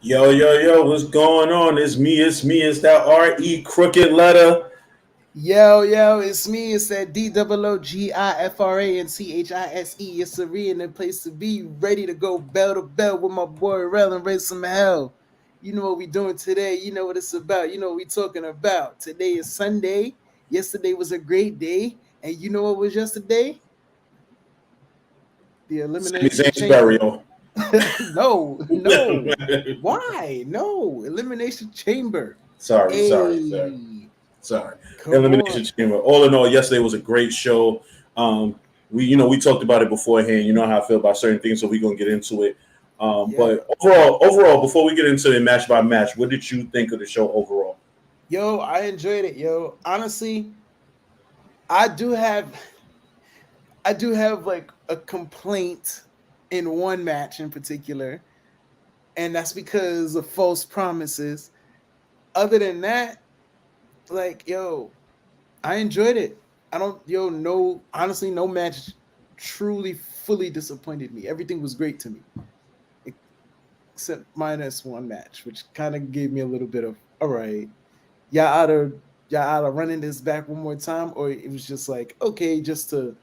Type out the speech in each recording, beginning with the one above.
Yo, what's going on? It's that R.E. crooked letter. Yo, it's me. It's that DOOGIFRANCHISE. It's a re in the place to be, ready to go bell to bell with my boy Rel and raise some hell. You know what we doing today. You know what it's about. You know what we talking about. Today is Sunday. Yesterday was a great day. And you know what was yesterday? The Sami Elimination Zayn's Chamber. burial. No. Why? No. Elimination Chamber. Sorry. Hey, come Elimination on. Chamber. All in all, yesterday was a great show. We talked about it beforehand. You know how I feel about certain things, so we're gonna get into it. Yeah. But overall, before we get into it match by match, what did you think of the show overall? Yo, I enjoyed it, yo. Honestly, I do have I do have like a complaint in one match in particular, and that's because of false promises. Other than that, like yo, I enjoyed it. I don't no honestly no match truly fully disappointed me. Everything was great to me. Except minus one match, which kind of gave me a little bit of all right. Y'all either y'all either running this back one more time, or it was just like okay, just to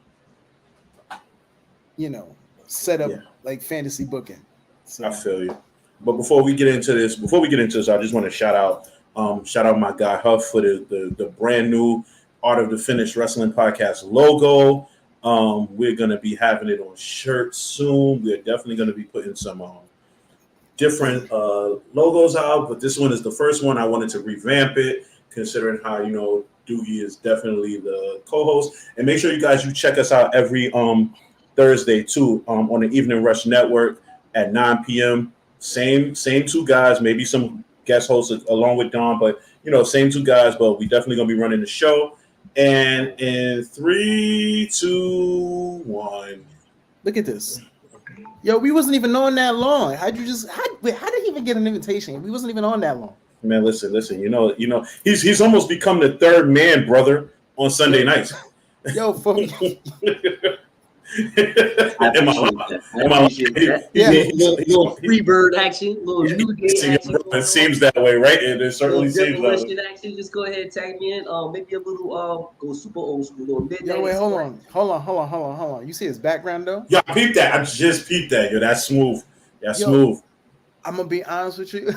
you know set Yeah, up like fantasy booking. I So feel you. But before we get into this, I just want to shout out my guy Huff for the brand new Art of the Finished Wrestling Podcast logo. We're gonna be having it on shirts soon. We're definitely gonna be putting some different logos out, but this one is the first one. I wanted to revamp it, considering how Doogie is definitely the co-host. And make sure you check us out every Thursday too on the Evening Rush Network at 9 p.m. Same two guys, maybe some guest hosts along with Don, but same two guys. But we definitely gonna be running the show. And in 3, 2, 1. look at this. Yo, we wasn't even on that long. How did he even get an invitation? We wasn't even on that long. Man, listen. He's almost become the third man, brother, on Sunday Yo, nights. yo, for me, I Am I appreciate lying? that. I Am I appreciate lying? that. yeah, Little free bird action, little new day action It going on. seems that way, right? It Little certainly seems that way. demolition action. Just go ahead, tag me in. Maybe a little go super old school, little yo, midnight wait, hold express. on, hold on. You see his background though? Yeah, I peeped that. I just peeped that. Yo, that's smooth. That's Yo, smooth. I'm gonna be honest with you.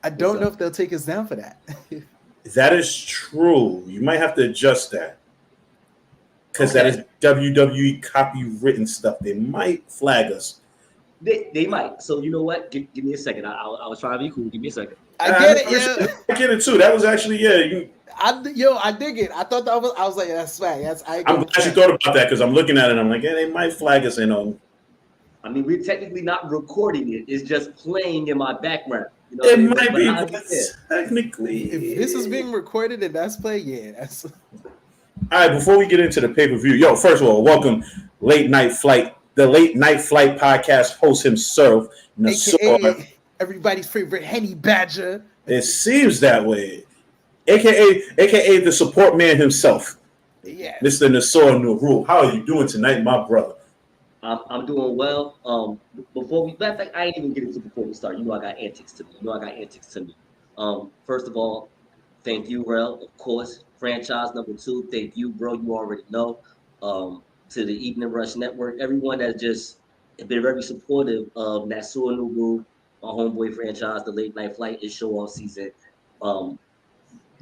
I What's don't know up? if they'll take us down for that. That is true. You might have to adjust that because that is Okay, WWE copywritten stuff. They might flag us. they might. So you know what? Give me a second. I was trying to be cool. Give me a second. I get it, I yeah. get it too. That was actually You, I dig it. I thought that was. I was like, that's swag. That's I I'm give him glad you swag. thought about that because I'm looking at it. And I'm like, yeah, they might flag us in on. I mean, we're technically not recording it. It's just playing in my background. You know what It I mean? might But be, I but understand. technically. If this is being recorded and that's play, yeah, that's All right, before we get into the pay per view, first of all, welcome the Late Night Flight podcast host himself, Nasor. AKA everybody's favorite Henny Badger. It seems that way, aka the support man himself, Yes. Mr. Nasor Nuru. How are you doing tonight, my brother? I'm doing well. Before we, matter of fact, I ain't even get into before we start. You know, I got antics to me. First of all, thank you, Rel. Of course, franchise number 2. Thank you, bro. You already know. To the Evening Rush Network, everyone that's just been very supportive of Nasur Nubu, my homeboy franchise, the Late Night Flight is show off season. Um,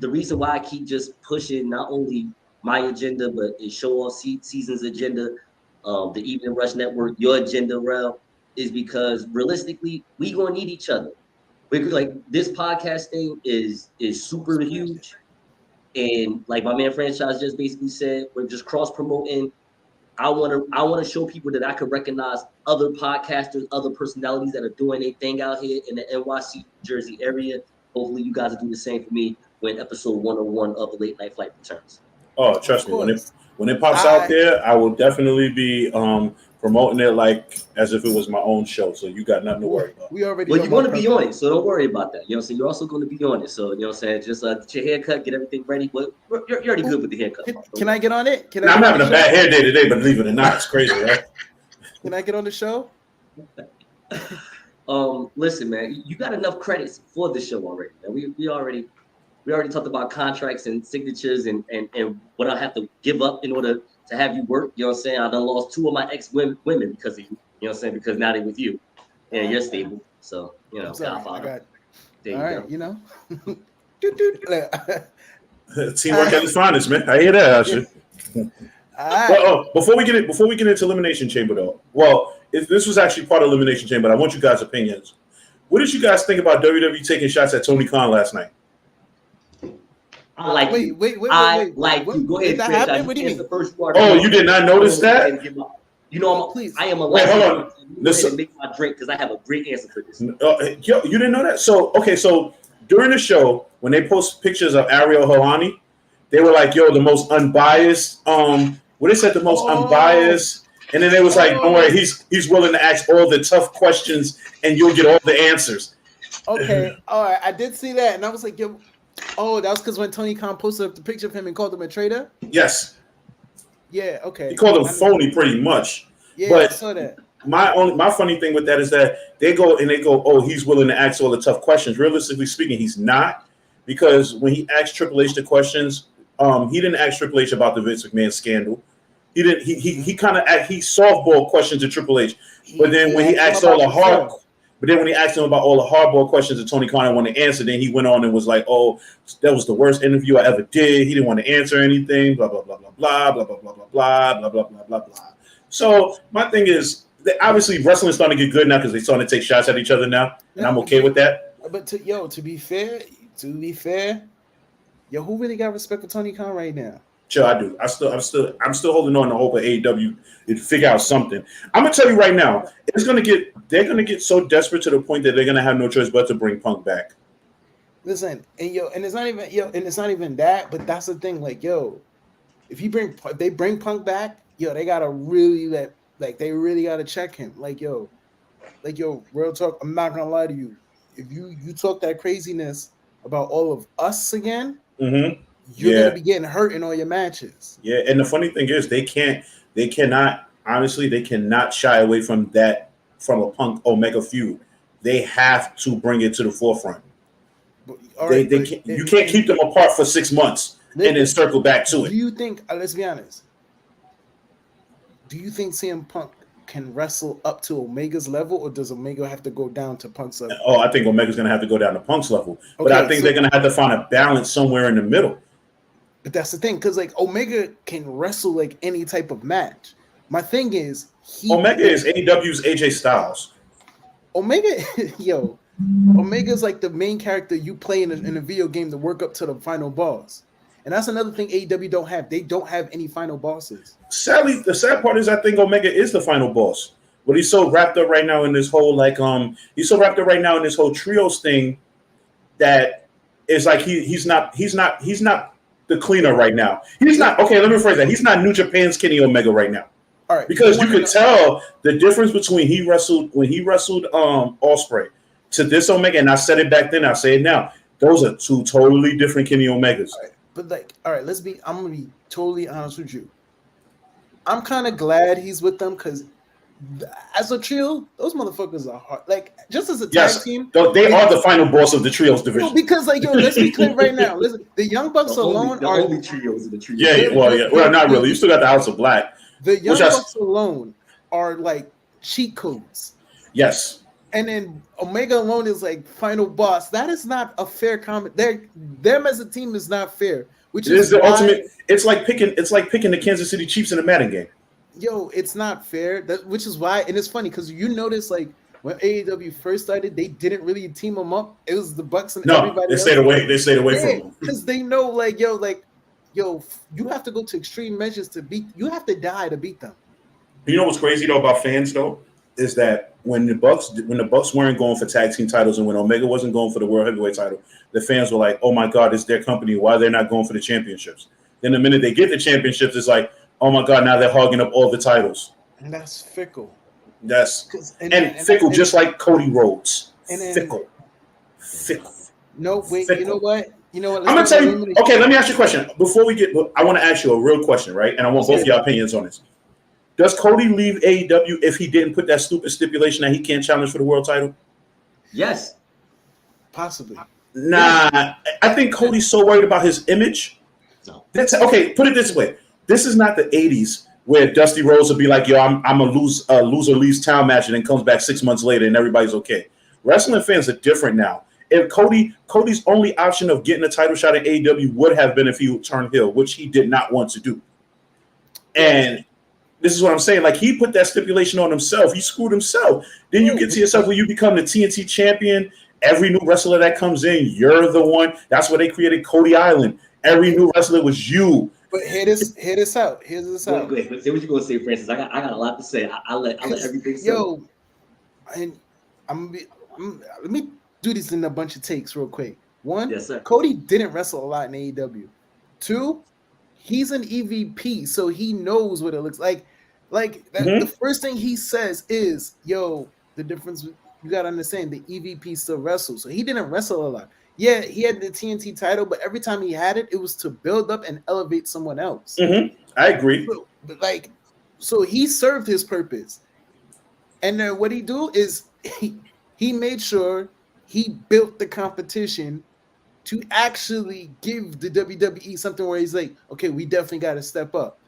the reason why I keep just pushing not only my agenda, but it's show off season's agenda, the Evening Rush Network, your agenda, Rel, is because realistically, we gonna need each other. We like this podcast thing is super huge, and like my man franchise just basically said, we're just cross promoting. I wanna show people that I can recognize other podcasters, other personalities that are doing their thing out here in the NYC, Jersey area. Hopefully, you guys will do the same for me when episode 101 of the Late Night Flight returns. Oh, Of trust me, course. when it pops out I there, I will definitely be promoting it like as if it was my own show. So you got nothing to worry about. we already Well, know you're my going to be on it, so don't worry about that. You know what I'm saying? You're also going to be on it. So, you know what I'm saying? Just get your haircut, get everything ready. Well, you're already good with the haircut. Can I get on it? Can I Now, I'm get on having the a show? bad hair day today, but believe it or not, it's crazy, right? Can I get on the show? Listen, man, you got enough credits for the show already, man. We already talked about contracts and signatures and what I have to give up in order to have you work. You know what I'm saying? I done lost 2 of my ex-women because of you. You know what I'm saying? Because now they with you. And you're stable. So, I'm sorry, Godfather. There all you right, go. you know. Teamwork at its finest, man. I hear that, Asher. All right. Well, before we get into Elimination Chamber, though, well, if this was actually part of Elimination Chamber, I want you guys' opinions. What did you guys think about WWE taking shots at Tony Khan last night? I like Wait, you. wait. I like What you. Go did ahead, that franchise. happen? What do you Answer mean? first. You Oh, you did not notice that? You know, Please. I am a Wait, hold on. licensed. Go ahead and make my drink because I have a great answer for this. Yo, you didn't know that? So, okay, so during the show, when they post pictures of Ariel Helwani, they were like, yo, the most unbiased, what they said, the most unbiased. And then they was like, don't worry, he's willing to ask all the tough questions and you'll get all the answers. Okay, all right. I did see that, and I was like, yo, oh, that was because when Tony Khan posted up the picture of him and called him a traitor? Yes. Yeah, okay. He called him phony pretty much. Yeah, but I saw that. My funny thing with that is that they go, oh, he's willing to ask all the tough questions. Realistically speaking, he's not, because when he asked Triple H the questions, he didn't ask Triple H about the Vince McMahon scandal. He didn't. He kind of he softball questions to Triple H, but then when he asked all the hard, but then when he asked him about all the hardball questions that Tony Khan wanted to answer, then he went on and was like, "Oh, that was the worst interview I ever did. He didn't want to answer anything. Blah blah blah blah blah blah blah blah blah blah blah blah blah blah blah." So my thing is, obviously wrestling's starting to get good now because they're starting to take shots at each other now, and I'm okay with that. But to be fair, yo, who really got respect for Tony Khan right now? Sure, I do. I'm still holding on to hope of AEW to figure out something. I'm gonna tell you right now, they're gonna get so desperate to the point that they're gonna have no choice but to bring Punk back. Listen, and it's not even that, but that's the thing. Like, yo, if they bring Punk back, yo, they gotta really they really gotta check him. Like, yo, real talk. I'm not gonna lie to you. If you talk that craziness about all of us again, you're gonna be getting hurt in all your matches. Yeah, and the funny thing is, they cannot shy away from that, from a Punk Omega feud. They have to bring it to the forefront. You can't keep them apart for 6 months and then circle back to it. Do you think? Let's be honest. Do you think CM Punk can wrestle up to Omega's level, or does Omega have to go down to Punk's level? Oh, I think Omega's going to have to go down to Punk's level, but I think they're going to have to find a balance somewhere in the middle. But that's the thing, because Omega can wrestle like any type of match. My thing is, Omega is AEW's AJ Styles. Omega's like the main character you play in a video game to work up to the final boss. And that's another thing AEW don't have. They don't have any final bosses. Sadly, the sad part is I think Omega is the final boss. But he's so wrapped up right now in this whole trios thing that it's like he's not the cleaner right now. He's not, okay, let me rephrase that. He's not New Japan's Kenny Omega right now. All right. Because you could tell the difference between when he wrestled Ospreay to this Omega, and I said it back then, I say it now. Those are two totally different Kenny Omegas. All right. But I'm gonna be totally honest with you. I'm kind of glad he's with them because as a trio, those motherfuckers are hard. Like, just as a tag team, they are the final boss of the trios division. No, because let's be clear right now. Listen, the Young Bucks alone are only trios of the trios. Yeah, well, not really. You still got the House of Black. The Young Bucks alone are like cheat codes. Yes. And then Omega alone is like final boss. That is not a fair comment. Them as a team is not fair. Which is the ultimate. It's like picking the Kansas City Chiefs in a Madden game. Yo, it's not fair. Which is why, and it's funny because you notice like when AEW first started, they didn't really team them up. It was the Bucks and everybody. They stayed away. They stayed away from them because they know, like, yo, you have to go to extreme measures to beat. You have to die to beat them. You know what's crazy though about fans though is that when the Bucks weren't going for tag team titles and when Omega wasn't going for the World Heavyweight title, the fans were like, "Oh my God, it's their company. Why they're not going for the championships?" Then the minute they get the championships, it's like, "Oh my God, now they're hogging up all the titles." And that's fickle. Fickle, just like Cody Rhodes. Fickle. No, wait. Fickle. You know what? I'm gonna tell you. Okay, let me ask you a question. Before we get, I want to ask you a real question, right? And I want both of your opinions on this. Does Cody leave AEW if he didn't put that stupid stipulation that he can't challenge for the world title? Yes. Possibly. Nah, I think Cody's so worried about his image. No. That's okay. Put it this way: this is not the '80s where Dusty Rhodes would be like, "Yo, I'm a loser leaves town match," and then comes back 6 months later and everybody's okay. Wrestling fans are different now. If Cody's only option of getting a title shot in AEW would have been if he would turn heel, which he did not want to do. And this is what I'm saying. Like, he put that stipulation on himself. He screwed himself. Then you get to yourself where you become the TNT champion. Every new wrestler that comes in, you're the one. That's why they created Cody Island. Every new wrestler was you. But hear this out. Hear this out. Go ahead. Say what you're gonna say, Francis. I got a lot to say. I'll let everything say. Yo, and let me do this in a bunch of takes real quick. One, Yes, sir. Cody didn't wrestle a lot in AEW. Two, he's an EVP, so he knows what it looks like. The first thing he says is, "Yo, the difference you gotta understand, the EVP still wrestles." So he didn't wrestle a lot. Yeah, he had the TNT title, but every time he had it, it was to build up and elevate someone else. I agree. So he served his purpose. And then what he do is he made sure he built the competition to actually give the WWE something where he's like, okay, we definitely got to step up.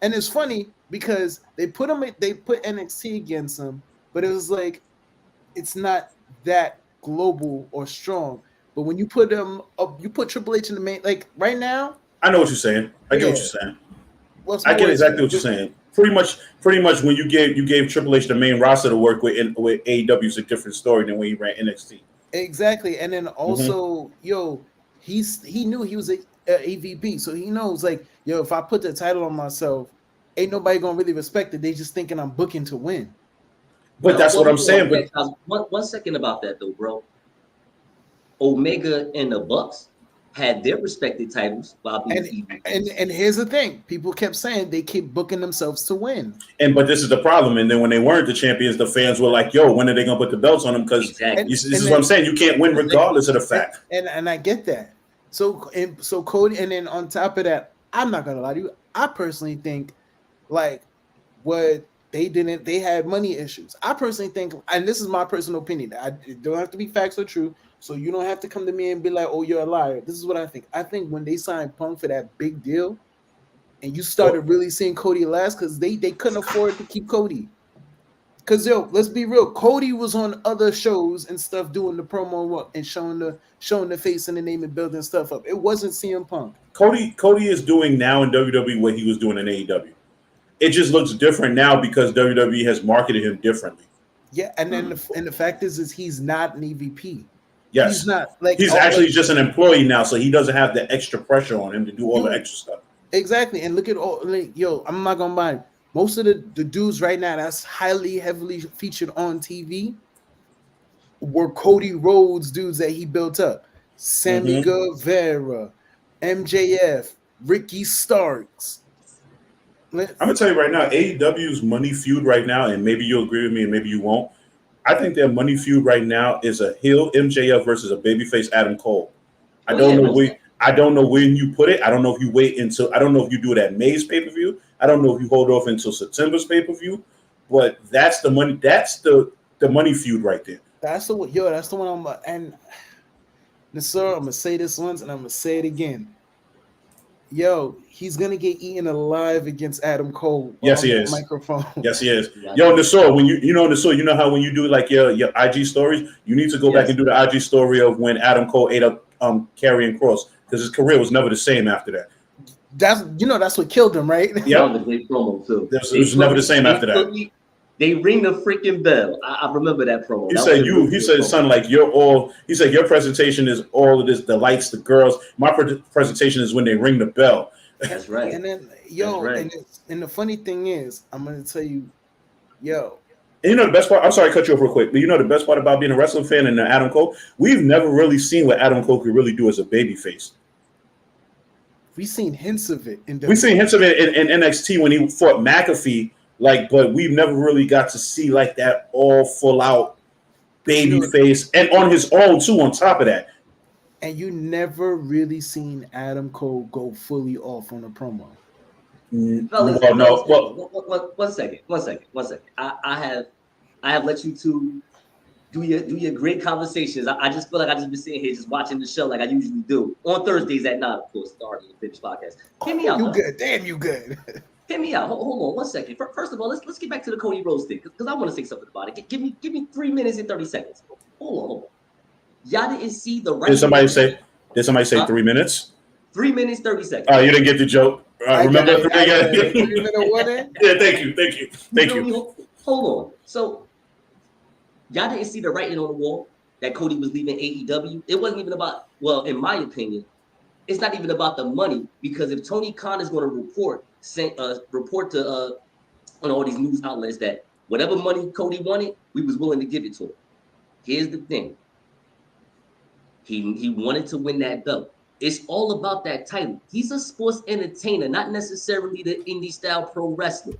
And it's funny because they put NXT against him, but it was like, it's not that global or strong. But when you put them up, you put Triple H in the main, like right now. I know what you're saying. I get what you're saying. I get exactly what you're saying. Pretty much when you gave Triple H the main roster to work with AEW is a different story than when he ran NXT. Exactly. And then also, he knew he was a AVP, so he knows like, yo, if I put the title on myself, ain't nobody gonna really respect it. They just thinking I'm booking to win. But that's what I'm saying. But one second about that though, bro. Omega and the Bucks had their respected titles while being and here's the thing: people kept saying they keep booking themselves to win. But this is the problem. And then when they weren't the champions, the fans were like, "Yo, when are they gonna put the belts on them?" Because this is what I'm saying. You can't win regardless of the fact. And I get that. So Cody, and then on top of that, I'm not gonna lie to you. I personally think like what they had money issues. I personally think, and this is my personal opinion, it don't have to be facts or true, so you don't have to come to me and be like, oh, you're a liar. This is what I think. I think when they signed Punk for that big deal, and you started really seeing Cody last, because they couldn't afford to keep Cody. Because let's be real, Cody was on other shows and stuff doing the promo and showing the face and the name and building stuff up. It wasn't CM Punk. Cody is doing now in WWE what he was doing in AEW. It just looks different now because WWE has marketed him differently. Yeah, and then the fact is he's not an EVP. Yes, he's not like he's actually just an employee now, so he doesn't have the extra pressure on him to do all the extra stuff. Exactly, and look at all I'm not gonna mind. Most of the dudes right now that's heavily featured on TV were Cody Rhodes dudes that he built up. Sammy Guevara, MJF, Ricky Starks. I'm gonna tell you right now, AEW's money feud right now, and maybe you'll agree with me and maybe you won't. I think their money feud right now is a heel MJF versus a babyface Adam Cole. I don't know when you put it. I don't know if you wait until. I don't know if you do it at May's pay-per-view. I don't know if you hold off until September's pay-per-view. But that's the money. That's the money feud right there. That's the one I'm and sir, I'm gonna say this once and I'm gonna say it again. He's gonna get eaten alive against Adam Cole. Yes, he is. Microphone. Yes, he is. Yo, Nasor, when Nasor, you know how when you do like your IG stories, you need to go back and do the IG story of when Adam Cole ate up Karrion Kross, because his career was never the same after that. That's what killed him, right? Yeah, that was a great promo too. It was never the same after that. They ring the freaking bell. I remember that promo. He said, son, like he said, your presentation is all of this, the lights, the girls. My presentation is when they ring the bell. That's right. And then, right. and the funny thing is, I'm going to tell you, And you know the best part, I'm sorry to cut you off real quick, but you know the best part about being a wrestling fan and Adam Cole, we've never really seen what Adam Cole could really do as a babyface. We've seen hints of it. We've seen hints of it in NXT when he fought McAfee, but we've never really got to see like that all full out baby face and on his own too on top of that. And you never really seen Adam Cole go fully off on a promo. One second. I have let you two do your great conversations. I just feel like I just been sitting here just watching the show like I usually do on Thursdays at 9, of course, the Already Finished podcast. Hit me out. You good? Damn, you good. Hit me out. Hold on 1 second. First of all, let's get back to the Cody Rhodes thing because I want to say something about it. Give me 3 minutes and 30 seconds. Hold on. Y'all didn't see the right. Did somebody say 3 minutes? 3 minutes 30 seconds. Oh, you didn't get the joke. Remember? 3 minute warning. Yeah, thank you. Hold on. So y'all didn't see the writing on the wall that Cody was leaving AEW. It wasn't even about, well, in my opinion, it's not even about the money, because if Tony Khan is going to report to on all these news outlets that whatever money Cody wanted, we was willing to give it to him. Here's the thing. He wanted to win that belt. It's all about that title. He's a sports entertainer, not necessarily the indie style pro wrestler.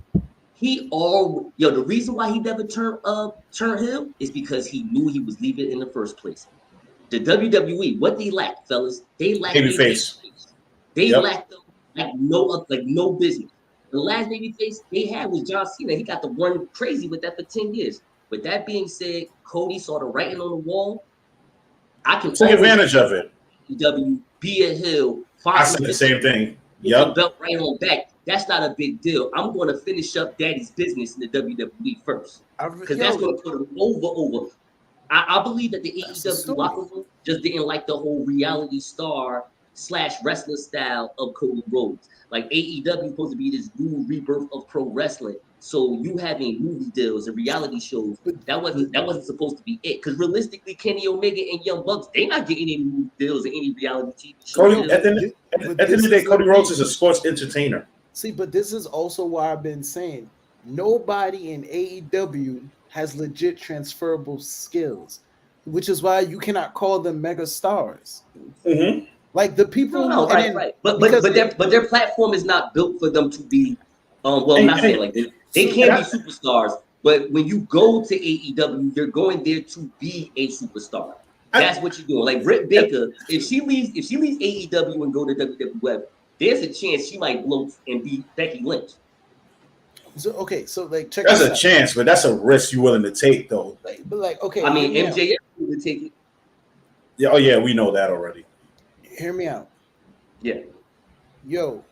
The reason why he never turned heel is because he knew he was leaving in the first place. The WWE, what they lack, fellas, they lack babyface. They lack them like no business. The last babyface they had was John Cena. He got to run crazy with that for 10 years. With that being said, Cody saw the writing on the wall. I can take advantage of it. WWE, be a heel. I said the same thing. Yep. Belt right on back. That's not a big deal. I'm going to finish up Daddy's business in the WWE first, because that's going to put him over. I believe that the AEW locker room just didn't like the whole reality star / wrestler style of Cody Rhodes. Like AEW is supposed to be this new rebirth of pro wrestling. So you having movie deals and reality shows, that wasn't supposed to be it. Because realistically, Kenny Omega and Young Bucks, they not getting any movie deals or any reality TV shows. At the end of the day, Cody Rhodes is a sports entertainer. See, but this is also why I've been saying nobody in AEW has legit transferable skills, which is why you cannot call them mega stars. Mm-hmm. Like the people, right. But their platform is not built for them to be. I'm not saying like this. They can be superstars, but when you go to AEW, you're going there to be a superstar. That's what you're doing. Like Britt Baker, if she leaves AEW and go to WWF, there's a chance she might blow and be Becky Lynch. So like check. That's a chance, but that's a risk you're willing to take, though. Okay. I mean, MJF would take it. Yeah. Oh yeah, we know that already. Hear me out. Yeah. Yo,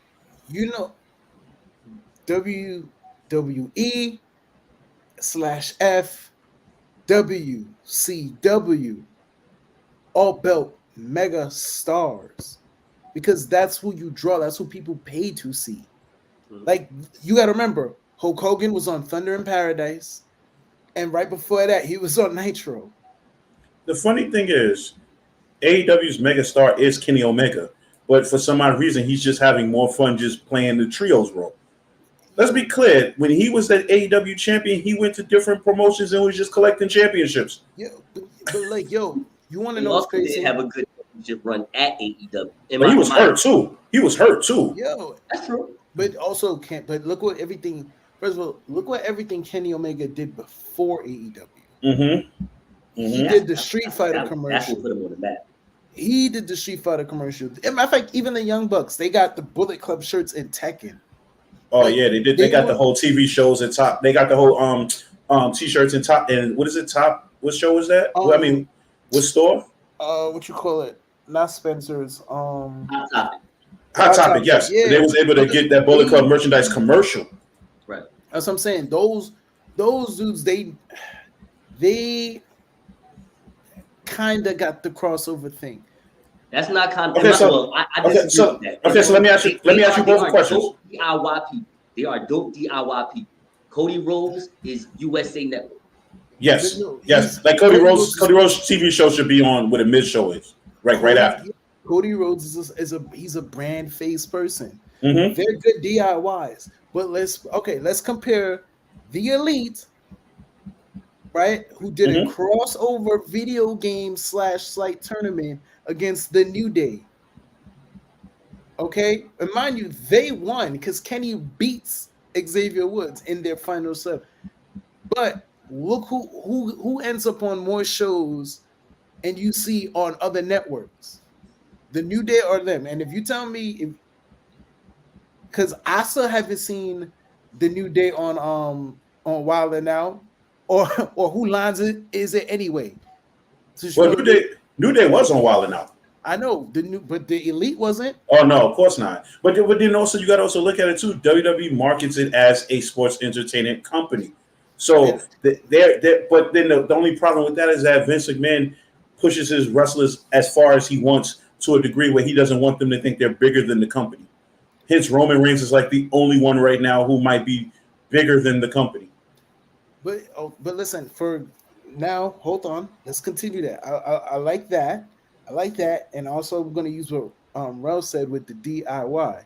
WWE / FWCW all belt mega stars, because that's who you draw. That's who people pay to see. Mm-hmm. Like, you got to remember, Hulk Hogan was on Thunder in Paradise, and right before that, he was on Nitro. The funny thing is, AEW's megastar is Kenny Omega, but for some odd reason, he's just having more fun just playing the trios role. Let's be clear. When he was the AEW champion, he went to different promotions and was just collecting championships. Yeah, but like, you want to know what's crazy? He did have a good championship run at AEW. But he was hurt too. Yo, that's true. But also but look what everything. First of all, look what everything Kenny Omega did before AEW. Mm-hmm. He did the Street Fighter commercial. That's what put him on the map. He did the Street Fighter commercial. As a matter of fact, even the Young Bucks, they got the Bullet Club shirts in Tekken. Oh yeah, they did. They got the whole TV shows at top. They got the whole t-shirts in top. And what is it? Top? What show is that? What store? What you call it? Not Spencer's. Hot Topic. Hot Topic. Yes, yeah. They was able to get that Bullet Club merchandise commercial. Right. That's what I'm saying. Those dudes, they kind of got the crossover thing. That's not kind. Okay, so let me ask you both questions. DIY people. They are dope DIY people. Cody Rhodes is USA Network. Yes. Like Cody Rhodes TV show should be on what a mid show is. Right after. Cody Rhodes he's a brand face person. Mm-hmm. They're good DIYs. But let's compare the Elite, right? Who did a crossover video game / slight tournament against the New Day. Okay, and mind you, they won because Kenny beats Xavier Woods in their final set. But look who ends up on more shows, and you see on other networks, the New Day or them. And if you tell me, because I still haven't seen the New Day on Wild 'N Out, or who lines it is it anyway? So, Well, New Day was on Wild 'N Out. I know but the Elite wasn't. Oh no, of course not. But then also you got to also look at it too. WWE markets it as a sports entertainment company. So And but then the only problem with that is that Vince McMahon pushes his wrestlers as far as he wants to a degree where he doesn't want them to think they're bigger than the company. Hence, Roman Reigns is like the only one right now who might be bigger than the company. but listen, for now, hold on. Let's continue that. I like that. I like that, and also we're gonna use what Rel said with the DIY.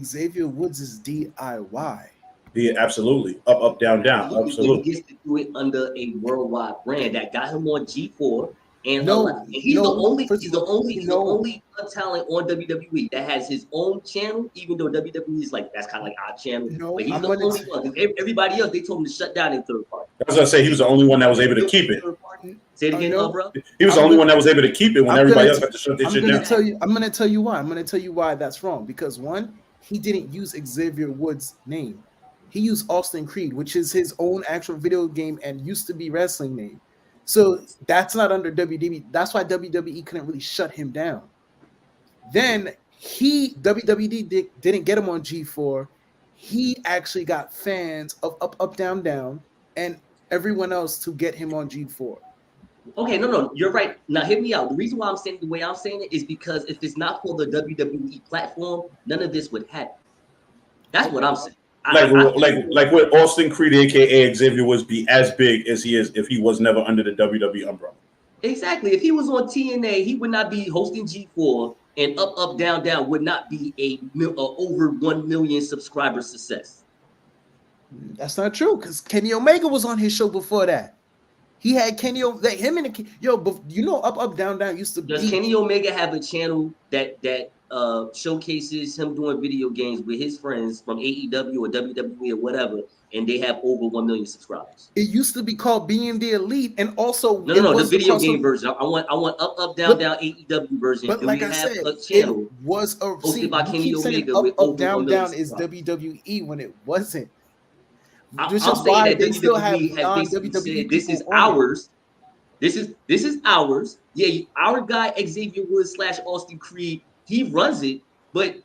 Xavier Woods is DIY. Yeah, absolutely. Up, up, down, down. Absolutely, but he Absolutely. gets to do it under a worldwide brand that got him on G4 and a lot. No, And he's the no. only, First he's of the all, only, he's the no, only talent on WWE that has his own channel. Even though WWE is like that's kind of like our channel, no. but he's I'm the gonna. only one. 'Cause everybody else they told him to shut down their third party. I was gonna say he was the only one that was able to keep it. Third party. Say it again, no. bro. He was the I'm only gonna- one that was able to keep it when I'm everybody gonna else t- had to shut their I'm shit gonna down. tell you. I'm gonna tell you why. I'm gonna tell you why that's wrong. Because one, he didn't use Xavier Woods' name. He used Austin Creed, which is his own actual video game and used to be wrestling name. So that's not under WWE. That's why WWE couldn't really shut him down. Then WWE didn't get him on G4. He actually got fans of Up Up Down Down and everyone else to get him on G4. Okay, no, you're right. Now, hear me out. The reason why I'm saying the way I'm saying it is because if it's not for the WWE platform, none of this would happen. That's what I'm saying. Like would Austin Creed, aka Xavier Woods, be as big as he is if he was never under the WWE umbrella? Exactly. If he was on TNA, he would not be hosting G4, and Up Up Down Down would not be a over 1 million subscriber success. That's not true because Kenny Omega was on his show before that. He had Kenny like him and but you know Up Up Down Down used to Does be. Kenny Omega have a channel that showcases him doing video games with his friends from AEW or WWE or whatever, and they have over 1 million subscribers? It used to be called Being the Elite, and also No, the was video crossover. game version. I want Up Down Down AEW version. But Do like we I have said, a channel it was a hosted by Kenny keep saying Omega Up with Up over Down 1 million Down is subscribers? WWE when it wasn't. I'm Which is saying why that they still have WWE has basically non-WWE said this is people on it. ours. This is ours. Yeah, our guy Xavier Woods / Austin Creed, he runs it, but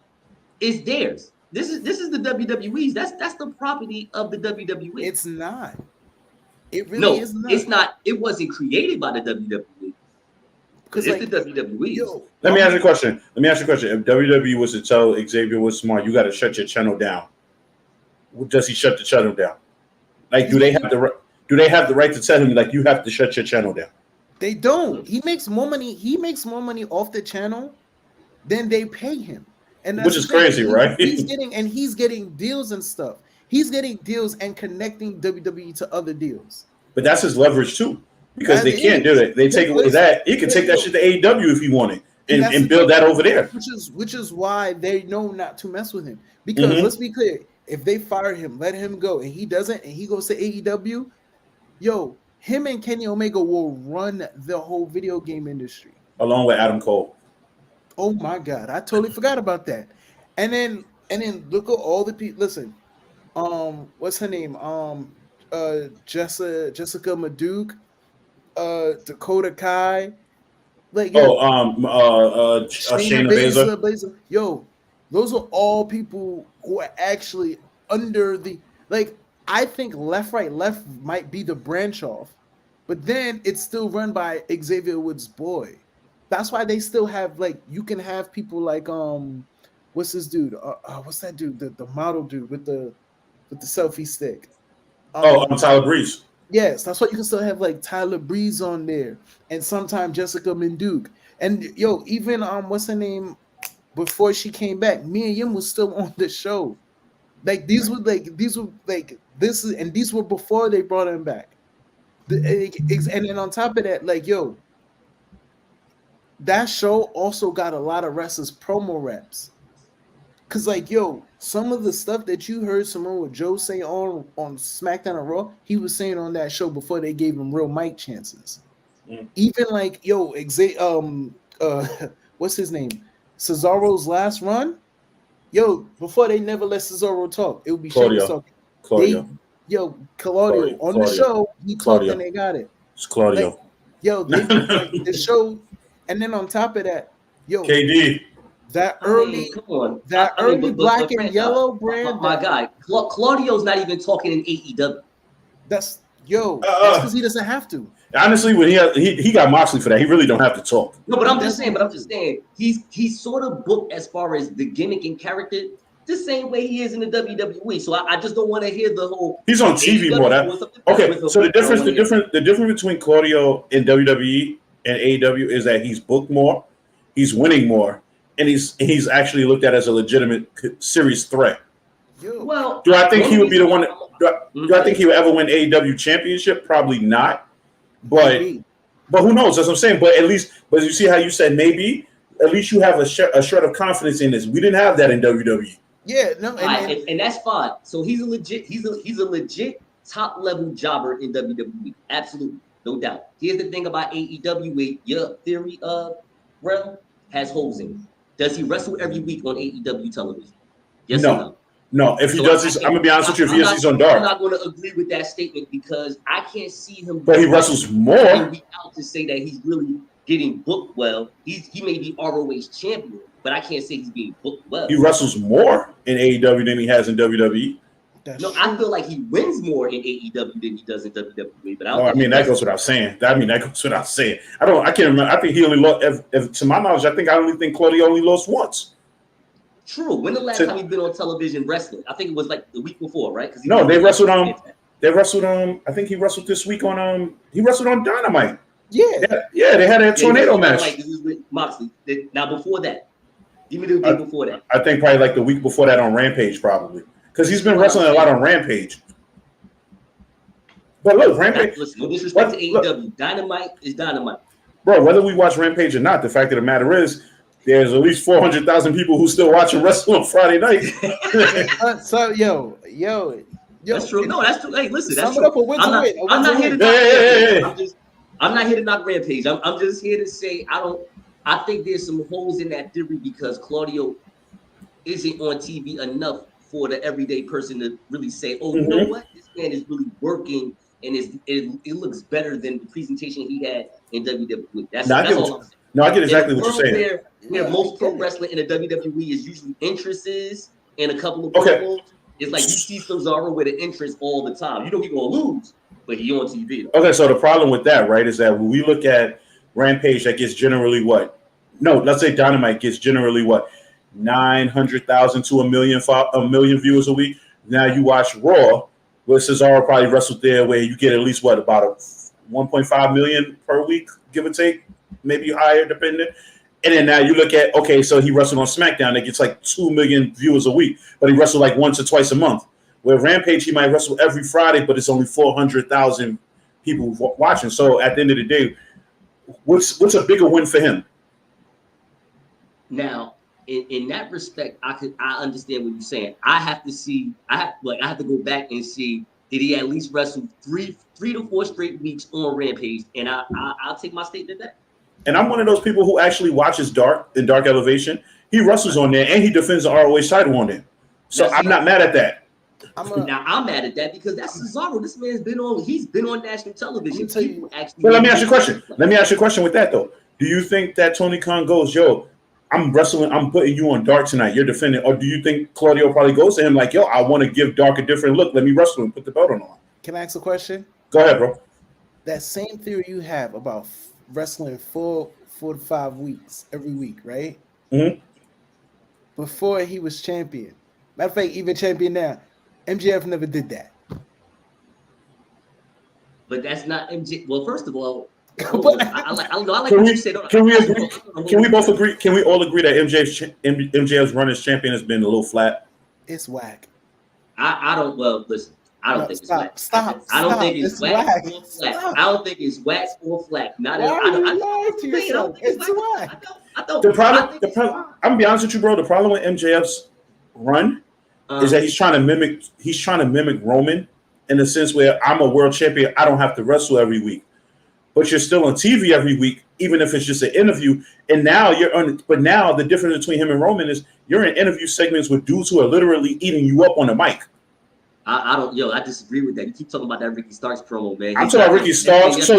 it's theirs. This is the WWE's. That's the property of the WWE. It's not. It really No, is not. it's not. It wasn't created by the WWE. Because it's the WWE's. Let me ask you a question. If WWE was to tell Xavier Woods Smart, you got to shut your channel down, does he shut the channel down? Like, do they have the right to tell him like you have to shut your channel down? They don't. He makes more money. He makes more money off the channel than they pay him, and that's Which is crazy, right? He's getting deals and stuff. He's getting deals and connecting WWE to other deals. But that's his leverage too, because That they can't do it. They take away that. He can take that shit to AEW if he wanted and build that over there. Which is why they know not to mess with him. Because let's be clear, if they fire him, let him go, and he doesn't, and he goes to AEW, him and Kenny Omega will run the whole video game industry. Along with Adam Cole. Oh my God, I totally forgot about that. And then look at all the people. Listen, what's her name? Jessica Maduke, Dakota Kai, like Shayna Baszler. Yo, those are all people who are actually under the like. I think Left Right Left might be the branch off, but then it's still run by Xavier Woods' boy. That's why they still have like you can have people like what's this dude? What's that dude? The model dude with the selfie stick. Tyler Breeze. Yes, that's why you can still have like Tyler Breeze on there, and sometimes Jessica Menduke, and even what's her name? Before she came back, Mia Yim was still on the show. These were before they brought him back. And then on top of that, that show also got a lot of wrestlers promo reps. Cause some of the stuff that you heard Samoa Joe say on SmackDown and Raw, he was saying on that show before they gave him real mic chances. Even what's his name? Cesaro's last run. Before they never let Cesaro talk, it would be Sheamus talking. Claudio. Yo, Claudio on the show, he talked and they got it. It's Claudio. Like, yo, the show, and then on top of that, yo, KD. That early, come on. early black and yellow brand. My guy, Claudio's not even talking in AEW. That's because he doesn't have to. Honestly, when he got Moxley for that, he really don't have to talk. No, but I'm just saying, he's sort of booked as far as the gimmick and character the same way he is in the WWE. So I just don't want to hear the whole. He's on TV more. So the difference between Claudio in WWE and AEW is that he's booked more, he's winning more, and he's actually looked at as a legitimate serious threat. Well, do I think he would be the one? Do I think he would ever win AEW championship? Probably not. But who knows? That's what I'm saying. But you see how you said maybe. At least you have a shred of confidence in this. We didn't have that in WWE. Yeah, no, and that's fine. So he's a legit top level jobber in WWE. Absolutely, no doubt. Here's the thing about AEW, where your theory of realm has holes in it. Does he wrestle every week on AEW television? Yes or no? No, if he does this, I'm gonna be honest with you. If he's on Dark, I'm not going to agree with that statement because I can't see him. But he wrestles more. Out to say that he's really getting booked well. He may be ROH champion, but I can't say he's being booked well. He wrestles more in AEW than he has in WWE. I feel like he wins more in AEW than he does in WWE. But that goes without saying. I can't remember. I think he only lost. To my knowledge, I only think Claudio only lost once. True. When the last time he's been on television wrestling? I think it was like the week before, right? They wrestled on. They wrestled on. I think he wrestled this week on. He wrestled on Dynamite. Yeah. They had a tornado match. This is with Moxley. Now before that, give me the week before that. I think probably like the week before that on Rampage, probably because he's been wrestling a lot on Rampage. But look, Rampage. Listen, no disrespect to AEW. Dynamite is Dynamite, bro. Whether we watch Rampage or not, the fact of the matter is, there's at least 400,000 people who still watching wrestling on Friday night. So that's true. No, that's true. Hey, listen, that's true. I'm not here to knock Rampage. I'm not here to knock Rampage. I'm just here to say I think there's some holes in that theory because Claudio isn't on TV enough for the everyday person to really say, "Oh, you know what? This man is really working, and it looks better than the presentation he had in WWE." That's all I'm saying. No, I get exactly what you're saying. Where most pro wrestling in the WWE is usually entrances and a couple of promos. It's like you see Cesaro with an entrance all the time. You know he's gonna lose, but he on TV. Okay, so the problem with that, right, is that when we look at Rampage, that gets generally what? No, let's say Dynamite gets generally what? 900,000 to a million viewers a week. Now you watch Raw, where Cesaro probably wrestled there, where you get at least what, about 1.5 million per week, give or take, maybe higher, depending. And then now you look at, okay, so he wrestled on SmackDown, that gets like 2 million viewers a week, but he wrestled like once or twice a month. Where Rampage, he might wrestle every Friday, but it's only 400,000 people watching. So at the end of the day, what's a bigger win for him? Now, in that respect, I understand what you're saying. I have to go back and see, did he at least wrestle three to four straight weeks on Rampage? And I'll take my statement back. And I'm one of those people who actually watches Dark Elevation. He wrestles on there and he defends the ROH title on there. So I'm not mad at that. I'm mad at that because that's Cesaro. This man's been on national television. Well, let me ask you a question. Let me ask you a question with that though. Do you think that Tony Khan goes, yo, I'm wrestling, I'm putting you on Dark tonight, you're defending, or do you think Claudio probably goes to him like, yo, I want to give Dark a different look. Let me wrestle and put the belt on him. Can I ask a question? Go ahead, bro. That same theory you have about wrestling 4 to 5 weeks every week, right? Mm-hmm. Before he was champion. Matter of fact, even champion now. MJF never did that. But that's not MJ. Well, first of all, Can we both agree? Can we all agree that MJF's run as champion has been a little flat? It's whack. I don't. Well, listen. I don't think it's whack. Stop. I don't think it's whack or flat. I don't think it's whack or flat. Not Why are you lying to yourself? It's whack. I don't. The problem. I'm gonna be honest with you, bro. The problem with MJF's run is that he's trying to mimic Roman in the sense where I'm a world champion. I don't have to wrestle every week, but you're still on TV every week, even if it's just an interview. And now but now the difference between him and Roman is you're in interview segments with dudes who are literally eating you up on the mic. I don't, I disagree with that. You keep talking about that Ricky Starks promo, man. I'm talking about Ricky Starks. So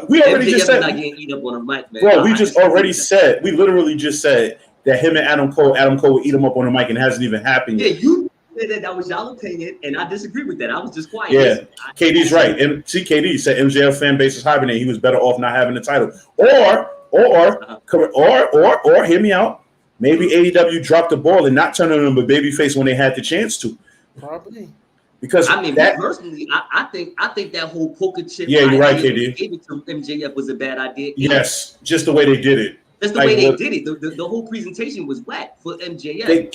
we already just said not getting eat up on a mic, man. Bro, we just already said, we literally just said that him and Adam Cole would eat him up on the mic, and it hasn't even happened yet. Yeah, you said that was y'all opinion, and I disagree with that. I was just quiet. Yeah, KD's right. And see, KD said MJF fan base is hibernating. He was better off not having the title. Or hear me out. Maybe AEW dropped the ball and not turning him a babyface when they had the chance to. Probably. Because I mean, personally, I think that whole poker chip. Yeah, you're right, KD. Gave it to MJF was a bad idea. Yes, just the way they did it. That's the way they did it. The whole presentation was whack for MJF. They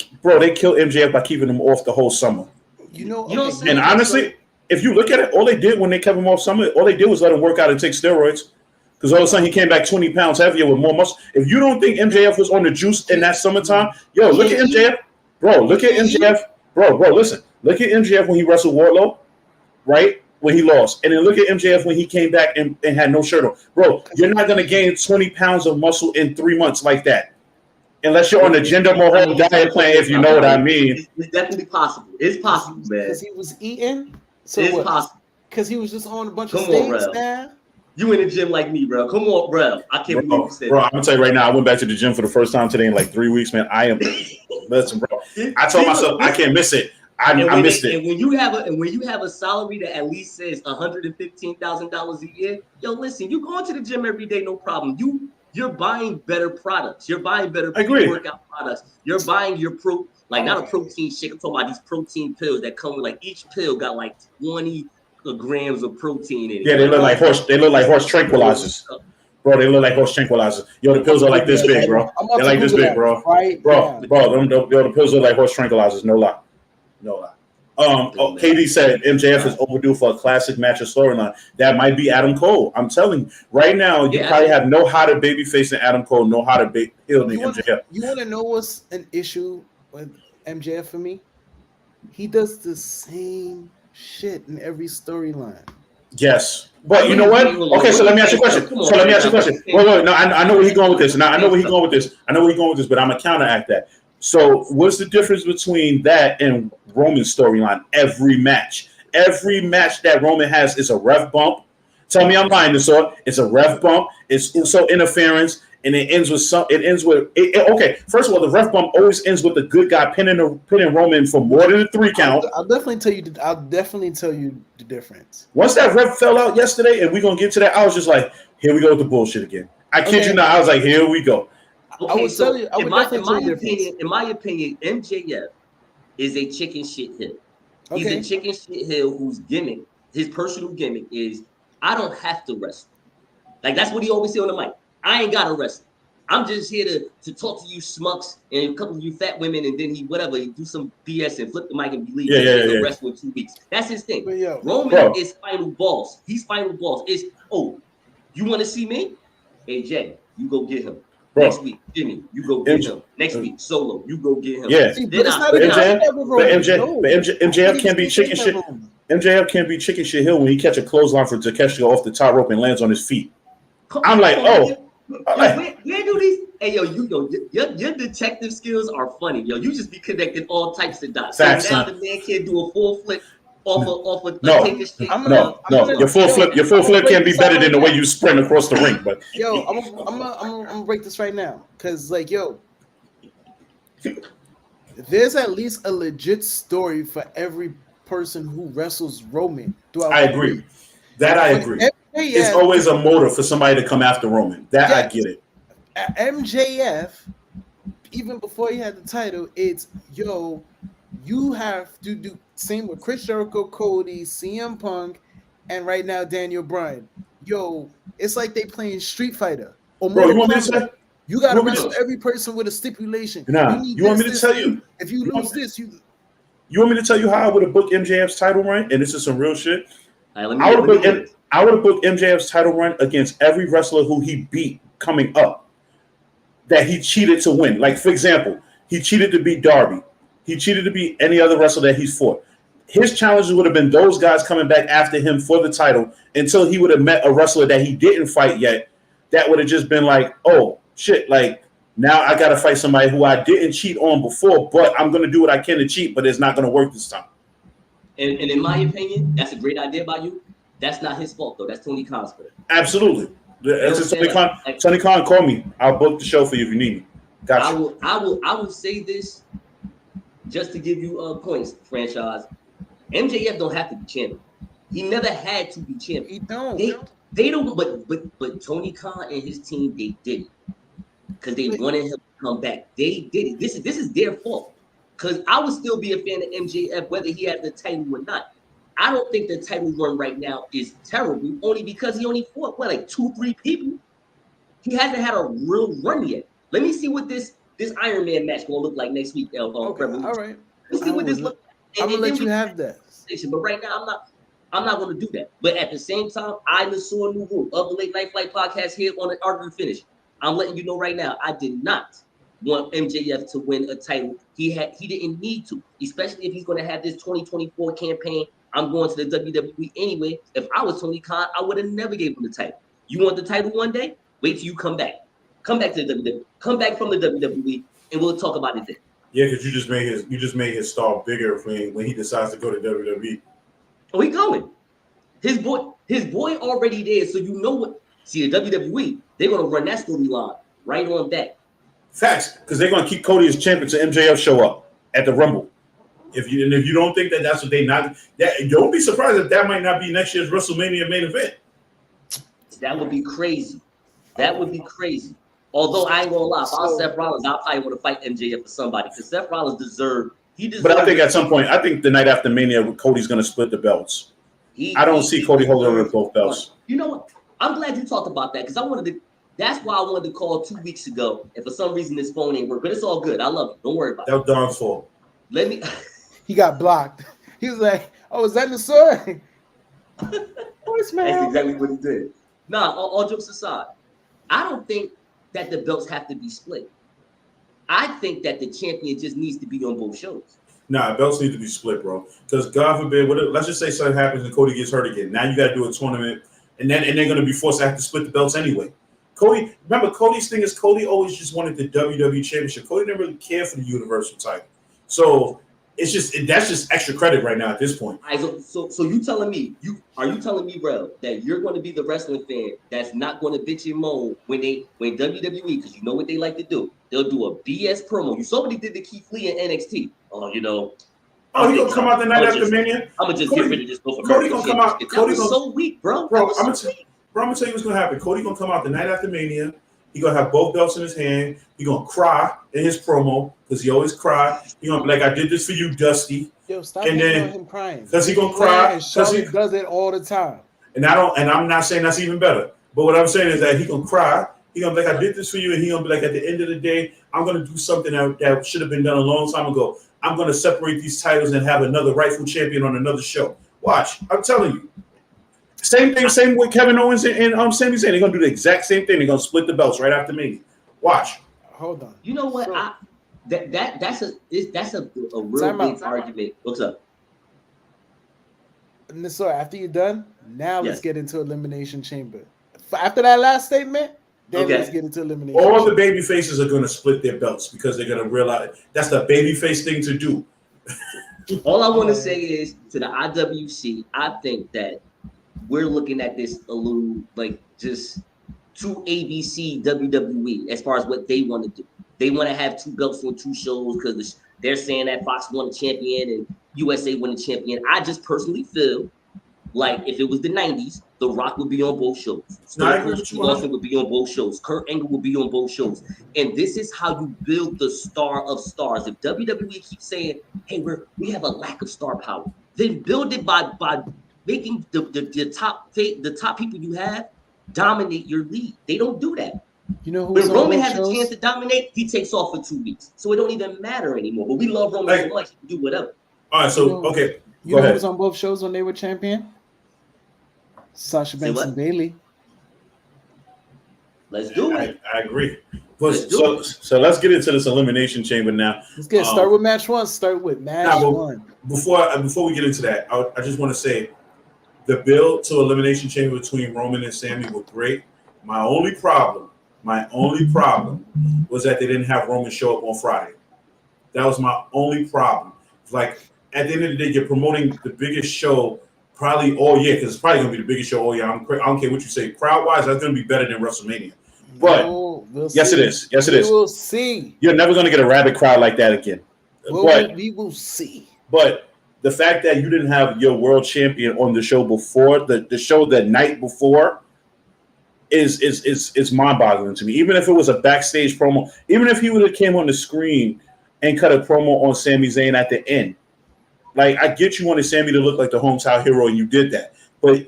killed MJF by keeping him off the whole summer. You know what I'm saying? And honestly, if you look at it, all they did when they kept him off summer, all they did was let him work out and take steroids. Because all of a sudden he came back 20 pounds heavier with more muscle. If you don't think MJF was on the juice in that summertime, look at MJF. Bro, look at MJF. Bro, listen. Look at MJF when he wrestled Wardlow, right? When he lost. And then look at MJF when he came back and had no shirt on. Bro, you're not going to gain 20 pounds of muscle in 3 months like that. Unless you're on a Jinder Mahal diet plan, if you know what I mean. It's definitely possible. It's possible, man. Because he was eating? So it's possible. Because he was just on a bunch of steaks now? You in the gym like me, bro. Come on, bro. I can't believe you said bro, that. I'm going to tell you right now, I went back to the gym for the first time today in like 3 weeks, man. I am, listen, bro. I told myself I can't miss it. I missed it. And when you have a salary that at least says $115,000 a year, listen, you going to the gym every day, no problem. You're buying better products. You're buying better pre-workout products. You're buying your not a protein shake. I'm talking about these protein pills that come with each pill got 20 grams of protein in it. Yeah, they look like horse tranquilizers. Bro, they look like horse tranquilizers. The pills are like this big, bro. They're like this big, bro. The pills are like horse tranquilizers. No lie. KD said MJF is overdue for a classic match or storyline. That might be Adam Cole. I'm telling you, right now, you probably have no hotter babyface than Adam Cole, no hotter heel than MJF. You want to know what's an issue with MJF for me? He does the same shit in every storyline. Yes. But you know what? Okay, so let me ask you a question. Wait. No, I know where he's going with this. Now I know where he's going with this. But I'm gonna counteract that. So what's the difference between that and Roman's storyline? Every match that Roman has is a ref bump. Tell me I'm lying, this or it's a ref bump. It's so interference, and it ends with okay. First of all, the ref bump always ends with the good guy pinning Roman for more than a 3 count. I'll definitely tell you the difference. Once that ref fell out yesterday, and we're gonna get to that, I was just like, here we go with the bullshit again. I kid you not. I was like, here we go. Okay, in my opinion, MJF is a chicken shit heel. He's a chicken shit heel whose gimmick, his personal gimmick is, I don't have to wrestle. That's what he always say on the mic. I ain't got to wrestle. I'm just here to talk to you schmucks and a couple of you fat women, and then he do some BS and flip the mic and leave. He'll wrestle in 2 weeks. That's his thing. Roman is final boss. He's final boss. You want to see me? Hey, Jay, you go get him. Bro. Next week, Jimmy, you go get him. Next week, Solo, you go get him. Yeah, MJF can't be chicken shit. MJF can't be chicken shit hill when he catch a clothesline for Takeshi off the top rope and lands on his feet. I'm like, where do these? Hey, your detective skills are funny, You just be connecting all types of dots. Facts, so now the man can't do a full flip. Off a your full flip can't be better than the way you sprint across the ring. But I'm gonna break this right now, because there's at least a legit story for every person who wrestles Roman. I agree. I agree. It's always a motive for somebody to come after Roman. I get it. MJF, even before he had the title, it's you have to do same with Chris Jericho, Cody, CM Punk, and right now Daniel Bryan. It's like they playing Street Fighter. Or bro, you want me to say? You gotta wrestle every person with a stipulation. You want me to tell you? If you lose this, you want me to tell you how I would have booked MJF's title run? And this is some real shit. I would have booked MJF's title run against every wrestler who he beat coming up that he cheated to win. Like, for example, he cheated to beat Darby. He cheated to beat any other wrestler that he's fought. His challenges would have been those guys coming back after him for the title until he would have met a wrestler that he didn't fight yet. That would have just been like, oh, shit, now I got to fight somebody who I didn't cheat on before, but I'm going to do what I can to cheat, but it's not going to work this time. And in my opinion, that's a great idea by you. That's not his fault though. That's Tony Khan's fault. Absolutely. That's just Tony Khan. Like, Tony Khan, call me. I'll book the show for you if you need me. Gotcha. I will say this just to give you points, franchise. MJF don't have to be champion. He never had to be champion. He don't. They don't. But Tony Khan and his team, they did it because they wanted him to come back. They did it. This is their fault. Because I would still be a fan of MJF whether he had the title or not. I don't think the title run right now is terrible, only because he only fought like 2-3 people. He hasn't had a real run yet. Let me see what this Iron Man match gonna look like next week. Okay, all right. Let's see what this looks like. I'm gonna let you have that. But right now, I'm not gonna do that. But at the same time, I saw a new rule of the Late Night Flight podcast here on the Art of the Finish. I'm letting you know right now, I did not want MJF to win a title. He didn't need to, especially if he's gonna have this 2024 campaign. I'm going to the WWE anyway. If I was Tony Khan, I would have never gave him the title. You want the title one day? Wait till you come back. Come back to the WWE. Come back from the WWE, and we'll talk about it then. Yeah, because you just made his star bigger when he decides to go to WWE. Oh, he going. His boy already there. So you know what? See, the WWE, they're gonna run that storyline right on back. Facts, because they're gonna keep Cody as champion to MJF show up at the Rumble. If you don't think that's what they not, don't be surprised if that might not be next year's WrestleMania main event. That would be crazy. That would be crazy. Although I ain't gonna lie, if I was Seth Rollins, I probably want to fight MJF for somebody because Seth Rollins deserved. But I think at some point, I think the night after Mania, Cody's gonna split the belts. I don't see Cody holding on to both belts. You know what? I'm glad you talked about that because I wanted to. That's why I wanted to call 2 weeks ago, and for some reason this phone ain't work. But it's all good. I love it. Don't worry about it. That was Don's fault. Let me. He got blocked. He was like, "Oh, is that the sword?" That's exactly what he did. Nah, all jokes aside, I don't think that the belts have to be split. I think that the champion just needs to be on both shows. Nah, belts need to be split, bro. Because God forbid, let's just say something happens and Cody gets hurt again. Now you got to do a tournament, and they're going to be forced to have to split the belts anyway. Remember, Cody's thing is Cody always just wanted the WWE Championship. Cody didn't really care for the Universal title. So that's just extra credit right now at this point. So you telling me are you telling me, Rel, that you're going to be the wrestling fan that's not going to bitch and moan when WWE, because you know what they like to do, they'll do a BS promo. You saw what he did to Keith Lee in NXT. Oh, he gonna come out the night after Mania. I'm gonna just get rid of this. Cody gonna come out. Cody's so weak, bro. I'm gonna tell you what's gonna happen. Cody gonna come out the night after Mania. He gonna have both belts in his hand. He gonna cry in his promo because he always cry. He gonna be like, "I did this for you, Dusty." Yo, stop and then him crying. Because he gonna cry. Because he does it all the time. And I'm not saying that's even better. But what I'm saying is that he gonna cry. He gonna be like, "I did this for you," and he gonna be like, "At the end of the day, I'm gonna do something that should have been done a long time ago. I'm gonna separate these titles and have another rightful champion on another show." Watch, I'm telling you. Same with Kevin Owens and Sami Zayn. They're gonna do the exact same thing. They're gonna split the belts right after me. Watch. Hold on. You know what? That's a real big argument. What's up? So after you're done, now let's get into Elimination Chamber. After that last statement, then let's get into Elimination All Chamber. the baby faces are gonna split their belts because they're gonna realize that's the baby face thing to do. All I want to say is to the IWC, I think that we're looking at this a little like just too ABC WWE as far as what they want to do. They want to have two belts on two shows because they're saying that Fox won the champion and USA won the champion. I just personally feel like if it was the 90s, The Rock would be on both shows. Austin would be on both shows. Kurt Angle would be on both shows. And this is how you build the star of stars. If WWE keeps saying, "Hey, we have a lack of star power," then build it by making the top people you have dominate your league. They don't do that. You know who when Roman has a chance to dominate, he takes off for 2 weeks. So it don't even matter anymore. But we love Roman so much, he can do whatever. All right, so okay. You know who was on both shows when they were champion? Sasha Banks and Bailey. Let's do it. I agree. So let's get into this Elimination Chamber now. Let's start with match one. Start with match one. Before we get into that, I just want to say the build to Elimination Chamber between Roman and Sami was great. My only problem was that they didn't have Roman show up on Friday. That was my only problem. Like, at the end of the day, you're promoting the biggest show probably all year because it's probably going to be the biggest show all year. I don't care what you say. Crowd-wise, that's going to be better than WrestleMania. But we'll yes, see. it is. Yes, it we is. will see. You're never going to get a rabid crowd like that again. We will see. But the fact that you didn't have your world champion on the show before, the show the night before, is mind-boggling to me. Even if it was a backstage promo, even if he would have came on the screen and cut a promo on Sami Zayn at the end. Like, I get you wanted Sami to look like the hometown hero, and you did that. But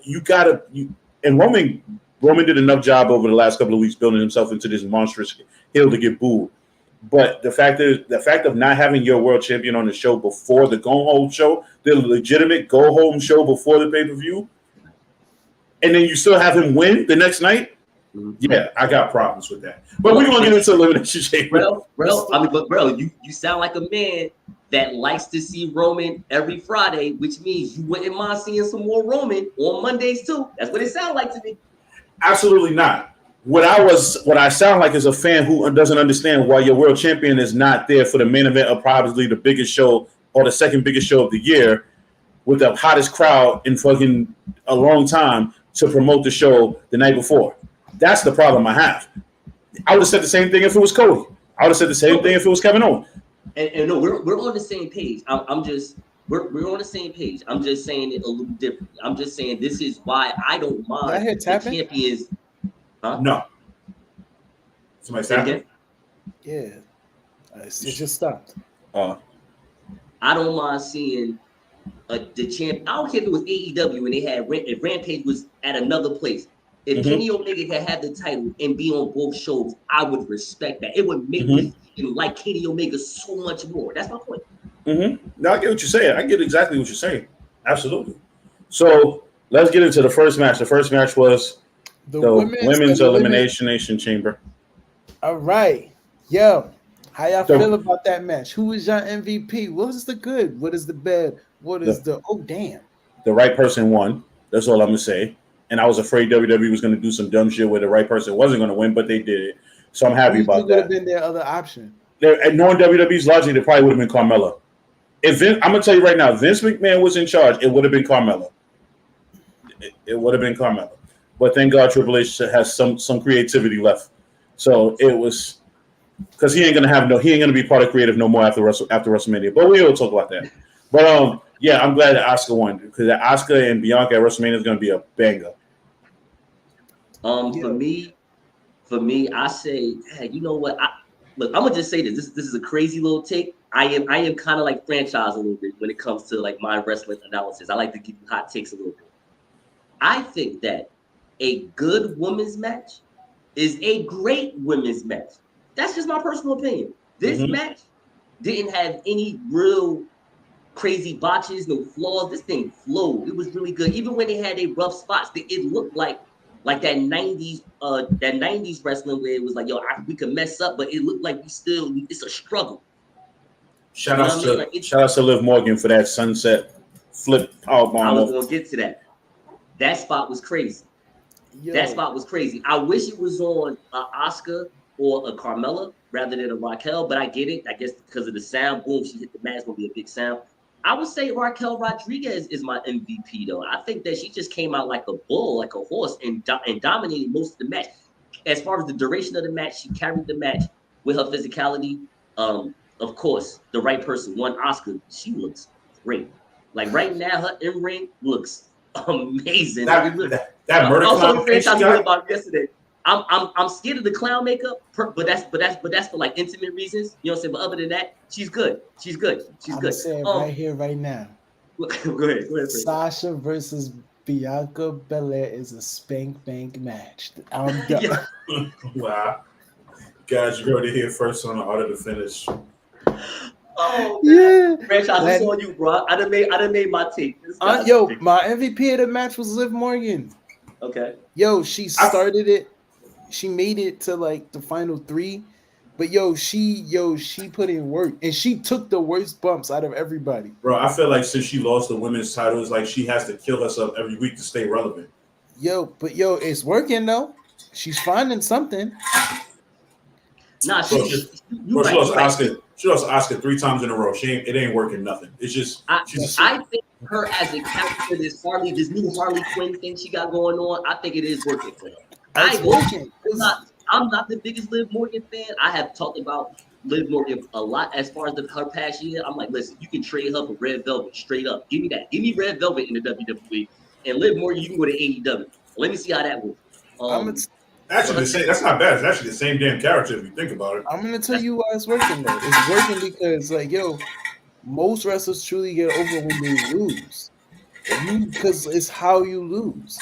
and Roman did enough job over the last couple of weeks building himself into this monstrous heel to get booed. But the fact of not having your world champion on the show before the go-home show, the legitimate go-home show before the pay-per-view, and then you still have him win the next night, yeah, I got problems with that. But we're going to get into Elimination Chamber. Bro, you sound like a man that likes to see Roman every Friday, which means you wouldn't mind seeing some more Roman on Mondays too. That's what it sounds like to me. Absolutely not. What I sound like is a fan who doesn't understand why your world champion is not there for the main event of probably the biggest show or the second biggest show of the year with the hottest crowd in fucking a long time to promote the show the night before. That's the problem I have. I would have said the same thing if it was Cody. I would have said the same thing if it was Kevin Owens. And no, we're on the same page. We're on the same page. I'm just saying it a little differently. I'm just saying this is why I don't mind the champions. Huh? No. Somebody tapping? Yeah. It just stopped. I don't mind seeing the champ. I don't care if it was AEW and they had if Rampage was at another place. If Kenny Omega could have the title and be on both shows, I would respect that. It would make me like Kenny Omega so much more. That's my point. No, I get what you're saying. I get exactly what you're saying. Absolutely. So let's get into the first match. The first match was the Women's Elimination Chamber. All right. Yo, how y'all feel about that match? Who is your MVP? What is the good? What is the bad? What is the damn? The right person won. That's all I'm going to say. And I was afraid WWE was going to do some dumb shit where the right person wasn't going to win, but they did it. So I'm happy about that. Would have been their other option. And knowing WWE's logic, they probably would have been Carmella. I'm going to tell you right now, Vince McMahon was in charge, it would have been Carmella. It would have been Carmella. But thank God Triple H has some creativity left. So it was because he ain't gonna be part of creative no more after WrestleMania. But we will talk about that. But yeah, I'm glad that Asuka won because Asuka and Bianca at WrestleMania is gonna be a banger. For me, I say, hey, you know what? Look, I'm gonna just say this. This is a crazy little take. I am kind of like franchise a little bit when it comes to like my wrestling analysis. I like to give you hot takes a little bit. I think that a good women's match is a great women's match. That's just my personal opinion. This match didn't have any real crazy botches, no flaws. This thing flowed. It was really good. Even when they had their rough spots, it looked like that 90s wrestling where it was like, we could mess up, but it looked like it's a struggle. Shout out to Liv Morgan for that sunset flip powerbomb. I was gonna get to that. That spot was crazy. Yo. That spot was crazy. I wish it was on Asuka or a Carmella rather than a Raquel, but I get it. I guess because of the sound, boom, she hit the mat, it's gonna be a big sound. I would say Raquel Rodriguez is my MVP though. I think that she just came out like a bull, like a horse, and dominated most of the match. As far as the duration of the match, she carried the match with her physicality. Of course, the right person won. Asuka, she looks great. Like right now, her in-ring looks amazing. That murder clown thing she got about yesterday. I'm scared of the clown makeup, but that's for like intimate reasons. You know what I'm saying? But other than that, she's good. She's good. I'm saying right here, right now. Go ahead. Sasha versus Bianca Belair is a spank bank match. I'm done. Wow, guys, you heard it here first on the Art of the Finish. Oh yeah, franchise is on you, bro. I done made my take. My MVP of the match was Liv Morgan. Okay. Yo, she started it. She made it to like the final 3, but she put in work and she took the worst bumps out of everybody. Bro, I feel like since she lost the women's title, it's like she has to kill herself every week to stay relevant. It's working though. She's finding something. Nah, Bro, you she right. lost You right. Oscar. She lost Oscar 3 times in a row. It ain't working nothing. It's just I think her as a character, this new Harley Quinn thing she got going on, I think it is working for her. I It's ain't gonna- working. I'm not the biggest Liv Morgan fan. I have talked about Liv Morgan a lot as far as her past year. I'm like, listen, you can trade her for Red Velvet straight up. Give me that. Give me Red Velvet in the WWE, and Liv Morgan, you can go to AEW. Let me see how that works. actually the same. That's not bad. It's actually the same damn character if you think about it. I'm gonna tell you why it's working though. It's working because like most wrestlers truly get over when they lose. Because it's how you lose.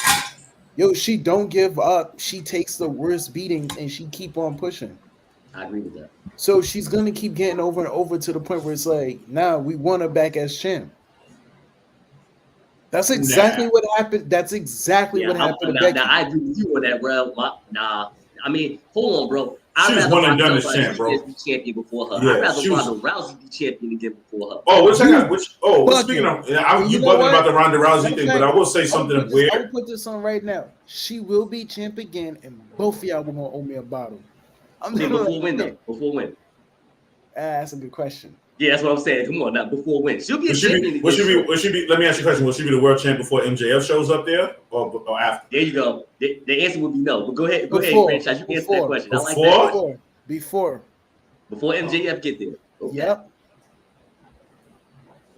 She don't give up. She takes the worst beatings and she keep on pushing. I agree with that. So she's gonna keep getting over and over to the point where it's like, nah, we want her back as champ. That's exactly what happened. That's exactly what happened to Becky. Now I agree with you on that, bro. Nah, I mean, hold on, bro. She was one and done as champ, bro. Be champion before her. Yeah, I'd rather Ronda Rousey be champion again before her. Oh, speaking of, you bugging about the Ronda Rousey thing, but I will say something weird. I will put this on right now. She will be champ again, and both of y'all will gonna owe me a bottle. Before when though? Before when? That's a good question. Yeah, that's what I'm saying. Come on now, before when? She'll be a champion. Will she be? Let me ask you a question. Will she be the world champ before MJF shows up there, or after? There you go. The answer would be no. But go ahead, franchise. You can answer that question. I like that question. Before MJF get there. Okay. Yep.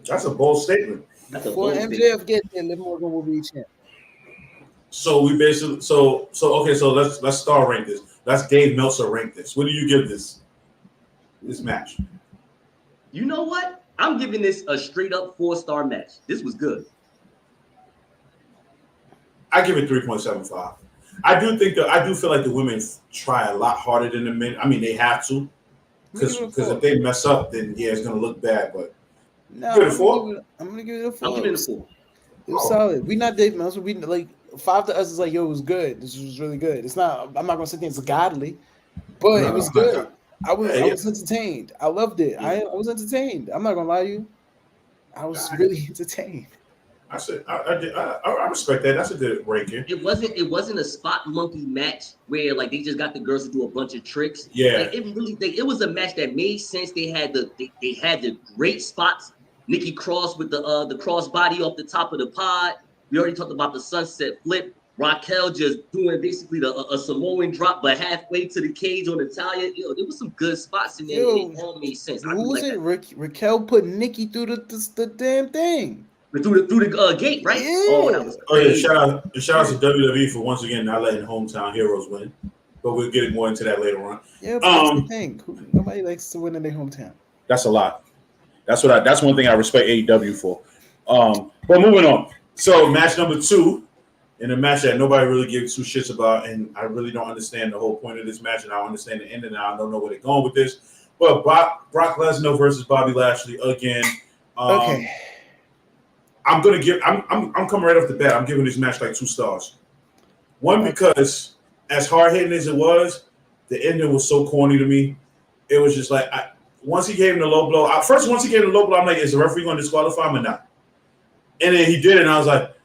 That's a bold statement. Before MJF get there, Liv Morgan will be champ. So we basically okay. So let's star rank this. Let's Dave Meltzer rank this. What do you give this match? You know what? I'm giving this a straight up 4-star match. This was good. I give it 3.75. I do feel like the women try a lot harder than the men. I mean, they have to, because if they mess up, then it's gonna look bad. But no, give it a 4. I'm gonna give it a 4. I'm giving it a 4. It was solid. We not Dave Meltzer. We like 5 to us is like, it was good. This was really good. It's not. I'm not gonna say it's godly, but it was good. I was entertained. I loved it. I was entertained. I'm not gonna lie to you. I was really entertained. I said I respect that. That's a good ranking. It wasn't a spot monkey match where like they just got the girls to do a bunch of tricks. Yeah. Like, it was a match that made sense. They had the great spots. Nikki Cross with the cross body off the top of the pod. We already talked about the sunset flip. Raquel just doing basically a Samoan drop, but halfway to the cage on Natalia. There was some good spots in there. It all made sense. Who was it? Raquel put Nikki through the damn thing. Through the gate, right? Yeah. Oh, that was crazy. Shout out to WWE for once again not letting hometown heroes win. But we'll get more into that later on. Yeah, but that's the thing. Nobody likes to win in their hometown. That's a lot. That's one thing I respect AEW for. But moving on. So match number 2. In a match that nobody really gives 2 shits about, and I really don't understand the whole point of this match, and I don't understand the ending, and I don't know where they're going with this. But Brock Lesnar versus Bobby Lashley again. Okay. I'm coming right off the bat. I'm giving this match like 2 stars. One, because as hard hitting as it was, the ending was so corny to me. It was just like once he gave him the low blow. Once he gave him the low blow, I'm like, is the referee going to disqualify him or not? And then he did it, and I was like,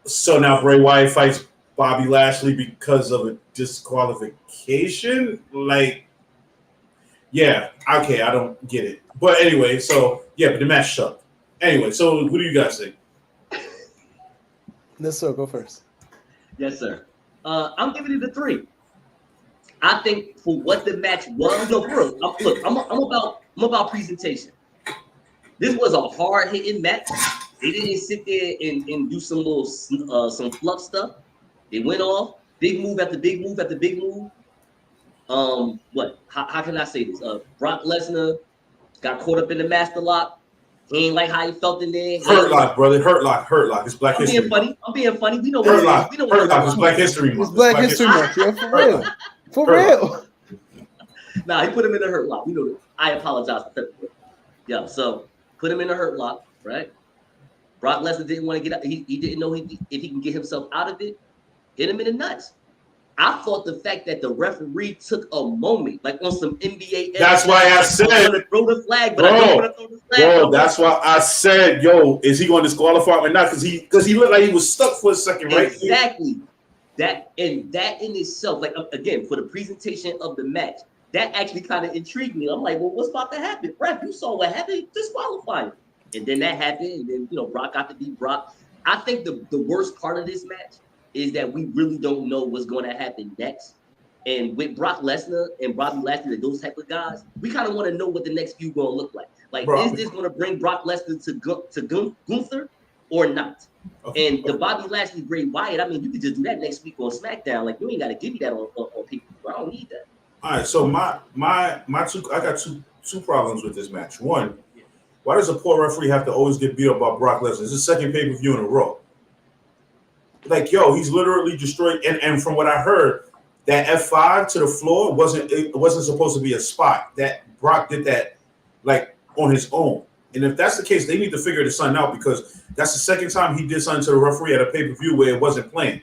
so now Bray Wyatt fights Bobby Lashley because of a disqualification? Like, yeah, okay, I don't get it. But anyway, but the match sucked. Anyway, so what do you guys think? Let's go first. Yes, sir. I'm giving it a 3. I think for what the match was, I'm about presentation. This was a hard hitting match. They didn't sit there and do some little some fluff stuff. They went off big move after big move after big move. How can I say this? Brock Lesnar got caught up in the master lock. He ain't like how he felt in there. Hurt lock, brother. Hurt lock. It's Black History. I'm being funny. We know Hurt lock. It's Black History Month. It's Black History Month. Yeah, for real. For real. Nah, he put him in the hurt lock. We know that. I apologize for that. Yeah, so put him in the hurt lock, right? Brock Lesnar didn't want to get out. He didn't know if he can get himself out of it. Hit him in the nuts. I thought the fact that the referee took a moment, like on some NBA. That's why I said, I'm going to throw the flag, but I don't want to throw the flag. Bro, that's why I said, is he going to disqualify him or not? Because he looked like he was stuck for a second, right? Exactly. That in itself, like again, for the presentation of the match, that actually kind of intrigued me. I'm like, well, what's about to happen? Ref, you saw what happened, disqualify him. And then that happened, and then Brock got to beat Brock. I think the worst part of this match is that we really don't know what's going to happen next. And with Brock Lesnar and Bobby Lashley and those type of guys, we kind of want to know what the next feud going to look like. Like, is this going to bring Brock Lesnar to Gunther or not? And the Bobby Lashley Bray Wyatt, I mean, you could just do that next week on SmackDown. Like, you ain't got to give me that on people. I don't need that. All right, so my two, I got two problems with this match. One, why does a poor referee have to always get beat up by Brock Lesnar? It's his second pay-per-view in a row. Like, yo, he's literally destroyed. And from what I heard, that F5 to the floor wasn't supposed to be a spot. That Brock did that like on his own. And if that's the case, they need to figure this something out, because that's the second time he did something to the referee at a pay-per-view where it wasn't playing.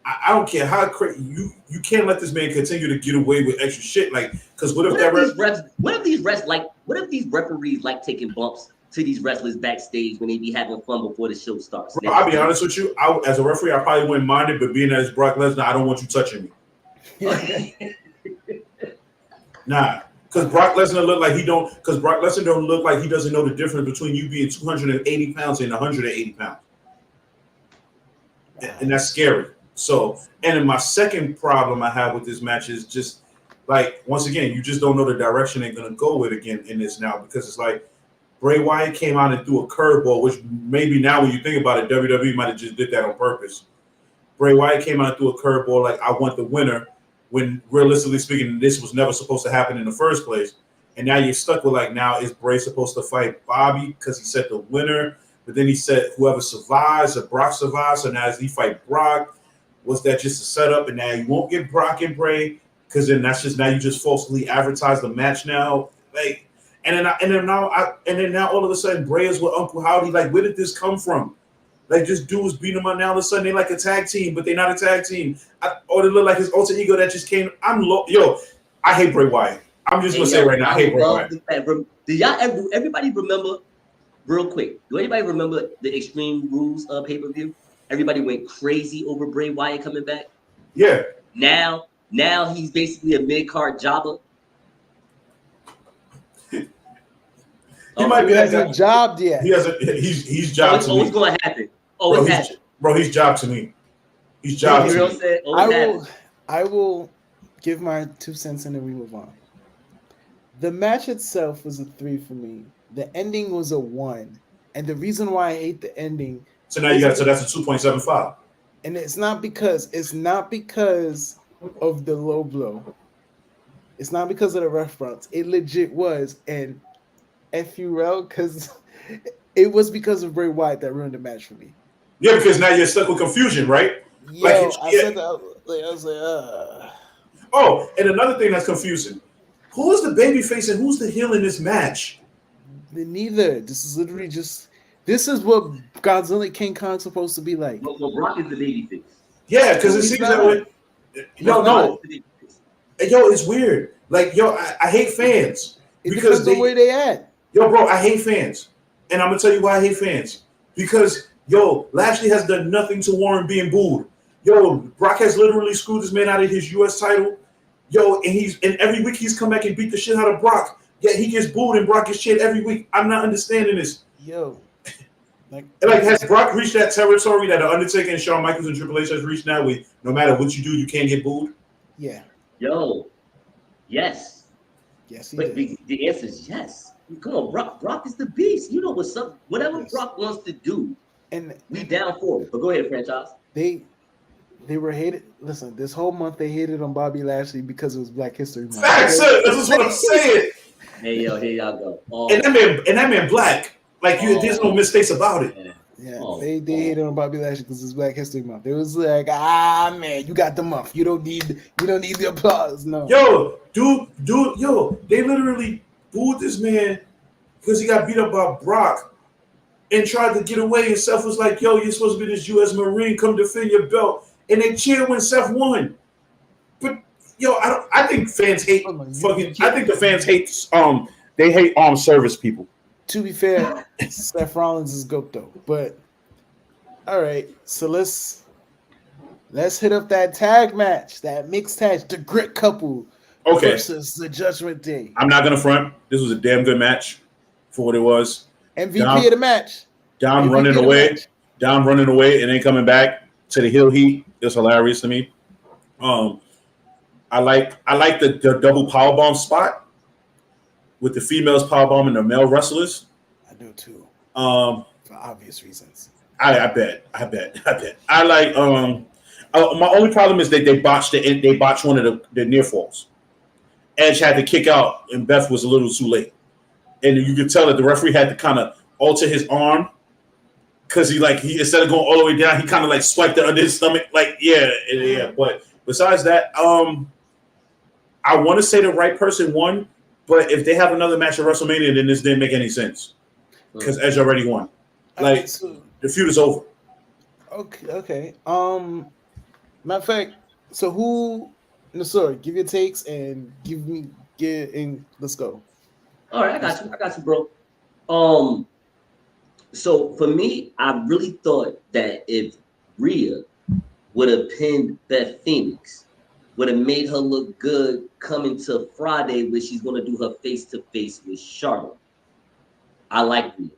I don't care how crazy you can't let this man continue to get away with extra shit. Like, because what if these referees like taking bumps to these wrestlers backstage when they be having fun before the show starts? Bro, I'll be honest with you. As a referee, I probably wouldn't mind it, but being as Brock Lesnar, I don't want you touching me. Nah, because Brock Lesnar don't look like he doesn't know the difference between you being 280 pounds and 180 pounds, and that's scary. So, and then my second problem I have with this match is just like, once again, you just don't know the direction they're gonna go with again in this now, because it's like Bray Wyatt came out and threw a curveball, which maybe now when you think about it, WWE might have just did that on purpose. Bray Wyatt came out and threw a curveball like, I want the winner, when realistically speaking, this was never supposed to happen in the first place. And now you're stuck with like, now is Bray supposed to fight Bobby because he said the winner, but then he said whoever survives or Brock survives, so now as he fight Brock, was that just a setup? And now you won't get Brock and Bray, because then that's just, now you just falsely advertise the match now. Like, and then now all of a sudden Bray is with Uncle Howdy. Like, where did this come from? Like, this dude was beating him up. Now all of a sudden they like a tag team, but they're not a tag team. Or they look like his alter ego that just came. I hate Bray Wyatt. I'm just gonna say right now, I hate Bray Wyatt. Do everybody remember, real quick, do anybody remember the Extreme Rules pay-per-view? Everybody went crazy over Bray Wyatt coming back. Yeah. Now he's basically a mid-card jobber. He might be. He hasn't jobbed yet. He's jobbed to me. What's going to happen? He's jobbed to me. He's jobbed to me. I will give my 2 cents and then we move on. The match itself was a 3 for me. The ending was a 1, and the reason why I hate the ending. So now that's a 2.75. And it's not because of the low blow. It's not because of the ref bumps. It legit was, and FUL, because it was because of Bray Wyatt that ruined the match for me. Yeah, because now you're stuck with confusion, right? I said that. I was like, Oh, and another thing that's confusing: who is the babyface and who's the heel in this match? Neither. This is literally just. This is what Godzilla King Kong's supposed to be like. Well, Brock is the babyface. Yeah, because it seems that way. No. It's weird. Like, I hate fans. Because the way they act. Yo, bro, I hate fans. And I'm going to tell you why I hate fans. Because, Lashley has done nothing to warrant being booed. Brock has literally screwed this man out of his U.S. title. And every week he's come back and beat the shit out of Brock. Yet he gets booed and Brock gets shit every week. I'm not understanding this. Has Brock reached that territory that The Undertaker and Shawn Michaels and Triple H has reached now, where no matter what you do, you can't get booed? Yeah. Yes. Yes, but the answer is yes. Come on, Brock is the beast. You know what's up. Whatever Brock wants to do, and we down for it. But go ahead, franchise. They were hated. Listen, this whole month they hated on Bobby Lashley because it was Black History Month. Facts, that's what I'm saying. Hey, here y'all go. And that man black. Like, there's no mistakes about it. Yeah, they hated on Bobby Lashley because it's Black History Month. It was like, man, you got the month. You don't need the applause. No. They literally booed this man because he got beat up by Brock and tried to get away. And Seth was like, you're supposed to be this U.S. Marine. Come defend your belt. And they cheered when Seth won. But I think fans hate I think the fans hate they hate armed service people. To be fair, Seth Rollins is GOAT though. But all right, so let's hit up that tag match, that mixed tag, the Grit couple, Okay, versus the Judgment Day. I'm not gonna front. This was a damn good match for what it was. MVP of the match. Dom MVP running of the away, match. Dom running away, and then coming back to the heel heat is hilarious to me. I like the double powerbomb spot with the females powerbomb and the male wrestlers. I do too, Um, for obvious reasons. I bet. I like. My only problem is that they botched one of the near falls. Edge had to kick out, and Beth was a little too late, and you could tell that the referee had to kind of alter his arm because he instead of going all the way down, he kind of like swiped it under his stomach. Like yeah. But besides that, I want to say the right person won, but if they have another match at WrestleMania, then this didn't make any sense because Edge already won. Like the feud is over. Okay. Matter of fact, so who? No, sorry. Give your takes and let's go. All right, I got you, bro. So for me, I really thought that if Rhea would have pinned Beth Phoenix, would have made her look good coming to Friday where she's gonna do her face-to-face with Charlotte. I like Rhea.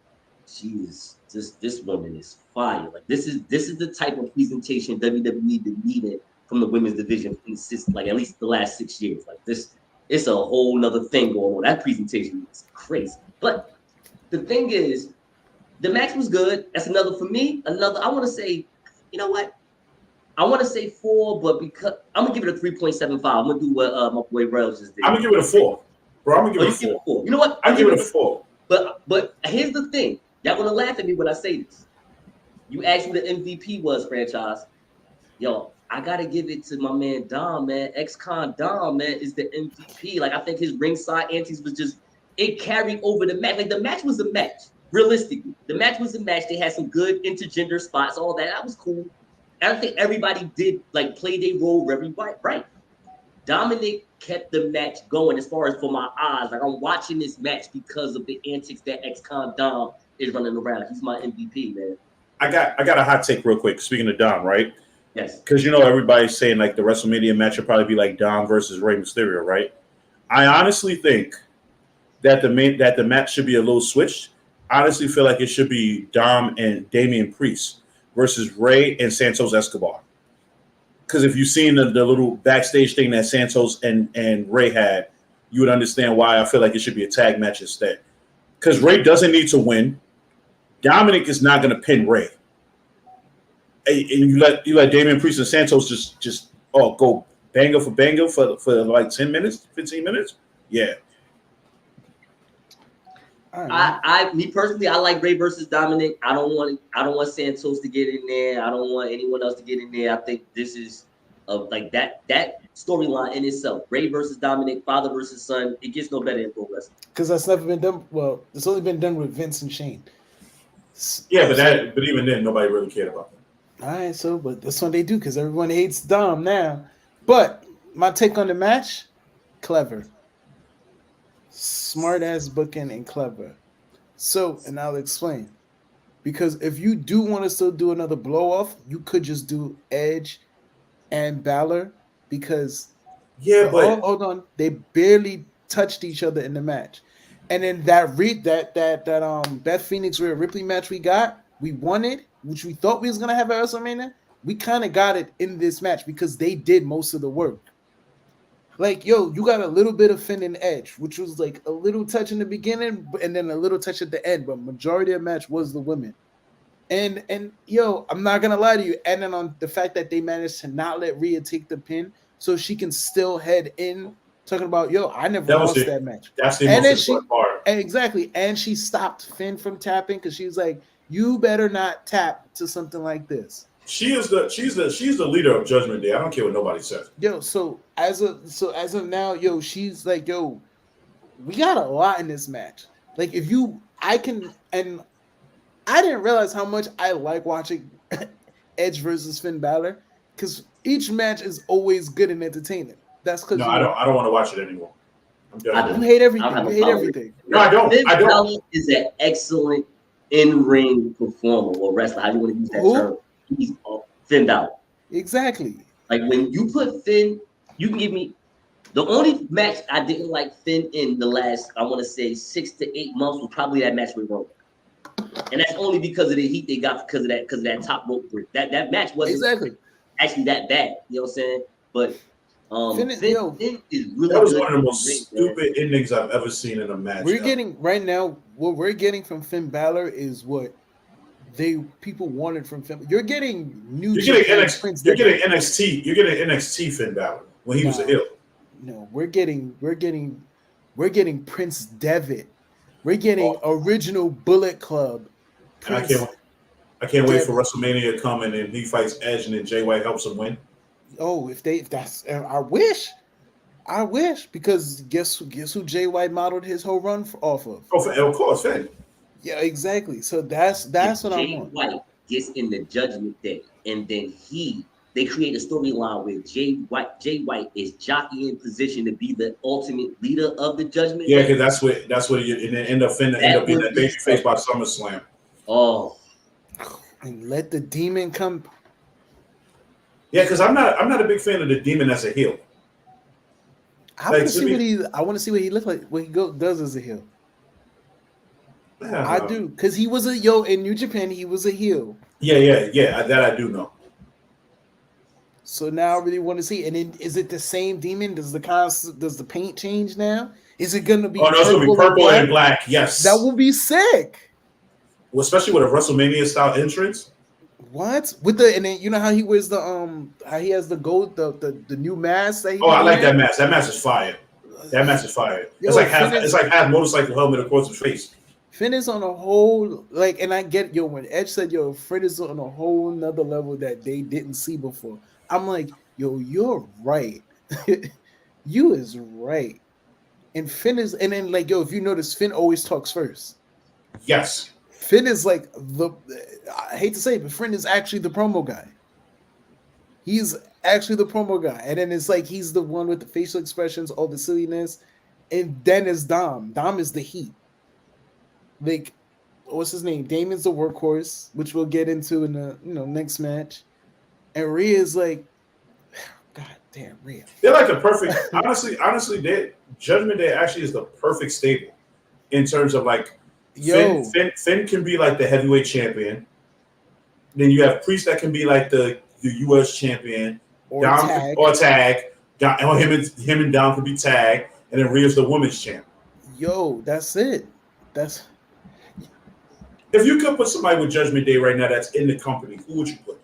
She is this woman is fire. Like this is the type of presentation WWE been needing from the women's division since like at least the last 6 years. Like this, it's a whole nother thing going on. That presentation is crazy. But the thing is, the match was good. That's another for me. I want to say, you know what? I want to say 4, but because I'm gonna give it a 3.75. I'm gonna do what my boy Rails just did. I'm gonna give it a 4, bro. I'm gonna give it a 4. You know what? I'm give it a 4. But here's the thing. Y'all gonna laugh at me when I say this. You asked who the MVP was, franchise. Yo, I gotta give it to my man Dom, man. Ex-con Dom, man, is the MVP. Like I think his ringside antics was just it carried over the match. Like the match was a match. Realistically, the match was a match. They had some good intergender spots, all that. That was cool. And I think everybody did like play their role very right. Dominic kept the match going as far as for my eyes. Like I'm watching this match because of the antics that ex-con Dom is running around. He's my MVP, man. I got a hot take real quick. Speaking of Dom, right? Yes. Because everybody's saying like the WrestleMania match would probably be like Dom versus Rey Mysterio, right? I honestly think that the match should be a little switched. I honestly feel like it should be Dom and Damian Priest versus Rey and Santos Escobar. Because if you've seen the little backstage thing that Santos and Rey had, you would understand why I feel like it should be a tag match instead. Because Rey doesn't need to win. Dominic is not going to pin Rey. And you let Damian Priest and Santos just go banger for banger for like 10 minutes, 15 minutes. Yeah. Me personally, I like Rey versus Dominic. I don't want Santos to get in there. I don't want anyone else to get in there. I think this is like that storyline in itself. Rey versus Dominic, father versus son. It gets no better in pro wrestling. Because that's never been done. Well, it's only been done with Vince and Shane. Yeah, but even then, nobody really cared about that. All right, but this one they do because everyone hates Dom now. But my take on the match, clever. Smart ass booking and clever. So, and I'll explain. Because if you do want to still do another blow off, you could just do Edge and Balor because hold on, they barely touched each other in the match. And then that Beth Phoenix Rhea Ripley match we wanted, which we thought we was gonna have at WrestleMania. We kind of got it in this match because they did most of the work. Like, you got a little bit of Finn and Edge, which was like a little touch in the beginning and then a little touch at the end, but majority of the match was the women. And I'm not gonna lie to you. And then on the fact that they managed to not let Rhea take the pin, so she can still head in. Talking about I never lost that match. That's the most important part. Exactly, and she stopped Finn from tapping because she was like, "You better not tap to something like this." She's the leader of Judgment Day. I don't care what nobody says. So as of now, she's like, we got a lot in this match. Like I didn't realize how much I like watching Edge versus Finn Balor because each match is always good and entertaining. That's because I don't want to watch it anymore. You hate everything. You hate everything. No, I don't. Finn Balor is an excellent in-ring performer or wrestler. How you want to use that term? He's Finn Balor. Exactly. Like when you put Finn, you can give me The only match I didn't like Finn in the last, I want to say 6 to 8 months was probably that match with Roman. And that's only because of the heat they got because of that top rope break. That match wasn't actually that bad. You know what I'm saying? But Finn is really that was good. One of the most stupid endings I've ever seen in a match. We're getting right now. What we're getting from Finn Balor is what people wanted from Finn. You're getting You're getting NXT. You're getting NXT Finn Balor when he was a heel. No, we're getting Prince Devitt. We're getting original Bullet Club. I can't wait for WrestleMania to come and then he fights Edge and then Jay White helps him win. Oh, if that's I wish because guess who Jay White modeled his whole run off of? Oh, of course, Finn. Yeah, exactly. So that's what I want. Jay White gets in the Judgment Day, and then they create a storyline where Jay White is jockeying position to be the ultimate leader of the Judgment Day. Yeah, because that's what you and then end up being that baby face by SummerSlam. Oh, and let the Demon come. Yeah, because I'm not a big fan of the Demon as a heel. I want to see what he looks like when he does as a heel. I do, because he was in New Japan. He was a heel. Yeah. That I do know. So now I really want to see. And then, is it the same Demon? Does the paint change now? Is it going to be? Oh no, it's going to be purple and black. Yes, that will be sick. Well, especially with a WrestleMania style entrance. What and then you know how he wears how he has the gold the new mask that he I like that mask. That mask is fire. It's like half motorcycle helmet across his face. Finn is on a whole and I get when Edge said Finn is on a whole nother level that they didn't see before. I'm like, you're right. You is right. And Finn is and then if you notice, Finn always talks first. Yes. Finn is I hate to say it, but Finn is actually the promo guy. He's actually the promo guy. And then it's he's the one with the facial expressions, all the silliness. And then is Dom. Dom is the heat. What's his name? Damon's the workhorse, which we'll get into in the next match. And Rhea's God damn, Rhea. They're like a perfect honestly, Judgment Day actually is the perfect stable in terms of Finn can be like the heavyweight champion. Then you have Priest that can be like the U.S. champion. Or tag. Him and Dom can be tag. And then Rhea's the women's champ. That's it. If you could put somebody with Judgment Day right now that's in the company, who would you put?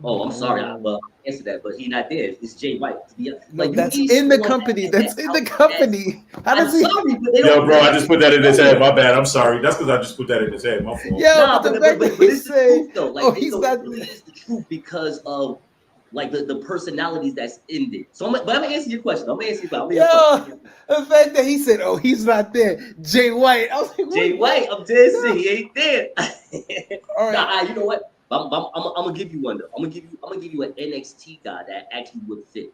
Oh, I'm sorry. I answer that, but he's not there. It's Jay White. That's in the company. That's in the company. How does he? Sorry, Yo, bro, I just put that in his head. My bad. I'm sorry. That's because I just put that in his head. My fault. Yeah, but the fact that he said, he's not. Really is the truth because of the personalities that's in there. So, but I'm gonna answer your question. The fact that he said, he's not there. Jay White. I was like, Jay White. I'm dead serious. He ain't there. All right. You know what? I'm gonna give you one though. I'm gonna give you an NXT guy that actually would fit,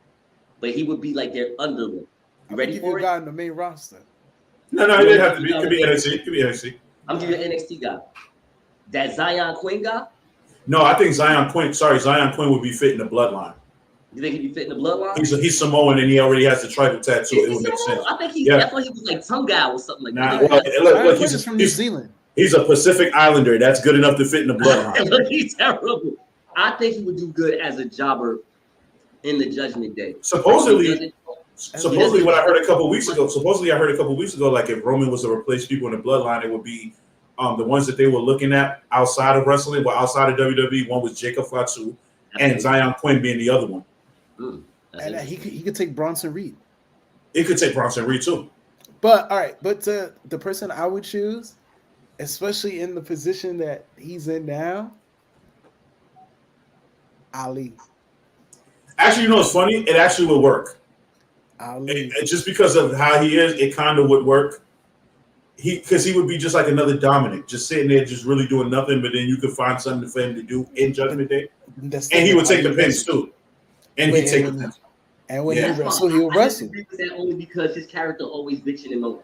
but he would be like their underling. You ready for it? Guy in the main roster. No, it didn't have to be. It could be NXT. I'm giving you an NXT guy. That Zion Quinn guy. No, I think Zion Quinn would be fit in the bloodline. You think he'd be fit in the bloodline? He's Samoan and he already has the tribal tattoo. It would make sense. I think I thought he was like tongue guy or something like that. Look, he's from New Zealand. He's a Pacific Islander. That's good enough to fit in the bloodline. Look, he's terrible. I think he would do good as a jobber in the Judgment Day. Supposedly, what I heard a couple weeks ago, like if Roman was to replace people in the bloodline, it would be the ones that they were looking at outside of wrestling, but outside of WWE. One was Jacob Fatu, and Zion Quinn being the other one. And he could take Bronson Reed. It could take Bronson Reed too. But all right, the person I would choose, especially in the position that he's in now, Ali. Actually, what's funny? It actually would work. Ali. Just because of how he is, it kind of would work. Because he would be just like another Dominic, just sitting there, just really doing nothing. But then you could find something for him to do in Judgment Day, and he would take the pins too. And he'd take the pins. And when he wrestle, he'll wrestle. I disagree with that only because his character always bitching and moaning.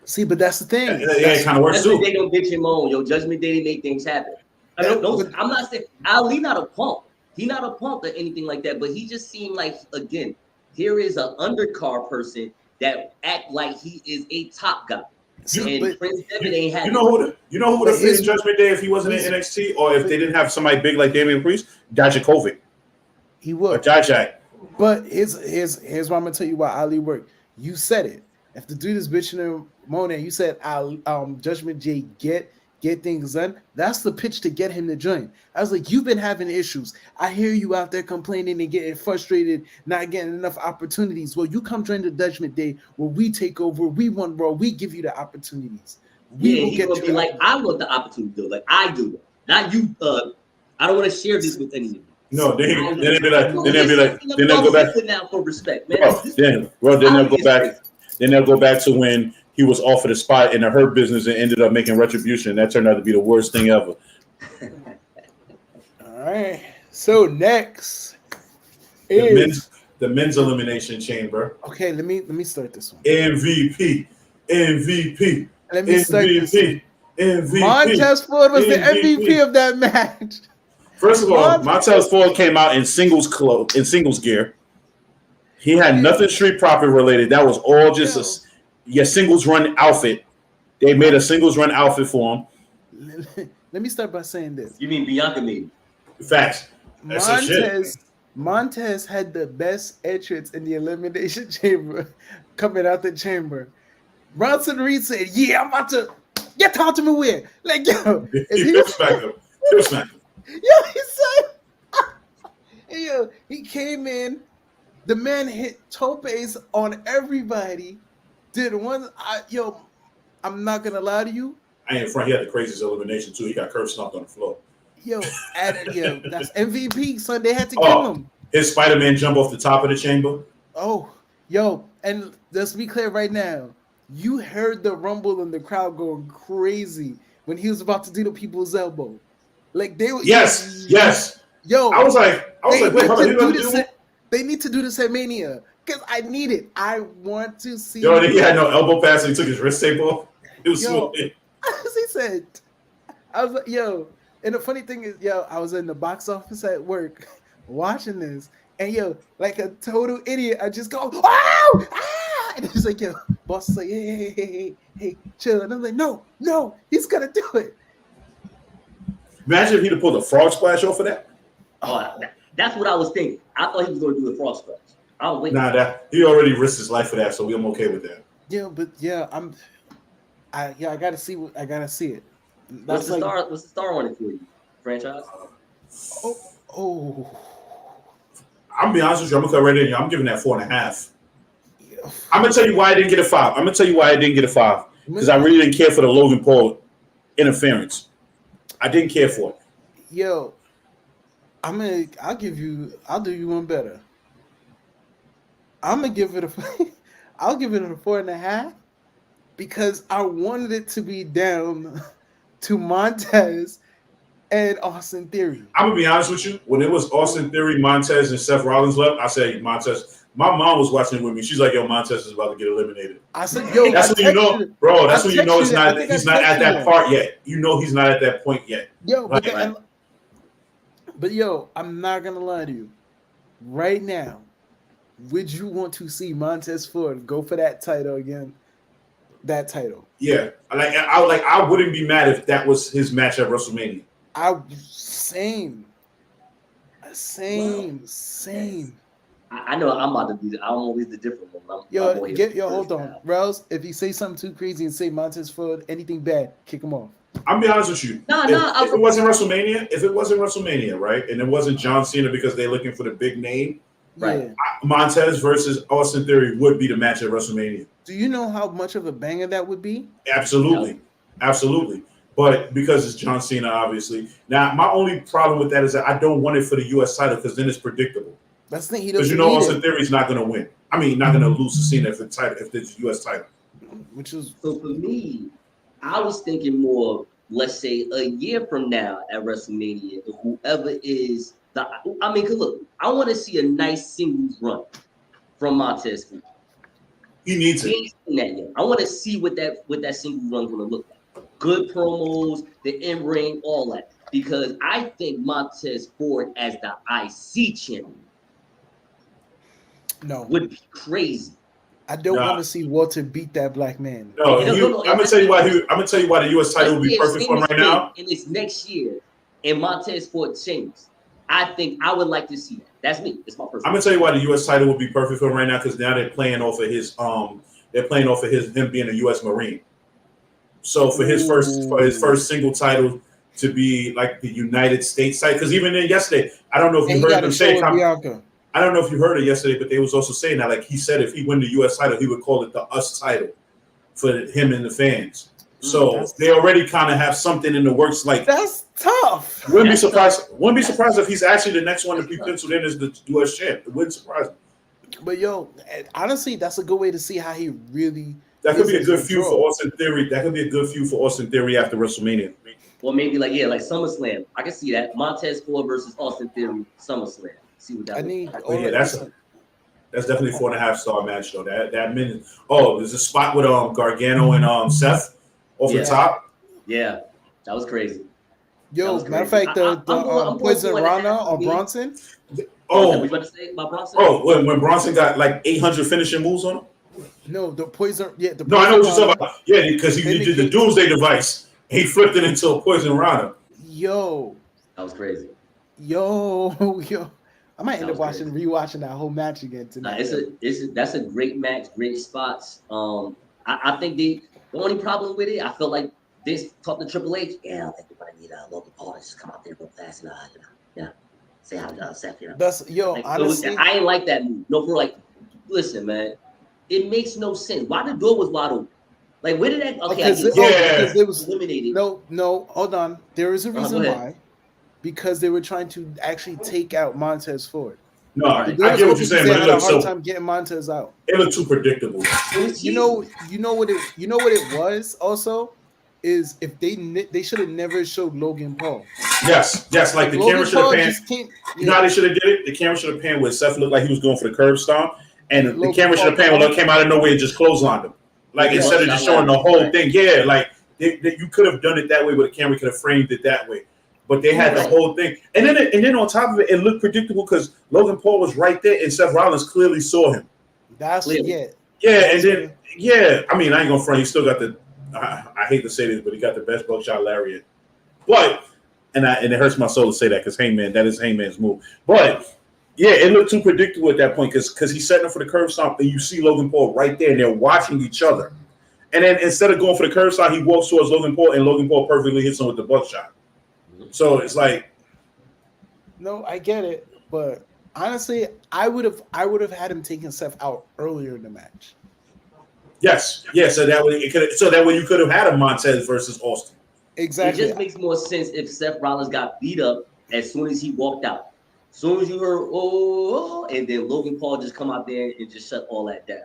See, but that's the thing. It kind of works too. They don't bitch and moan. Judgment Day, they make things happen. I'm not saying Ali not a punk. He not a punk or anything like that. But he just seemed like, again, Here is an undercard person that act like he is a top guy. See, And but Prince Devitt ain't had You know who would But have fit his- in Judgment Day if he wasn't in his- NXT, or if they didn't have somebody big like Damian Priest? Dijakovic he or would. Jajak. But here's why I'm gonna tell you why Ali worked. You said it. If the dude is bitching and moaning, you said Judgment Day get things done. That's the pitch to get him to join. I was like, you've been having issues. I hear you out there complaining and getting frustrated, not getting enough opportunities. Well, you come join the Judgment Day where we take over, we want, bro. We give you the opportunities. We will he's get gonna you. be like, I want the opportunity to do it. Like I do it. Not you. I don't want to share this with any of you. No, then they'd be like, then they'll go back now for respect, man. Then they'll go back. Then they'll go back to when he was offered a spot in the Hurt Business and ended up making Retribution. That turned out to be the worst thing ever. All right. So next is The men's Elimination Chamber. okay. Let me start this one. MVP. Let me start this one. MVP. Montez Ford was the MVP. MVP of that match. First of all, Montez Ford came out in singles gear. He had nothing Street Profit related. That was all just a singles run outfit. They made a singles run outfit for him. Let me start by saying this. You mean Bianca made? Facts. That's Montez had the best entrance in the Elimination Chamber coming out the chamber. Bronson Reed said, "Yeah, I'm about to get talk to me weird." Like, yo, He smacked him. Yo, he said, yo, he came in. The man hit topes on everybody. Did one, I'm not gonna lie to you. I ain't front. He had the craziest elimination too. He got curb stomped on the floor. That's MVP. Son, they had to kill him. His Spider-Man jump off the top of the chamber. Oh, and let's be clear right now. You heard the rumble in the crowd going crazy when he was about to do the people's elbow. Like they were. Yes. Yo, I was like, wait, hold on. They need to do this at Mania because I need it. I want to see. Yo, he had no elbow pass and he took his wrist tape off. It was smooth. As he said, I was like, yo. And the funny thing is, I was in the box office at work watching this, and like a total idiot, I just go, "Oh!" And it's like, boss is like, hey, chill. And I'm like, no, he's gonna do it. Imagine if he'd have pulled a frog splash off of that. Oh, that's what I was thinking. I thought he was going to do the frog splash. I was waiting. Nah, he already risked his life for that, so I'm okay with that. I gotta see it. What's the star on it for you, franchise? Oh. I'm gonna be honest with you. I'm gonna cut right in. I'm giving that 4.5. I'm gonna tell you why I didn't get a 5. Because I really didn't care for the Logan Paul interference. I didn't care for it. I'll do you one better. I'm gonna give it I'll give it a 4.5 because I wanted it to be down to Montez and Austin Theory. I'm gonna be honest with you. When it was Austin Theory, Montez, and Seth Rollins left, I said Montez. My mom was watching it with me. She's like, "Yo, Montez is about to get eliminated." I said, "Yo, that's when you know, bro. That's when you know he's not at that part yet. You know he's not at that point yet." But I'm not gonna lie to you. Right now, would you want to see Montez Ford go for that title again? That title. Yeah, I wouldn't be mad if that was his match at WrestleMania. Same. I know I'm about to be. I'm always the different one. Hold on, Rels. If you say something too crazy and say Montez Ford anything bad, kick him off. I'm be honest with you. If it wasn't WrestleMania, right, and it wasn't John Cena because they're looking for the big name, right? Montez versus Austin Theory would be the match at WrestleMania. Do you know how much of a banger that would be? Absolutely. But because it's John Cena, obviously. Now, my only problem with that is that I don't want it for the U.S. title because then it's predictable. That's the thing. Because Austin Theory is not going to win. I mean, not going to lose to Cena if it's U.S. title. So for me, I was thinking more. Let's say a year from now at WrestleMania, whoever is because look, I want to see a nice singles run from Montez Ford. He needs it. He ain't seen that yet. I want to see what that singles run going to look like. Good promos, the in ring, all that. Because I think Montez Ford as the IC champion No, would be crazy. I don't Nah. want to see Walter beat that black man. No, No, I'm gonna tell you why. I'm gonna tell you why the U.S. title Let's would be say if perfect for him Sheamus right win now. and it's next year and Montez fought Sheamus. I think I would like to see that. That's me. It's my I'm personal. gonna tell you why the U.S. title would be perfect for him right now because now they're playing off of his him being a U.S. Marine. So for his first single title to be like the United States title, because even then yesterday, I don't know if And you he got heard a them show say, with Bianca. I don't know if you heard it yesterday, but they was also saying that like he said if he win the U.S. title, he would call it the Us title for him and the fans. So they already kind of have something in the works. Like that's tough. Wouldn't be That's surprised. tough. Wouldn't be That's surprised tough. if he's actually the next one to That's be tough. penciled in as the U.S. champ. It wouldn't surprise me. But yo, honestly, that's a good way to see how he really. That could is be a as good feud for draw. Austin Theory. That could be a good feud for Austin Theory after WrestleMania. Or maybe like SummerSlam. I can see that Montez Ford versus Austin Theory SummerSlam. See what that I looks need like. all yeah, of that's definitely 4.5 star match though. That minute. Oh, there's a spot with Gargano and Seth off the Yeah. top. Yeah, that was crazy. Yo, was matter of crazy. fact, the I'm going Poison 4.5 Rana for or me. Bronson. What you Oh, about to say about Bronson? when Bronson got like 800 finishing moves on him. No, the Poison. Yeah, the No, Poison I know what you're Rana. talking about. Yeah, because he did the Doomsday device. He flipped it into a Poison Rana. Yo, that was crazy. Yo, I might end up Crazy. rewatching that whole match again tonight. That's a great match, great spots. I think the only problem with it, I felt like this talked to Triple H. Yeah, I think we're gonna need Logan Paul to just come out there real fast and say how Seth, That's honestly, I ain't like that move. No, for like, listen, man, it makes no sense. Why the door was wide open? Like, where did that? Okay, because it was eliminated. No, hold on. There is a reason go why. Because they were trying to actually take out Montez Ford. No, I The get what you're saying, they but had it a looks hard so. time getting Montez out. It looked too predictable. You know what it was also is if they should have never showed Logan Paul. Yes, like the camera should have panned. You know how they should have did it? The camera should have panned where Seth looked like he was going for the curb stomp, and the camera should have panned when it came out of nowhere and just clotheslined him. Like instead of just showing the whole thing. Yeah, like you could have done it that way, but the camera could have framed it that way. But they had the whole thing, and then on top of it, it looked predictable because Logan Paul was right there, and Seth Rollins clearly saw him. That's yeah. And then I mean, I ain't gonna front. He still got the. I hate to say this, but he got the best buckshot lariat. But and it hurts my soul to say that because that is Hangman's move. But yeah, it looked too predictable at that point because he's setting up for the curb stomp, and you see Logan Paul right there, and they're watching each other. And then instead of going for the curb stomp, he walks towards Logan Paul, and Logan Paul perfectly hits him with the buckshot. So it's like, no, I get it, but honestly, I would have had him taking Seth out earlier in the match. Yes, so that way you could have had a Montez versus Austin. Exactly. It just makes more sense if Seth Rollins got beat up as soon as he walked out. As soon as you heard oh, and then Logan Paul just come out there and just shut all that down.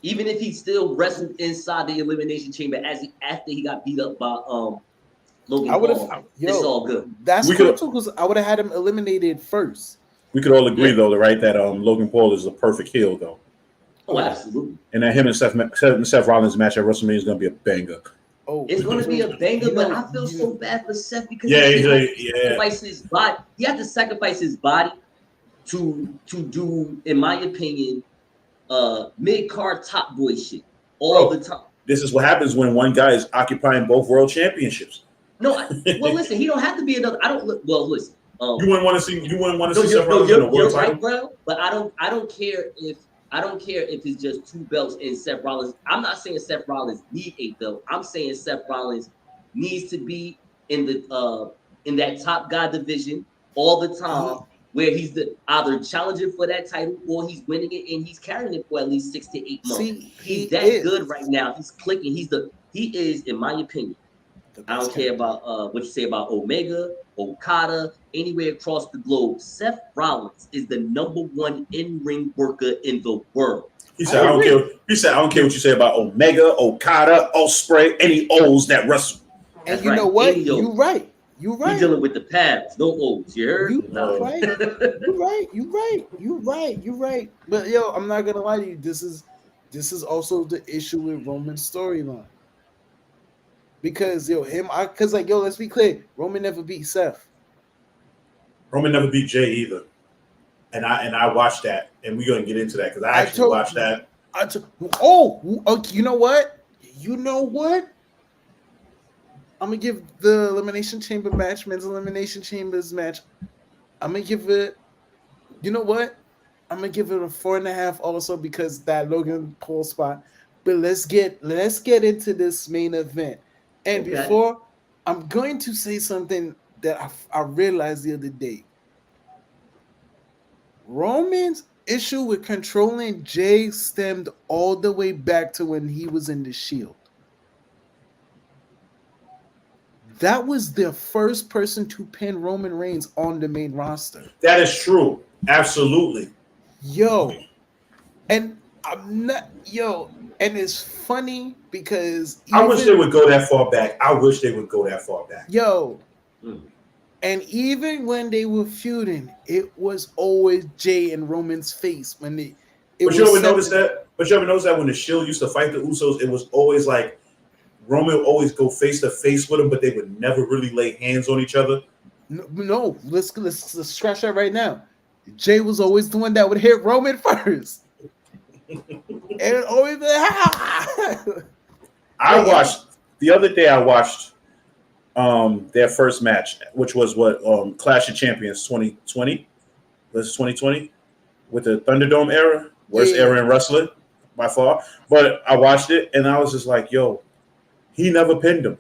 Even if he still wrestled inside the Elimination Chamber after he got beat up by Logan Paul, it's all good. That's cool too, because I would have had him eliminated first. We could all agree though, right, that Logan Paul is a perfect heel though. Oh, absolutely. And that him and Seth Rollins match at WrestleMania is going to be a banger. Oh, it's going to be a banger, but I feel so bad for Seth because he sacrifice his body. He had to sacrifice his body to do, in my opinion, mid-card top boy shit all the time. This is what happens when one guy is occupying both world championships. No, well, listen, he don't have to be another. I don't look. Well, listen. You wouldn't want to see. You wouldn't want to see Seth Rollins in a world title. Right, bro. But I don't care if it's just 2 belts in Seth Rollins. I'm not saying Seth Rollins need a belt. I'm saying Seth Rollins needs to be in that top guy division all the time, where he's either challenging for that title or he's winning it and he's carrying it for at least 6 to 8 months. He's good right now. He's clicking. He is, in my opinion. I don't care about what you say about Omega, Okada, anywhere across the globe. Seth Rollins is the #1 in-ring worker in the world. He said, I don't care. He said, I don't care what you say about Omega, Okada, Ospreay, any O's that wrestle. And you know what? You're right. You're right. You're dealing with the paths, no O's. You heard? You're right. But yo, I'm not gonna lie to you. This is also the issue with Roman's storyline. Because let's be clear, Roman never beat Seth. Roman never beat Jay either. and I watched that, and we're gonna get into that because I actually watched that. You know what? You know what? I'm gonna give the Elimination Chamber match, men's Elimination Chambers match. I'm gonna give it. You know what? I'm gonna give it a 4.5 also because that Logan Paul spot. But let's get into this main event. And Okay. before I'm going to say something that I realized the other day. Roman's issue with controlling Jay stemmed all the way back to when he was in the Shield. That was the first person to pin Roman Reigns on the main roster. That is true. Absolutely. Yo. And I'm not and it's funny because I wish they would go that far back. Yo. And even when they were feuding, it was always Jay and Roman's face when they. But you ever notice that? But you ever notice that when the Shield used to fight the Usos, it was always like Roman would always go face to face with them, but they would never really lay hands on each other. No, let's scratch that right now. Jay was always the one that would hit Roman first. And always I watched the other day. I watched their first match, which was Clash of Champions 2020. This is 2020 with the Thunderdome era, worst era in wrestling by far. But I watched it and I was just like, yo, he never pinned him.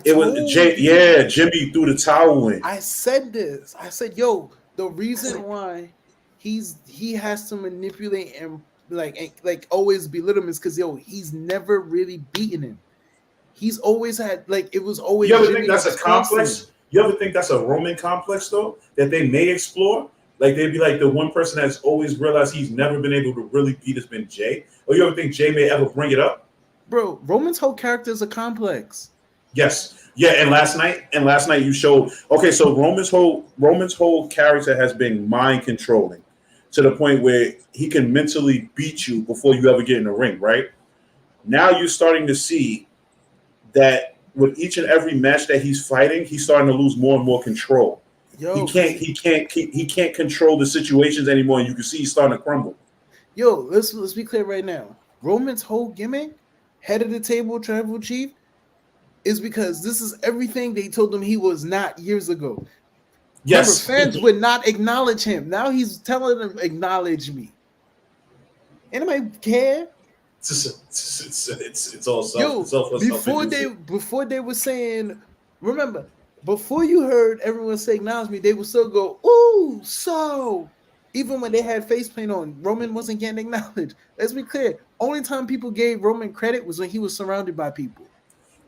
It was Jay. Yeah, Jimmy threw the towel in. I said this. I said, yo, the reason why he has to manipulate and like always belittle him is because he's never really beaten him. He's always had it was always. You ever think that's a complex? You ever think that's a Roman complex though that they may explore? Like they'd be like the one person that's always realized he's never been able to really beat has been Jay. Or you ever think Jay may ever bring it up? Bro, Roman's whole character is a complex. Yes. Yeah, and last night you showed so Roman's whole character has been mind controlling to the point where he can mentally beat you before you ever get in the ring, right? Now you're starting to see that with each and every match that he's fighting, he's starting to lose more and more control. He can't control the situations anymore, and you can see he's starting to crumble. Yo, let's be clear right now. Roman's whole gimmick, head of the table, tribal chief, is because this is everything they told him he was not years ago. Yes. Remember, fans would not acknowledge him. Now he's telling them, acknowledge me. Anybody care? It's all before they were saying, remember, before you heard everyone say acknowledge me, they would still go, ooh, so. Even when they had face paint on, Roman wasn't getting acknowledged. Let's be clear. Only time people gave Roman credit was when he was surrounded by people.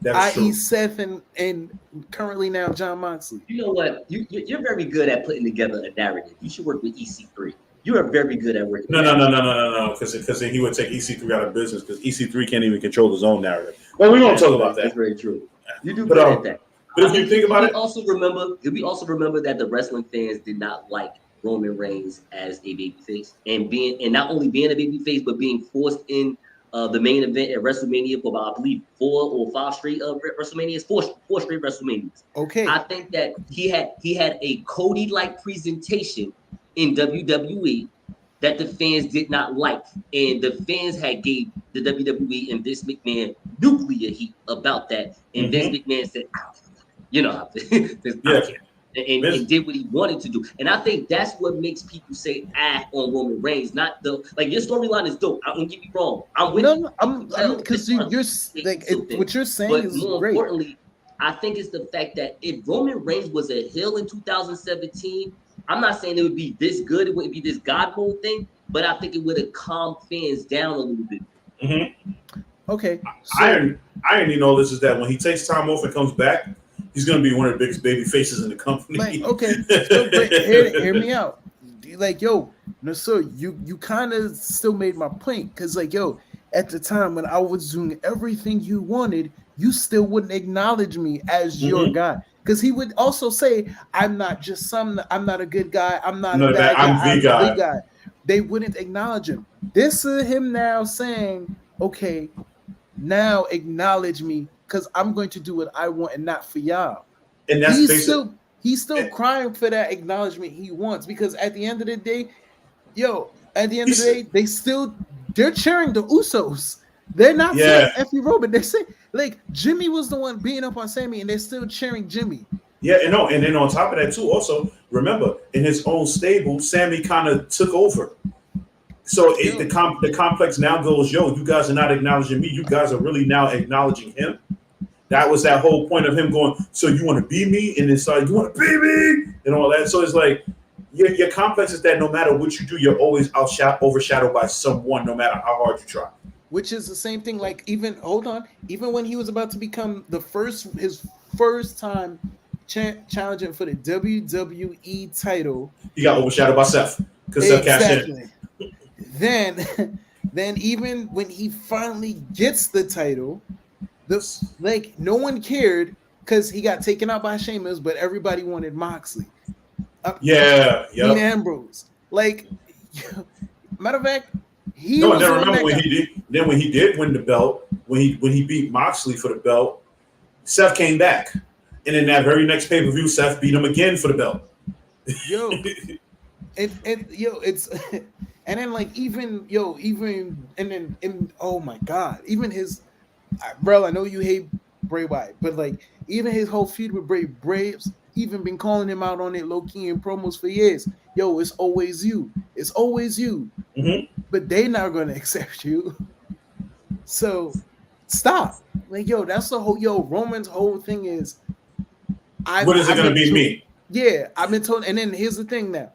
I.e. Seth and currently now John Moxley. You know what? You're very good at putting together a narrative. You should work with EC3. You are very good at working. No. Because then he would take EC3 out of business because EC3 can't even control his own narrative. But we won't talk about that. That's very true. You do good at that. But if you think about it, we also remember that the wrestling fans did not like Roman Reigns as a babyface and not only being a babyface but being forced in the main event at WrestleMania for about, I believe 4 or 5 straight WrestleManias, 4 straight WrestleManias. Okay, I think that he had a Cody-like presentation in WWE that the fans did not like, and the fans had gave the WWE and Vince McMahon nuclear heat about that, and Vince McMahon said, and did what he wanted to do. And I think that's what makes people say on Roman Reigns, not your storyline is dope. I don't get me wrong. I'm with you. I'm because you're like what you're saying but is more great. Importantly, I think it's the fact that if Roman Reigns was a heel in 2017, I'm not saying it would be this good, it wouldn't be this God mode thing, but I think it would have calmed fans down a little bit. Mm-hmm. Okay. So, irony in all this is that when he takes time off and comes back, he's going to be one of the biggest baby faces in the company. Hear me out. Like, yo, no, sir, you kind of still made my point because, like, yo, at the time when I was doing everything you wanted, you still wouldn't acknowledge me as your guy. Because he would also say, I'm not a good guy. I'm not a bad guy. I'm the guy. They wouldn't acknowledge him. This is him now saying, okay, now acknowledge me because I'm going to do what I want and not for y'all. And that's he's still crying for that acknowledgement he wants because at the end of the day, yo, at the end of the He's- day, they're cheering the Usos. They're not saying Yeah. Effie Roman. They're saying like Jimmy was the one beating up on Sammy, and they're still cheering Jimmy. Yeah, and no, and then on top of that too, also remember in his own stable, Sammy kind of took over. So Yo, the complex now goes, yo, you guys are not acknowledging me. You guys are really now acknowledging him. That was that whole point of him going. So you want to be me, and then started, you want to be me, and all that. So it's like your complex is that no matter what you do, you're always overshadowed by someone, no matter how hard you try. which is the same thing. Like even when he was about to become his first time challenging for the WWE title, He got overshadowed by Seth because Seth cashed in. exactly. Then, then even when he finally gets the title, no one cared because he got taken out by Sheamus, but everybody wanted Moxley. Yeah, Dean yeah. Ambrose. Like, matter of fact, he No, was and then the one remember that when got- he did. Then when he did win the belt, when he beat Moxley for the belt, Seth came back, and in that very next pay per view, Seth beat him again for the belt. yo, it's and then like even and then oh my god, even his bro, I know you hate Bray Wyatt, but like even his whole feud with Braves even been calling him out on it low key in promos for years. Yo, it's always you. It's always you. Mhm. But they not gonna accept you. So stop. Like, yo, that's the whole Roman's whole thing is What is it going to be? Me? Yeah, I've been told. And then here's the thing now.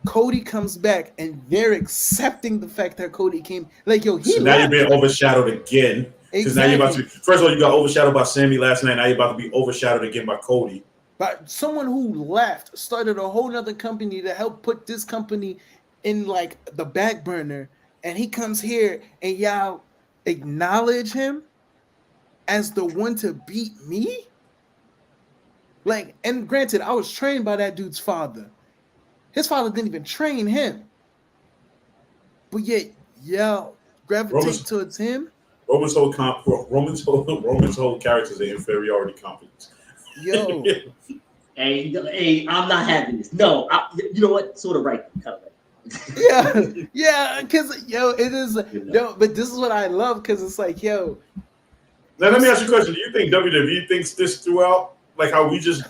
Cody comes back and they're accepting the fact that Cody came. Like, yo, he So now you're left. being overshadowed again. Because now you're about to be, first of all, you got overshadowed by Sammy last night. Now you're about to be overshadowed again by Cody. But someone who left started a whole nother company to help put this company in like the back burner. And he comes here and y'all acknowledge him as the one to beat me? Like, and granted, I was trained by that dude's father. His father didn't even train him. But yet, y'all gravitate towards him. Roman's whole character is an inferiority complex. Yo. Hey, I'm not having this. No, you know what? Sort of right. Kind of right. yeah, because it is. But this is what I love because it's like, yo. Now let me ask you a question: do you think WWE thinks this throughout? Like how we just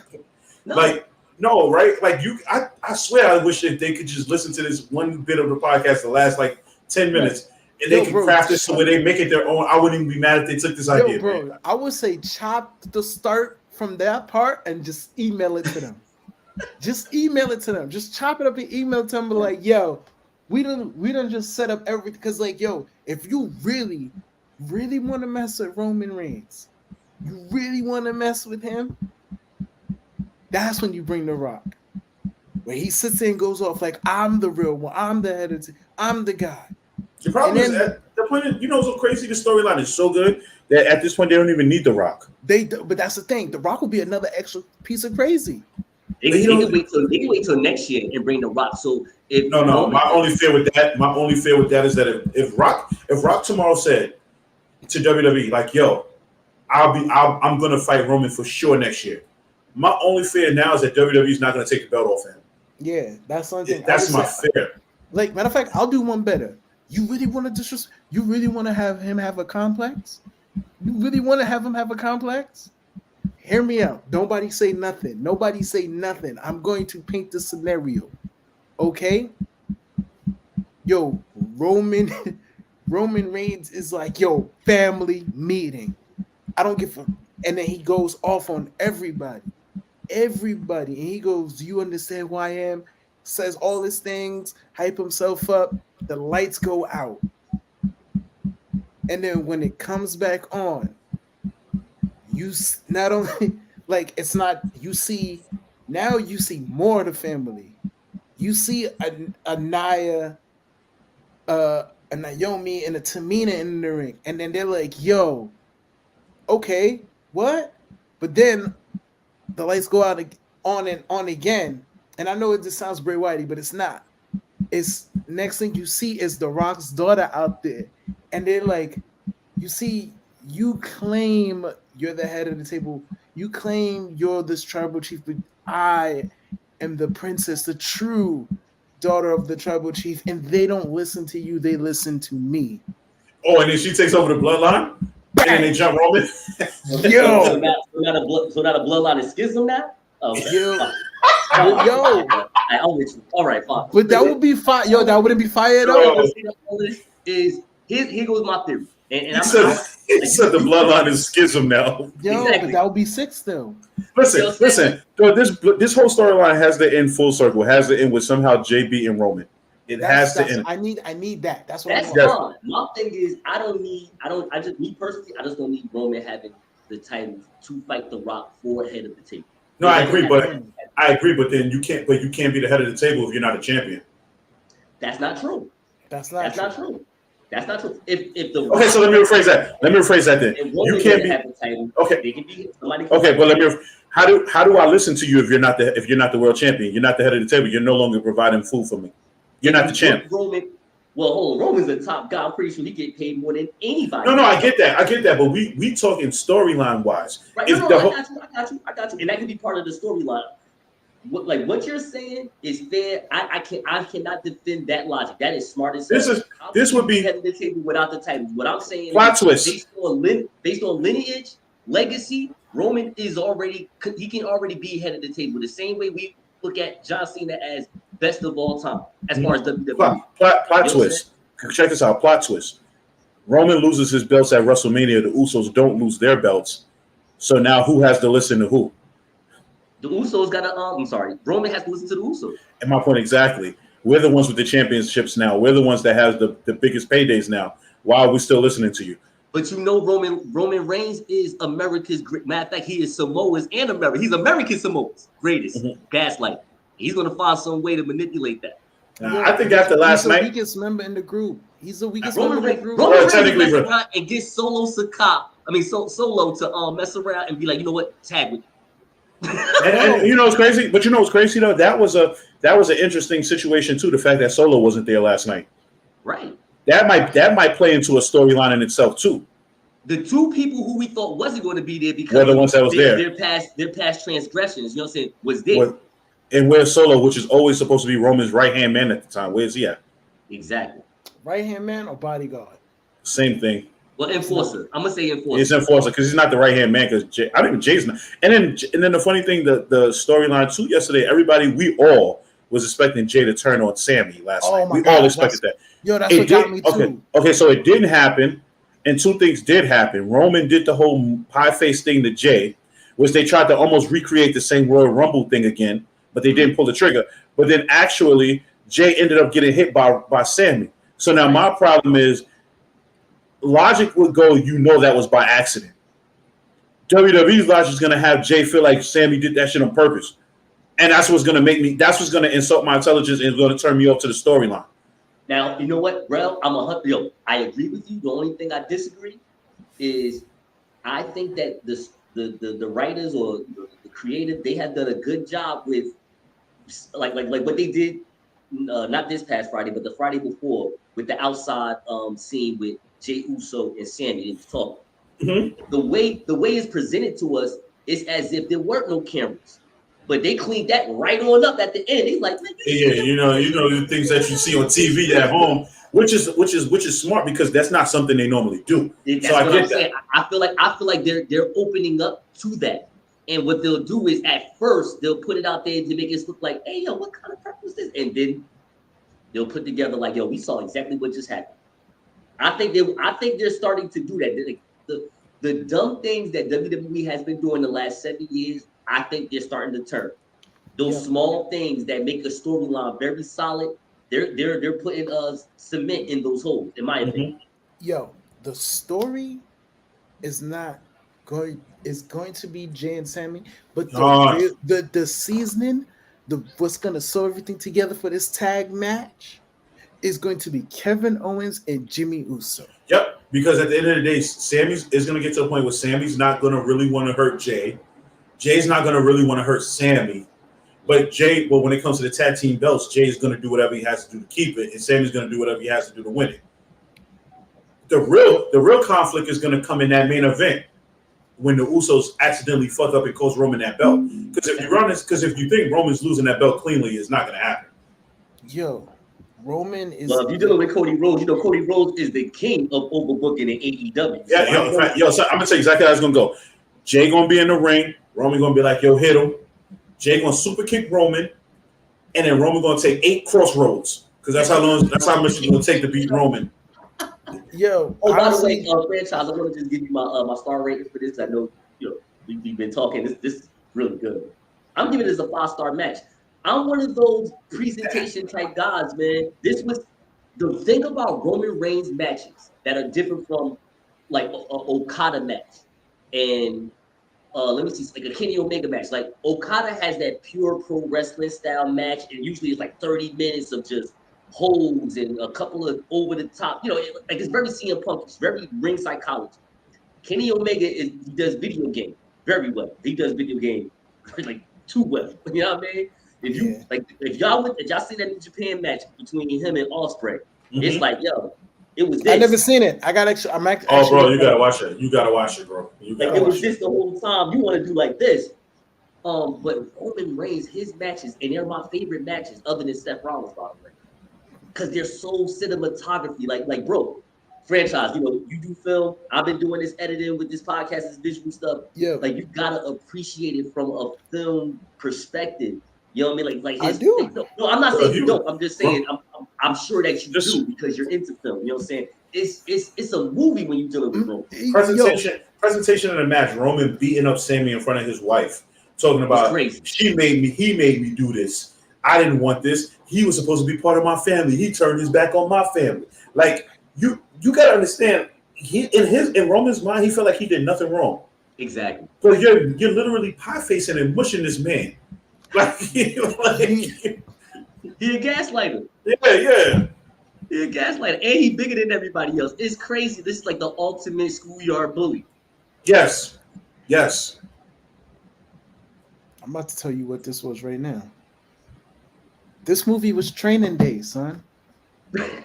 no, right? Like I swear, I wish that they could just listen to this one bit of the podcast the last like 10 minutes, and they can craft this so where they make it their own. I wouldn't even be mad if they took this idea, bro. man. I would say chop the start from that part and just email it to them. Just email it to them. Just chop it up and email it to them. Like, yo, we don't just set up everything because, like, yo, if you really want to mess with Roman Reigns, you really want to mess with him. That's when you bring The Rock, where he sits there and goes off like, I'm the real one. I'm the head of I'm the guy. The problem is at the point is, so crazy. The storyline is so good that at this point they don't even need The Rock. But that's the thing. The Rock will be another extra piece of crazy. They can wait till next year and bring The Rock. So if my only fear with that is that if Rock tomorrow said to WWE like, yo, I'm gonna fight Roman for sure next year. My only fear now is that WWE is not gonna take the belt off him. Yeah, that's something. That's my fear. Like, matter of fact, I'll do one better. You really want to You really want to have him have a complex? You really want to have him have a complex? Hear me out. Nobody say nothing. Nobody say nothing. I'm going to paint the scenario. Okay? Yo, Roman Reigns is like, yo, family meeting. I don't give a. And then he goes off on everybody. Everybody. And he goes, do you understand who I am? Says all these things, hype himself up. The lights go out. And then when it comes back on, you not only like it's not you see more of the family. You see a Nia, a Naomi, and a Tamina in the ring, and then they're like, "Yo, okay, what?" But then the lights go out on and on again, and I know it just sounds Bray Wyatt, but it's not. It's next thing you see is The Rock's daughter out there, and they're like, you claim you're the head of the table. You claim you're this tribal chief, but I am the princess, the true daughter of the tribal chief, and they don't listen to you, they listen to me. Oh, and then she takes over the bloodline, and then they jump Roman. Yo, So not a bloodline is schism now. Oh, yo, fine. yo. I'm with you. All right, fine. But that would be fire. Yo, that wouldn't be fire at Yo. all. Here goes my theory. And He said the bloodline is schism now. Yo, Exactly. but that would be 6 still. Listen. Yo, this whole storyline has to end full circle. Has to end with somehow Jay beating Roman. It has to end. I need that. That's what That's I want. fine. My thing is, me personally, I just don't need Roman having the title to fight The Rock for head of the table. No, I agree, but then you can't be the head of the table if you're not a champion. That's not true. That's not true. That's not true. If the Okay, so let me rephrase that then. You can't have the title. Okay. They can be somebody. Okay, but how do I listen to you if you're not the world champion? You're not the head of the table. You're no longer providing food for me. You're not the champ. Roman's the top guy. I'm pretty sure he get paid more than anybody. No, I get that. But we talking storyline wise. Right? I got you. And that can be part of the storyline. What you're saying is fair. I cannot defend that logic. That is smart as hell. This would be head of the table without the title. What I'm saying plot twist based on lineage, legacy. Roman he can already be head of the table the same way we look at John Cena as best of all time as far as WWE. Plot twist. Check this out. Plot twist. Roman loses his belts at WrestleMania. The Usos don't lose their belts. So now who has to listen to who? The Usos got to. I'm sorry. Roman has to listen to the Usos. And my point exactly. We're the ones with the championships now. We're the ones that have the biggest paydays now. Why are we still listening to you? But Roman Reigns is America's great. Matter of fact, he is Samoa's and America. He's American Samoa's greatest. Gaslight. He's gonna find some way to manipulate that. I think after last night, he's the weakest member in the group. He's the weakest Roman member in the group. Roman Reigns mess around and get Solo to mess around and be like, you know what, tag with me. and you know what's crazy? But you know what's crazy though? That was an interesting situation too. The fact that Solo wasn't there last night. Right. That might play into a storyline in itself too. The two people who we thought wasn't going to be there because were the ones that was there. Their past transgressions, you know what I'm saying, was there. And where's Solo, which is always supposed to be Roman's right-hand man at the time? Where's he at? Exactly. Right-hand man or bodyguard? Same thing. Well, enforcer. I'm gonna say enforcer. It's enforcer because he's not the right-hand man. Because I don't even Jay's not. And then the funny thing, the storyline too yesterday, we all was expecting Jay to turn on Sammy last night. We all expected that. Yo, that's what got me too. Okay, so it didn't happen, and two things did happen. Roman did the whole pie face thing to Jay, which they tried to almost recreate the same Royal Rumble thing again, but they didn't pull the trigger. But then actually, Jay ended up getting hit by Sammy. So now my problem is, logic would go, that was by accident. WWE's logic is going to have Jay feel like Sammy did that shit on purpose. And that's what's going to insult my intelligence and going to turn me off to the storyline. Now, you know what, Rel? I agree with you. The only thing I disagree is I think that the writers or the creative, they have done a good job with like what they did, not this past Friday, but the Friday before with the outside scene with Jey Uso and Sammy and talk. Mm-hmm. The way it's presented to us is as if there weren't no cameras. But they cleaned that right on up at the end. He's like, you know the things that you see on TV at home, which is smart because that's not something they normally do. That's what I'm saying. I feel like they're opening up to that. And what they'll do is at first they'll put it out there to make it look like, hey, yo, what kind of crap was this? And then they'll put together like, yo, we saw exactly what just happened. I think they're starting to do that. The dumb things that WWE has been doing the last 7 years, I think they're starting to turn. Those small things that make a storyline very solid, they're putting cement in those holes, in my opinion. Yo, the story is going to be Jay and Sammy, but the seasoning, what's gonna sew everything together for this tag match is going to be Kevin Owens and Jimmy Uso. Yep, because at the end of the day, Sammy is going to get to a point where Sammy's not going to really want to hurt Jay. Jay's not going to really want to hurt Sammy. But when it comes to the tag team belts, Jay's going to do whatever he has to do to keep it, and Sammy's going to do whatever he has to do to win it. The real conflict is going to come in that main event when the Usos accidentally fuck up and cost Roman that belt. Because if you think Roman's losing that belt cleanly, it's not going to happen. Yo, Roman is. Well, if you're dealing with Cody Rhodes, you know Cody Rhodes is the king of overbooking in AEW. Yeah, so I'm gonna tell you exactly how it's gonna go. Jay gonna be in the ring. Roman gonna be like, "Yo, hit him." Jay gonna super kick Roman, and then Roman gonna take 8 crossroads because that's how much it's gonna take to beat Roman. Yo, Oh, honestly, by the way, franchise, I want to just give you my star rating for this. I know we've been talking. This is really good. I'm giving this a 5-star match. I'm one of those presentation type guys, man. This was the thing about Roman Reigns matches that are different from like a Okada match, and let me see, like a Kenny Omega match. Like Okada has that pure pro wrestling style match, and usually it's like 30 minutes of just holds and a couple of over the top. Like it's very CM Punk. It's very ring psychology. Kenny Omega he does video game very well. He does video game like too well. You know what I mean? If y'all see that New Japan match between him and Ospreay, it's like, yo, it was this. I never seen it. I got extra. Oh, bro, you gotta watch it. You gotta watch it, bro. It was this the whole time. You want to do like this. But Roman Reigns, his matches, and they're my favorite matches, other than Seth Rollins, by the way, because they're so cinematography. Like, bro, franchise. You do film. I've been doing this editing with this podcast, this visual stuff. Yeah. Like, you gotta appreciate it from a film perspective. You know what I mean? Like I do. No, I'm not saying you don't. I'm just saying I'm sure that you do because you're into film. You know what I'm saying? It's a movie when you're dealing with Roman. Presentation of the match. Roman beating up Sammy in front of his wife, talking about he made me do this. I didn't want this. He was supposed to be part of my family. He turned his back on my family. Like you gotta understand. In Roman's mind, he felt like he did nothing wrong. Exactly. But you're literally pie facing and mushing this man. Like he a gaslighter. Yeah. He a gaslighter, and he bigger than everybody else. It's crazy. This is like the ultimate schoolyard bully. Yes. I'm about to tell you what this was right now. This movie was Training Day, son. There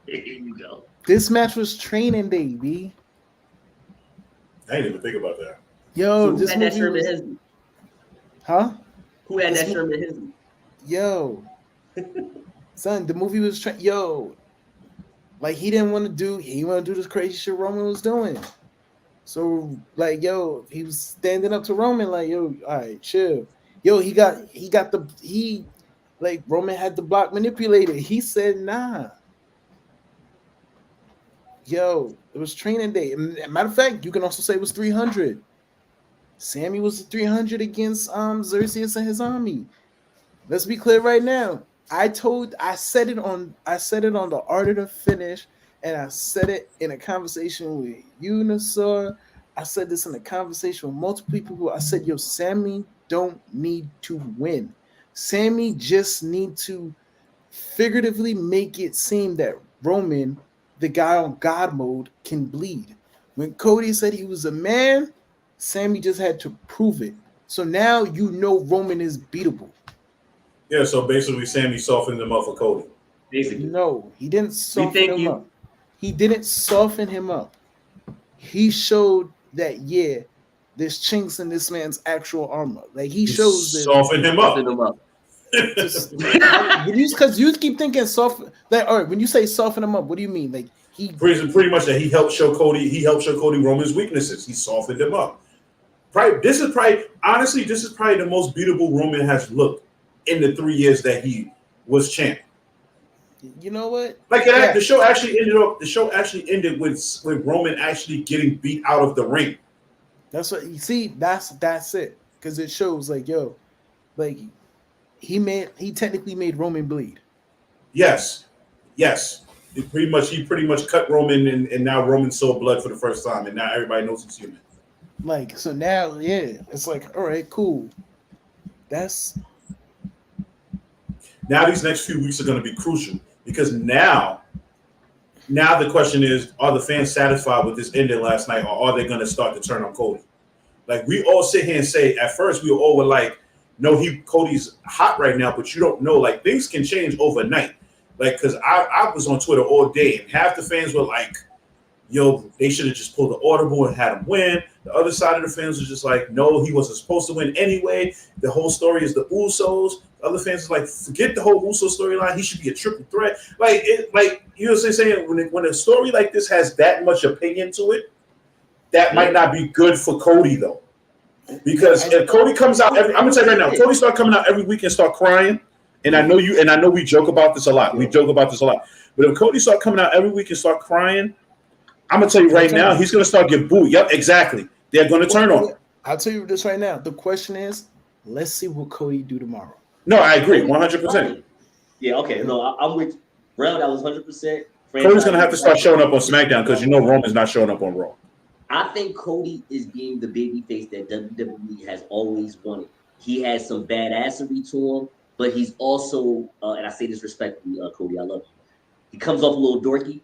you go. This match was Training Day, B. I didn't even think about that. Yo, so this movie was... Huh? Who had that Sherman Hemsley? Yo, son, the movie was like he want to do this crazy shit Roman was doing. So like, yo, he was standing up to Roman like, yo, all right, chill. Yo, Roman had the block manipulated. He said, nah. Yo, it was Training Day. Matter of fact, you can also say it was 300. Sammy was 300 against Xerxes and his army. Let's be clear right now. I said it on the Art of the Finish, and I said it in a conversation with Unisaur. I said this in a conversation with multiple people. I said, yo, Sammy don't need to win. Sammy just need to figuratively make it seem that Roman, the guy on God mode, can bleed. When Cody said he was a man, Sammy just had to prove it. So now Roman is beatable. Yeah, so basically Sammy softened him up for Cody. Basically. No, he didn't soften him up. He didn't soften him up. He showed that, there's chinks in this man's actual armor. Like he shows that. Soften him up. Because you keep thinking soft. Like, all right, when you say soften him up, what do you mean? Like he pretty much that he helped show Cody Roman's weaknesses. He softened him up. This is probably the most beatable Roman has looked in the 3 years that he was champ. You know what? Like the show actually ended with Roman actually getting beat out of the ring. That's what you see. That's it. Because it shows like, yo, like he technically made Roman bleed. Yes. He pretty much cut Roman and now Roman saw blood for the first time and now everybody knows he's human. Like so now, it's like, all right, cool. Now these next few weeks are going to be crucial because now the question is, are the fans satisfied with this ending last night, or are they going to start to turn on Cody? Like we all sit here and say, at first we all were like, no, Cody's hot right now, but you don't know, like things can change overnight. Like, because I was on Twitter all day and half the fans were like, yo, they should have just pulled the audible and had him win. The other side of the fans was just like, no, he wasn't supposed to win anyway. The whole story is the Usos. other fans are like, forget the whole Uso storyline. He should be a triple threat. Like you know what I'm saying? When a story like this has that much opinion to it, that might not be good for Cody though. Because if Cody comes out I'm gonna tell you right now, Cody start coming out every week and start crying. And I know we joke about this a lot. We joke about this a lot. But if Cody start coming out every week and start crying, I'm gonna tell you right now, he's gonna start getting booed. Yep, exactly. They're gonna turn on him. I'll tell you this right now. The question is, let's see what Cody do tomorrow. No, I agree, 100%. Yeah, okay. No, I'm with Rel. That was 100%. Cody's gonna have to start showing up on SmackDown because Roman's not showing up on Raw. I think Cody is being the babyface that WWE has always wanted. He has some badassery to him, but he's also, and I say this respectfully, Cody, I love you. He comes off a little dorky.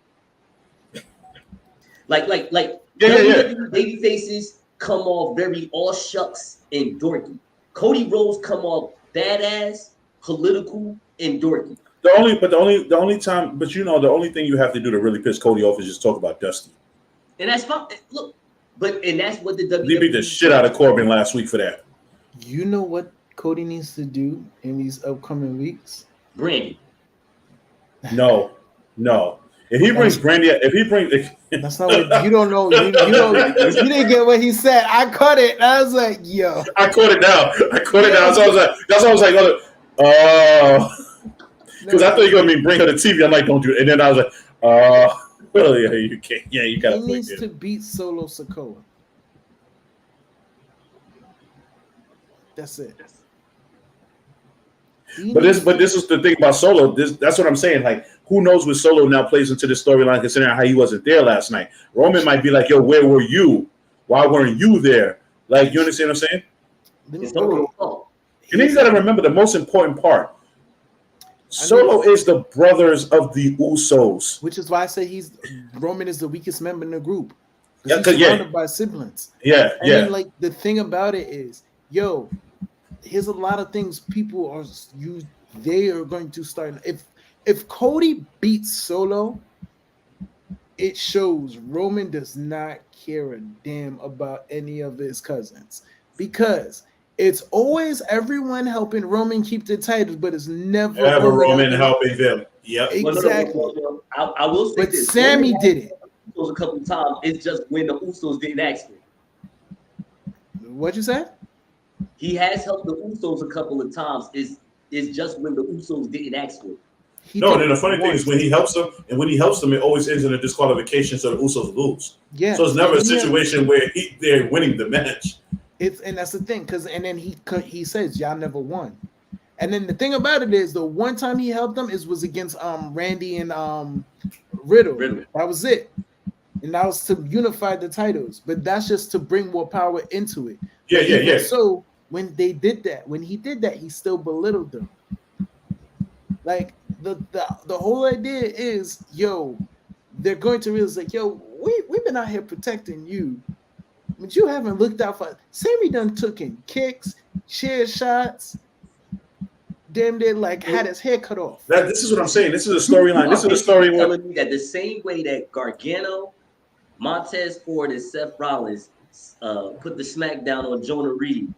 Like WWE babyfaces come off very all shucks and dorky. Cody Rhodes come off badass, political, and dorky. The only thing you have to do to really piss Cody off is just talk about Dusty. And that's fine. Look, and that's what the WWE. They beat the shit out of Corbin last week for that. You know what Cody needs to do in these upcoming weeks? Brandy. No. If he brings Brandy, that's not what you don't know. You didn't get what he said. I caught it. I was like, yo. I caught it now. So I was like, because I thought you were gonna bring her to TV. I'm like, don't do it. And then I was like, well, yeah, you can't. Yeah, you gotta. He needs to beat Solo Sikoa. That's it. But this is the thing about Solo. That's what I'm saying. Like, who knows what Solo now plays into the storyline, considering how he wasn't there last night. Roman might be like, "Yo, where were you? Why weren't you there?" Like, you understand what I'm saying? And then you got to remember the most important part. Solo is the brothers of the Usos, which is why I say Roman is the weakest member in the group. Yeah, he's surrounded by siblings. Yeah, and then, like, the thing about it is, here's a lot of things they are going to start. If Cody beats Solo, it shows Roman does not care a damn about any of his cousins, because it's always everyone helping Roman keep the titles, but it's never Roman helping them. Yep, exactly. I will say but this. Sammy did it a couple of times. It's just when the Usos didn't ask for it. What'd you say? He has helped the Usos a couple of times. It's just when the Usos didn't ask for it. And then the funny thing is when he helps them, it always ends in a disqualification, so the Usos lose. Yeah. So it's never a situation where they're winning the match. And that's the thing, and then he says y'all never won. And then the thing about it is the one time he helped them was against Randy and Riddle. That was it. And that was to unify the titles, but that's just to bring more power into it. Yeah. So when he did that, he still belittled them. Like the whole idea is, they're going to realize, like, we've been out here protecting you, but you haven't looked out for. Sammy done took in kicks, chair shots, damn near like had his hair cut off. This is what I'm saying. This is a storyline. This is a story telling me that the same way that Gargano, Montez Ford, and Seth Rollins put the smackdown on Jonah Reed.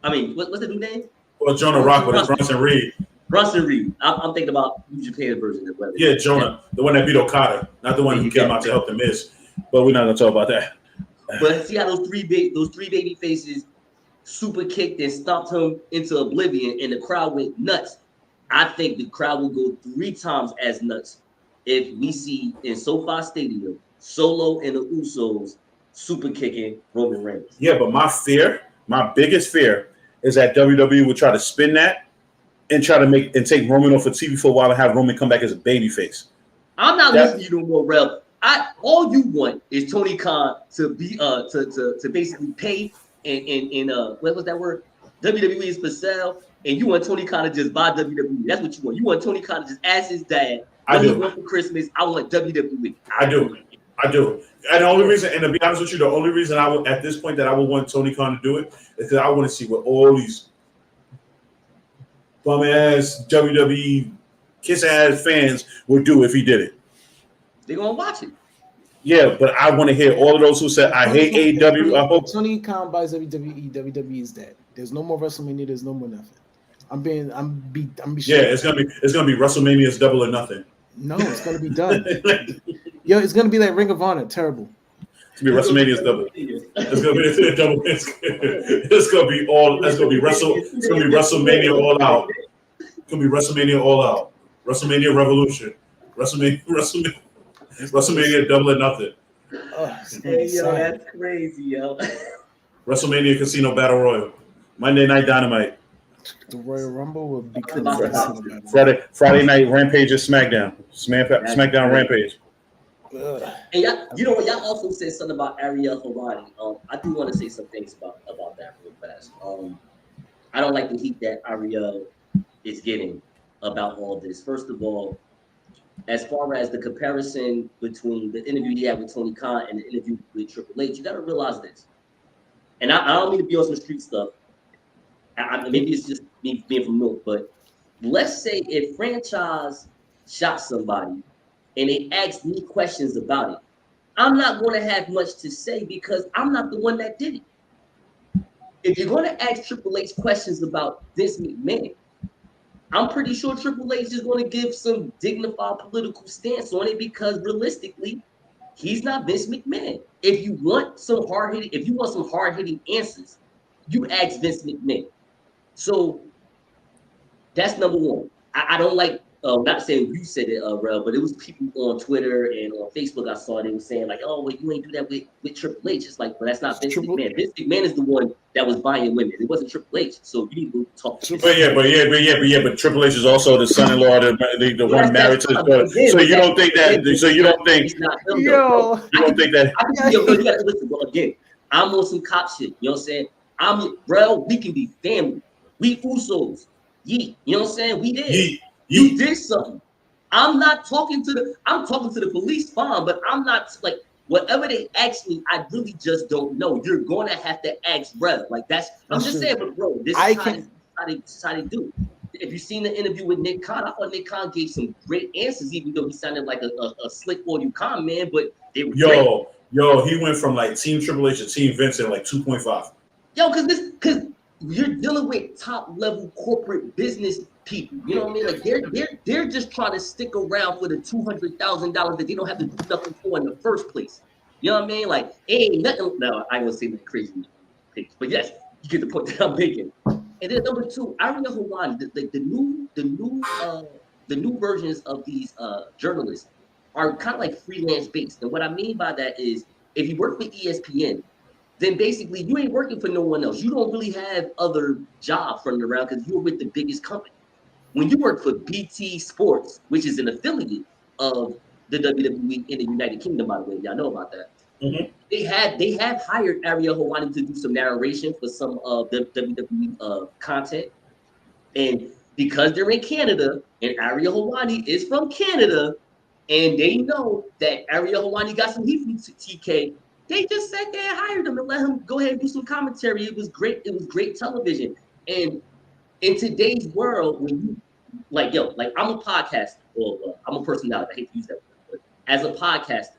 I mean, what's the new name? Well, Jonah Rock, but it's Bronson Reed. Bronson Reed. I'm thinking about New Japan version of whether. Yeah, Jonah, the one that beat Okada, not the one who came out to help the Miz. But we're not gonna talk about that. But see how those three baby faces super kicked and stomped him into oblivion, and the crowd went nuts. I think the crowd will go 3 times as nuts if we see in SoFi Stadium Solo and the Usos super kicking Roman Reigns. Yeah, but my biggest fear is that WWE would try to spin that and try to take Roman off of TV for a while and have Roman come back as a babyface. I'm not listening to you no more, Rel. All you want is Tony Khan to be to basically pay and what was that word? WWE is for sale, and you want Tony Khan to just buy WWE. That's what you want. You want Tony Khan to just ask his dad, I do. For Christmas, I want WWE. I do. And the only reason, and to be honest with you, the only reason I would, at this point, that I would want Tony Khan to do it is because I want to see what all these bum ass WWE kiss ass fans would do if he did it. They're gonna watch it. Yeah, but I want to hear all of those who said I hate AEW. I hope Tony Khan buys WWE. WWE is dead. There's no more WrestleMania. There's no more nothing. I'm being Yeah, it's gonna be WrestleMania's Double or Nothing. No, it's gonna be done. Yo, it's gonna be like Ring of Honor. Terrible. It's gonna be WrestleMania's Double. It's gonna be double. It's gonna be all. It's gonna be It's gonna be WrestleMania all out. It's gonna be WrestleMania all out. WrestleMania Revolution. WrestleMania Double or Nothing. Hey, yo, that's crazy, yo. WrestleMania Casino Battle Royal. Monday Night Dynamite. The Royal Rumble will become Friday Night Rampage or SmackDown. SmackDown Rampage. And y'all, y'all also said something about Ariel Helwani. I do want to say some things about that real fast. I don't like the heat that Ariel is getting about all this. First of all, as far as the comparison between the interview he had with Tony Khan and the interview with Triple H, you got to realize this. And I don't mean to be on some street stuff. Maybe it's just me being from North, but let's say if Franchise shot somebody and they asked me questions about it, I'm not going to have much to say because I'm not the one that did it. If you're going to ask Triple H questions about Vince McMahon, I'm pretty sure Triple H is going to give some dignified political stance on it because realistically, he's not Vince McMahon. If you want some hard-hitting answers, you ask Vince McMahon. So that's number one. I don't like, not saying you said it, Rel, but it was people on Twitter and on Facebook I saw they were saying like, oh, well, you ain't do that with Triple H. It's like, well, that's not Vince McMahon. Vince McMahon is the one that was buying women. It wasn't Triple H. So you need to talk to But Triple H is also the son-in-law, the one married to the daughter. So you don't think that? So you don't think? You don't think that? You gotta listen. But again, I'm on some cop shit. You know what I'm saying? Rel, we can be family. We Usos. Yeet. You know what I'm saying? We did. You did something. I'm talking to the police, fine, but I'm not like whatever they ask me, I really just don't know. You're gonna have to ask Rev. Like I'm just saying, but bro, this is how they do. If you seen the interview with Nick Khan, I thought Nick Khan gave some great answers, even though he sounded like a slick audio con man, but they were great. He went from like Team Triple H to Team Vince at like 2.5. Yo, because you're dealing with top level corporate business people. You know what I mean? Like they're just trying to stick around for the $200,000 that they don't have to do nothing for in the first place. You know what I mean? Like ain't nothing. No, I ain't gonna say nothing crazy, but yes, you get the point that I'm making. And then number two, Ariel Helwani, the new versions of these journalists are kind of like freelance based. And what I mean by that is, if you work with ESPN, then basically you ain't working for no one else. You don't really have other jobs running around because you're with the biggest company. When you work for BT Sports, which is an affiliate of the WWE in the United Kingdom, by the way, y'all know about that. Mm-hmm. They have hired Ariel Helwani to do some narration for some of the WWE content. And because they're in Canada and Ariel Helwani is from Canada, and they know that Ariel Helwani got some heat from TK, they just sat there and hired him and let him go ahead and do some commentary. It was great. It was great television. And in today's world, when you like I'm a podcaster, or I'm a personality. I hate to use that word, but as a podcaster,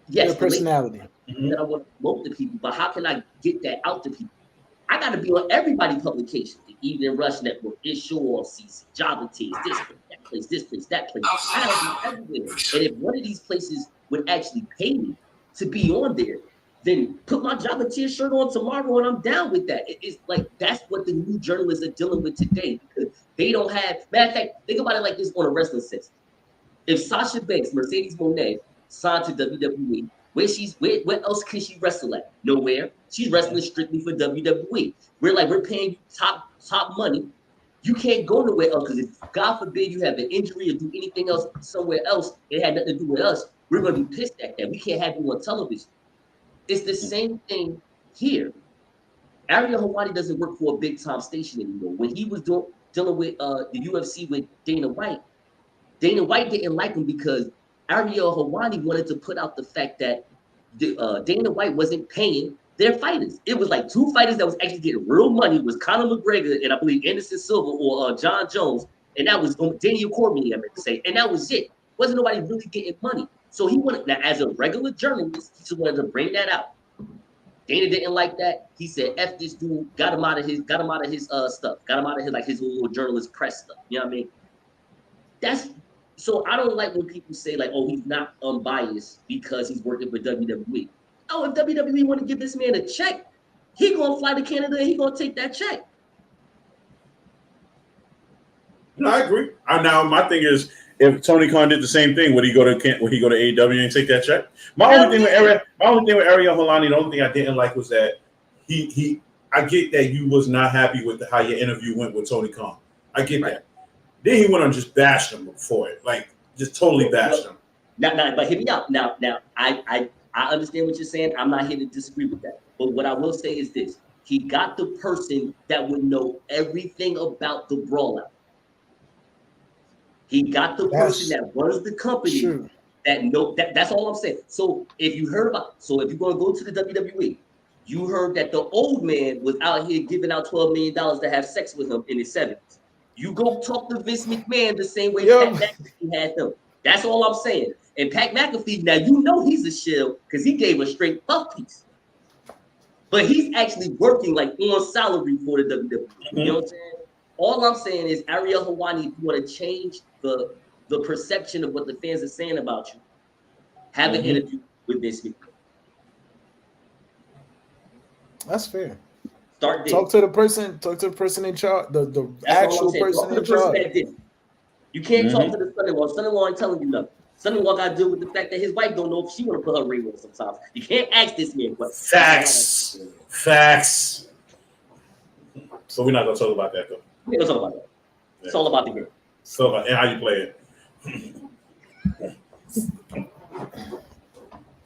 yes, your personality. That I want to promote to people, but how can I get that out to people? I got to be on everybody's publication. The Evening Rush Network, It's Show on CC, Java Tees, this place, that place. I got to be everywhere. And if one of these places would actually pay me to be on there, then put my Java Tees shirt on tomorrow and I'm down with that. It's like that's what the new journalists are dealing with today because they don't have. Matter of fact, think about it like this on a wrestling sense. If Sasha Banks, Mercedes Moné signed to WWE, where else can she wrestle at? Nowhere. She's wrestling strictly for WWE. We're paying you top money. You can't go nowhere else because if God forbid you have an injury or do anything else somewhere else, it had nothing to do with us. We're gonna be pissed at that. We can't have you on television. It's the same thing here. Ariel Helwani doesn't work for a big time station anymore. When he was dealing with the UFC with Dana White didn't like him because Ariel Helwani wanted to put out the fact that Dana White wasn't paying their fighters. It was like two fighters that was actually getting real money was Conor McGregor and I believe Anderson Silva or John Jones, and that was Daniel Cormier, I meant to say, and that was it. Wasn't nobody really getting money. So he wanted, now as a regular journalist, he just wanted to bring that out. Dana didn't like that. He said, "F this dude." Got him out of his stuff. Got him out of his like his little journalist press stuff. You know what I mean? That's so I don't like when people say like, "Oh, he's not unbiased because he's working for WWE." Oh, if WWE want to give this man a check, he gonna fly to Canada and he gonna take that check. No, I agree. Now my thing is, if Tony Khan did the same thing, would he go to AEW and take that check? My only thing with Ariel Helwani, the only thing I didn't like was that he. I get that you was not happy with how your interview went with Tony Khan. I get that. Then he went on and just bashed him for it, like just totally bashed him. Now, but hear me out. Now, I understand what you're saying. I'm not here to disagree with that. But what I will say is this: he got the person that would know everything about the brawlout. He got the person that runs the company that's all I'm saying. So if you heard if you're gonna go to the WWE, you heard that the old man was out here giving out $12 million to have sex with him in his 70s. You go talk to Vince McMahon the same way Pat McAfee had them. That's all I'm saying. And Pat McAfee, now you know he's a shill because he gave a straight puff piece. But he's actually working like on salary for the WWE. Mm-hmm. You know what I'm saying? All I'm saying is Ariel Helwani, if you want to change the perception of what the fans are saying about you, have an interview with Vince McMahon. That's fair. Start there. Talk to the person in charge, the actual person in charge. You can't talk to the son-in-law. Son-in-law ain't telling you nothing. Son-in-law got to deal with the fact that his wife don't know if she want to put her ring on sometimes. You can't ask this man questions. Facts. So we're not going to talk about that, though. We're going to talk about that. Yeah. It's all about the game. So and how you play it.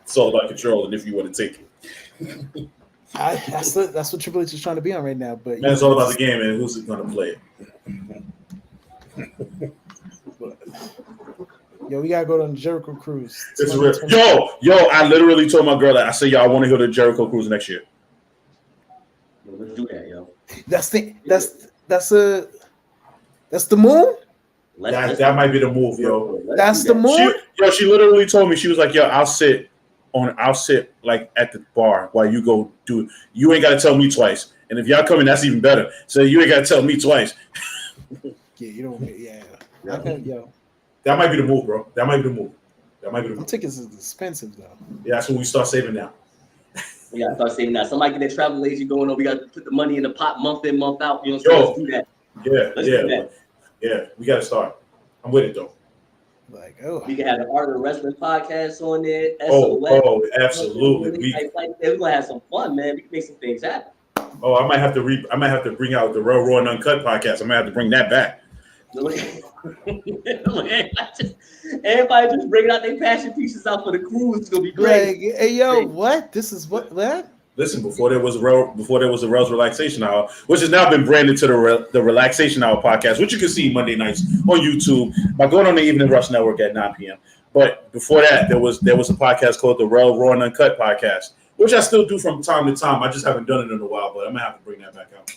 It's all about control and if you want to take it. That's what Triple H is trying to be on right now. But man, it's all about the game and who's going to play it. Yo, we gotta go on the Jericho cruise. It's real. Yo! I literally told my girl that I said, "Yo, I want to go to the Jericho cruise next year." Let's do that, yo. That's the move. That might be the move, yo. That's the move. She literally told me, she was like, "Yo, I'll sit like at the bar while you go do it. You ain't gotta tell me twice. And if y'all coming, that's even better. So you ain't gotta tell me twice." Yeah, you don't. Yeah. Okay, yo. That might be the move, bro. That might be the move. Tickets is expensive though. Yeah, that's when we start saving now. We gotta start saving now. Somebody get their travel agent going on. We gotta put the money in the pot month in, month out. You know what I'm saying? Let's do that. Let's do that. Yeah, we gotta start. I'm with it though. We can have the Art of Wrestling podcast on there. Oh, absolutely. We're gonna have some fun, man. We can make some things happen. Oh, I might have to bring out the Raw and Uncut podcast. I might have to bring that back. Everybody just bringing out their passion pieces out for the cruise. It's gonna be great. Hey, yo, what? This is what? Listen, before there was a Rail's Relaxation Hour, which has now been branded to the Relaxation Hour podcast, which you can see Monday nights on YouTube by going on the Evening Rush Network at 9 p.m. But before that, there was a podcast called the Raw and Uncut podcast, which I still do from time to time. I just haven't done it in a while, but I'm gonna have to bring that back out.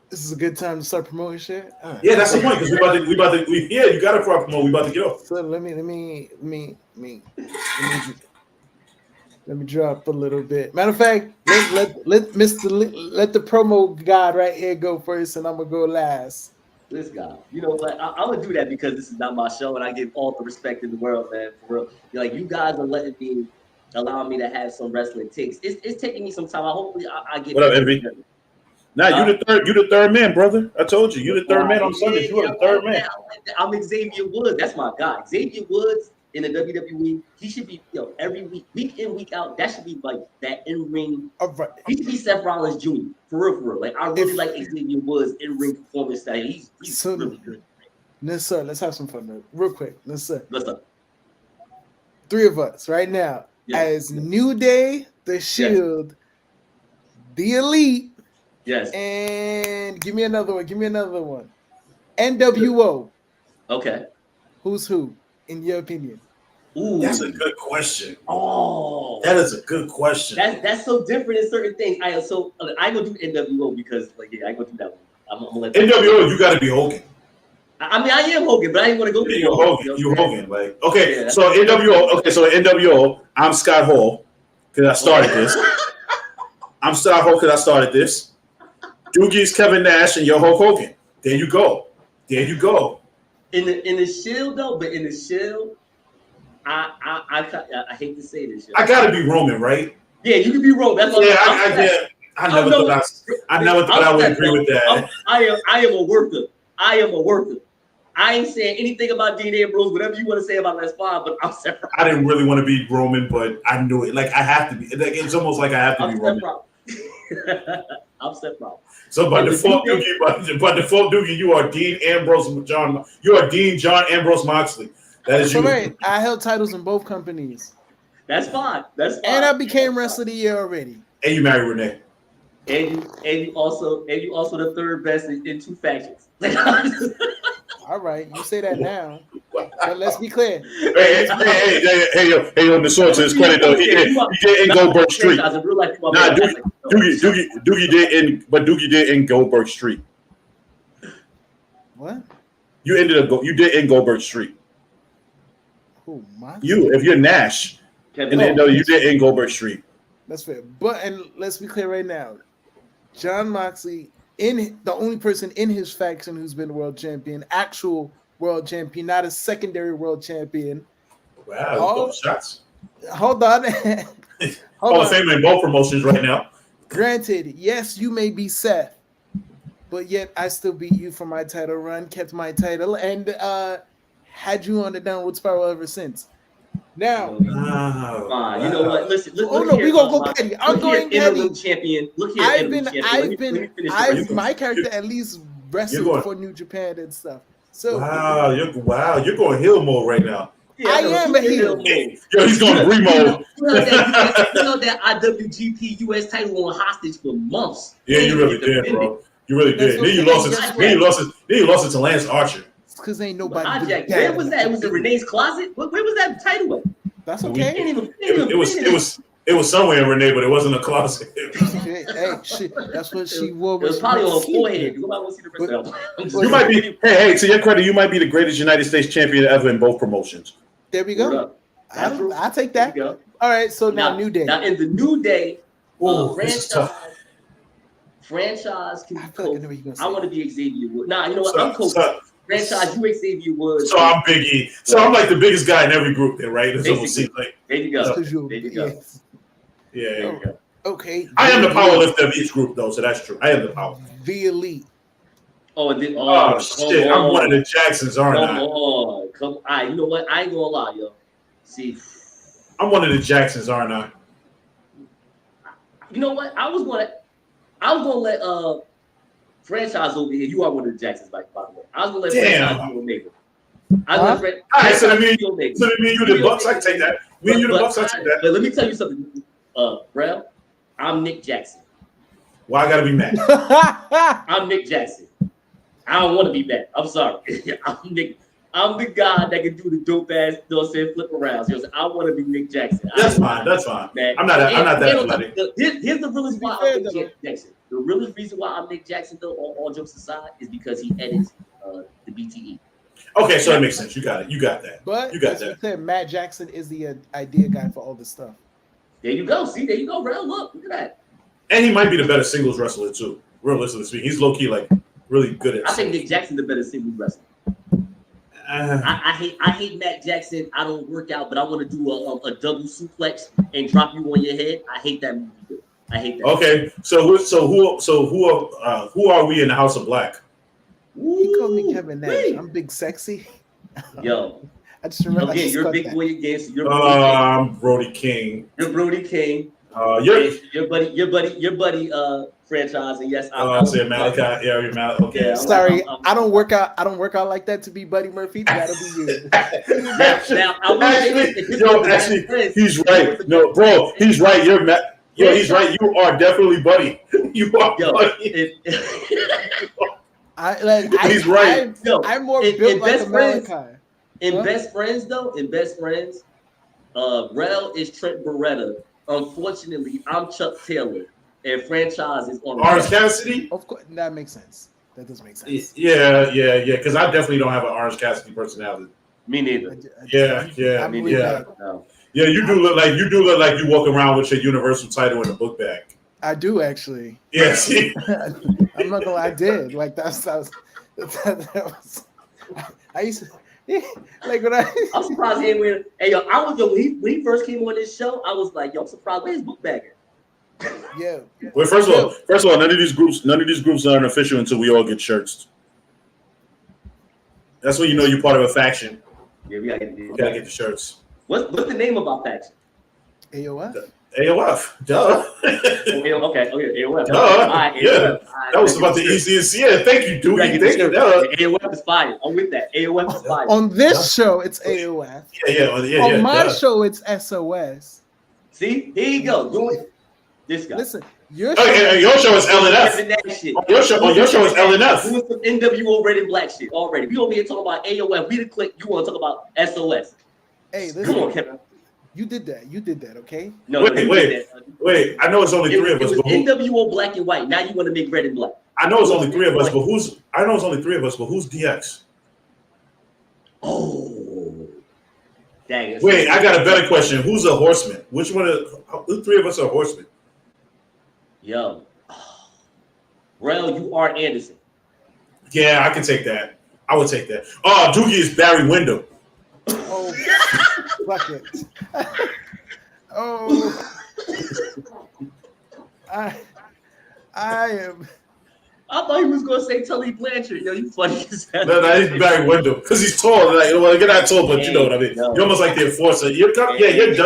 This is a good time to start promoting shit. Right. Yeah, that's the point because we about to you got to promote. We about to get off. So let me drop a little bit. Matter of fact, let the promo god right here go first, and I'm gonna go last. This guy, you know what? I'm gonna do that because this is not my show, and I give all the respect in the world, man. For real, like you guys are allowing me to have some wrestling takes. It's taking me some time. Hopefully, I get. What up, Envy? Nah, you the third man, brother. I told you, the third man on Sunday. You are the third man. I'm Xavier Woods. That's my guy. Xavier Woods in the WWE. He should be, every week in, week out. That should be like that in ring. Right. He should be Seth Rollins Jr. For real. Like I really like Xavier Woods in ring performance style. He's really good. Let's have some fun, man. Real quick. Let's up. Three of us right now as New Day, The Shield, The Elite. Yes. And give me another one. NWO. Okay. Who's who, in your opinion? Ooh. That's a good question. Oh. That is a good question. That's so different in certain things. I gonna do NWO because I gonna do that one. I'm gonna let NWO, you gotta be Hogan. I mean, I am Hogan, but I didn't want to go. You're Hogan. Like, okay, so NWO. Okay, so NWO. I'm Scott Hall. because I started this. I'm Star Hulk because I started this. Doogie's Kevin Nash and Yo Hulk Hogan. There you go. There you go. In the Shield though, but in the Shield, I hate to say this. Yo. I gotta be Roman, right? Yeah, you can be wrong. That's what I never thought I would agree with that. I am a worker. I am a worker. I ain't saying anything about Dean Ambrose. Whatever you want to say about that's fine, but I'm separate. I didn't really want to be Roman, but I knew it. Like I have to be. Like, it's almost like I have to be Roman. I'm separate. So by default, Doogie, you are Dean Ambrose John. You are Dean John Ambrose Moxley. That is you. Right. I held titles in both companies. That's fine. That's fine. And I became Wrestler of the Year already. And you married Renee. And you also the third best in two factions. All right, you say that now, but let's be clear. Hey, on the sword to his credit though, he did in Goldberg Street. Nah, Doogie did in Goldberg Street. What? You did in Goldberg Street. Who? If you're Nash, you did in Goldberg Street. That's fair. And let's be clear right now, John Moxley. The only person in his faction who's been world champion, actual world champion, not a secondary world champion. Wow, shots. Hold on. Hall of Fame in both promotions right now. Granted, yes, you may be Seth, but yet I still beat you for my title run, kept my title, and had you on the downward spiral ever since. Now, fine. You know what? Listen. We gonna go petty. I'm going petty. Champion. Look here. My character at least wrestled for New Japan and stuff. So you're going heel mode right now. Yeah, I am a heel. Yo, he's going mode. You know that IWGP US title on hostage for months. Yeah, you really did, bro. You really did. Then you lost it to Lance Archer. Because ain't nobody. Where was that? It was in Renee's closet. Where was that title at? That's okay. It was somewhere in Renee, but it wasn't a closet. Hey, shit. That's what she wore. It was probably on her forehead. You might want to see the rest of You might be. Hey, to your credit, you might be the greatest United States champion ever in both promotions. There we go. I'll take that. All right. So now New Day. Now in the New Day, I franchise can feel be like I want to be Xavier Woods. Nah, you know what? I'm coach. Franchise, you Xavier Woods. So I'm Biggie. So I'm like the biggest guy in every group there, right? It's almost seems like. There you go. There you go. Yeah, there you go. Okay. I am the power lifter of each group, though, so that's true. I am the power. The Elite. Shit! I'm one of the Jacksons, aren't I? Come on. You know what? I ain't gonna lie, yo. See, I'm one of the Jacksons, aren't I? You know what? I was gonna let franchise over here. You are one of the Jacksons, by the way. I was gonna let franchise be Omega. All right, so me and you the Bucks. I can take that. Me and you the Bucks. I take that. But let me tell you something, Brel. I'm Nick Jackson. Why I gotta be mad? I'm Nick Jackson. I don't want to be mad. I'm sorry. I'm the guy that can do the dope ass, flip arounds. I want to be Nick Jackson. That's fine. Man. I'm not that athletic. Here's the realest why I'm Nick Jackson. The realest reason why I'm Nick Jackson, though, all jokes aside, is because he edits the BTE. Okay, so that makes sense. You got it. You got that. But you got that. Matt Jackson is the idea guy for all this stuff. There you go. See, there you go, bro. Look at that. And he might be the better singles wrestler too. Realistically speaking, he's low key like really good at. I think Nick Jackson's the better singles wrestler. I hate Matt Jackson. I don't work out, but I want to do a double suplex and drop you on your head. I hate that movie. I hate that. Okay, who are we in the House of Black? He called me Kevin Nash. I'm big sexy. Yo. I just remember. Okay, you're big boy again. So I'm Brody King. You're Brody King. Your buddy. Franchise, and yes, I'm saying Malachi. Yeah, you're Malachi. Okay. Yeah, sorry, I don't work out. I don't work out like that to be Buddy Murphy. That'll be you. Now, he's right. No, bro, he's right. He's right. You are definitely Buddy. You are Buddy. He's right. I'm more built like Malachi. In Best Friends, Rel is Trent Beretta. Unfortunately, I'm Chuck Taylor. And franchise is on Orange Cassidy? Of course, that makes sense. That does make sense. Yeah. Because I definitely don't have an Orange Cassidy personality. Me neither. Yeah. Yeah, you do look like you walk around with your Universal title in a book bag. I do actually. Yeah, see? I'm not gonna lie, I did. Like that was I used to like when I'm surprised he ain't wearing. Hey, yo, I was when he first came on this show, I was like, yo, I'm surprised where's his book bag at? yeah. Well, first of all, none of these groups aren't official until we all get shirts. That's when you know you're part of a faction. Yeah, we gotta get the shirts. What's the name of our faction? AOF. AOF, duh. Okay, AOF. Duh. Right, Yeah, AOF. that was about the easiest. Yeah, thank you, Doogie. Thank you. AOF is fire. I'm with that. AOF is fire. On this show, it's AOF. Yeah. On my show, it's SOS. See, here you go. Doing this guy. Listen, your show is LNF. Your show is LNF. Doing some NWO Red and Black shit already. We over here talking about AOF. We the click. You want to talk about SOS? Hey, listen. Come on, Kevin. You did that, okay? No, wait. I know it's only three of us. But NWO Black and White. Now you want to make Red and Black. I know it's only three of us, but who's DX? Oh, dang. Wait, I got a better question. Who's a horseman? Which one of the three of us are horsemen? Yo, Rel, you are Anderson. Yeah, I can take that. I would take that. Oh, Doogie is Barry Windham. Oh, fuck it. Oh, I am. I thought he was gonna say Tully Blanchard. Yo, you funny as hell. No, he's Barry Windham because he's tall. Like, well, you're not tall, but you know what I mean. No. You're almost like the enforcer. You're hey,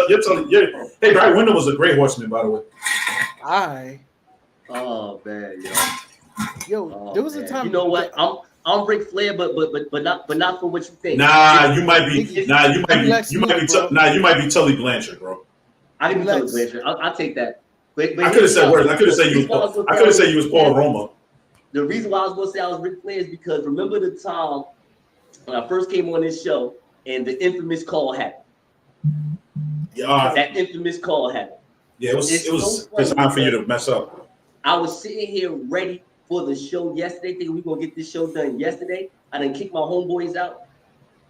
Barry Windham was a great horseman, by the way. Oh man, yo, there was a time. You know what? I'm Ric Flair, but not for what you think. You might be Tully Blanchard, bro. I can be Tully Blanchard. I'll take that. But I could have said words. I could have said you was Paul Roma. The reason why I was going to say I was Ric Flair is because remember the time when I first came on this show and the infamous call happened. Yeah, that infamous call happened. Yeah, it was time for you to mess up. I was sitting here ready for the show yesterday, thinking we were gonna get this show done yesterday. I done kicked my homeboys out.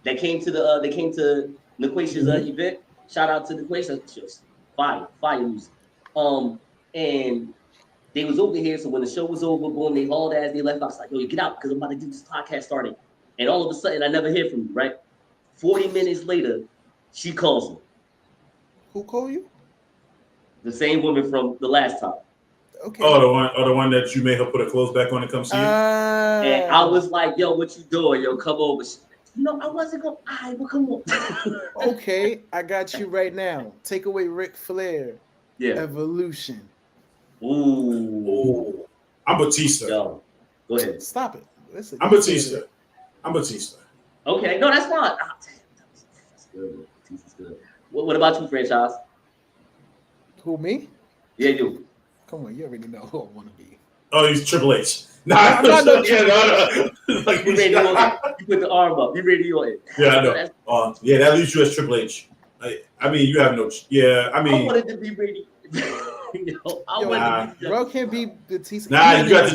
They came to Naquatia's event. Shout out to Naquatia. Fire music. And they was over here, so when the show was over, boom, they hauled ass, they left. I was like, yo, you get out, because I'm about to do this podcast starting. And all of a sudden, I never hear from you, right? 40 minutes later, she calls me. Who called you? The same woman from the last time. Okay. Oh, the one that you made her put her clothes back on and come see you? And I was like, yo, what you doing? Yo, come over. No, I wasn't going. All right, well, come on. Okay, I got you right now. Take away Ric Flair. Yeah. Evolution. Ooh. I'm Batista. Yo, go ahead. Stop it. Listen, I'm Batista. Okay, no, that's not. Oh, that's good. Batista's good. What about you, franchise? Who, me? Yeah, you. Come on, you already know who I want to be. Oh, he's Triple H. No. Like, you put the arm up. You ready on it. Yeah, I know. Yeah, that leaves you as Triple H. I mean, you have no. Yeah, I mean. I wanted to be ready. Bro can't be Batista. Nah, you got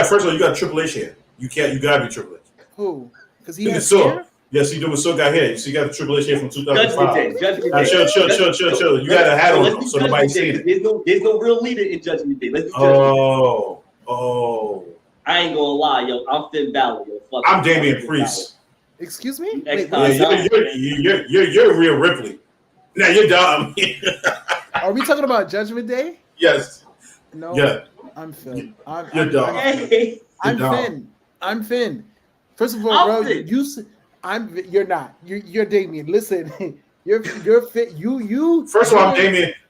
first of all, you got Triple H here. You gotta be Triple H. Who? Because he has hair? Yes, he doing so got hair. You see, you got the Triple H here from 2005. Judgment Day. Chill. You got a hat on, so nobody's seeing it. There's no real leader in Judgment Day. Let's do Judgment Day. I ain't gonna lie, yo. I'm Finn Balor, yo. Fuck I'm Damian Priest. Excuse me? You're Rhea Ripley. Now you're dumb. Are we talking about Judgment Day? Yes. No. Yeah. I'm Finn. You're dumb. I'm Finn. First of all, bro, you're not. You're Damien. Listen, you're fit. You. First of all,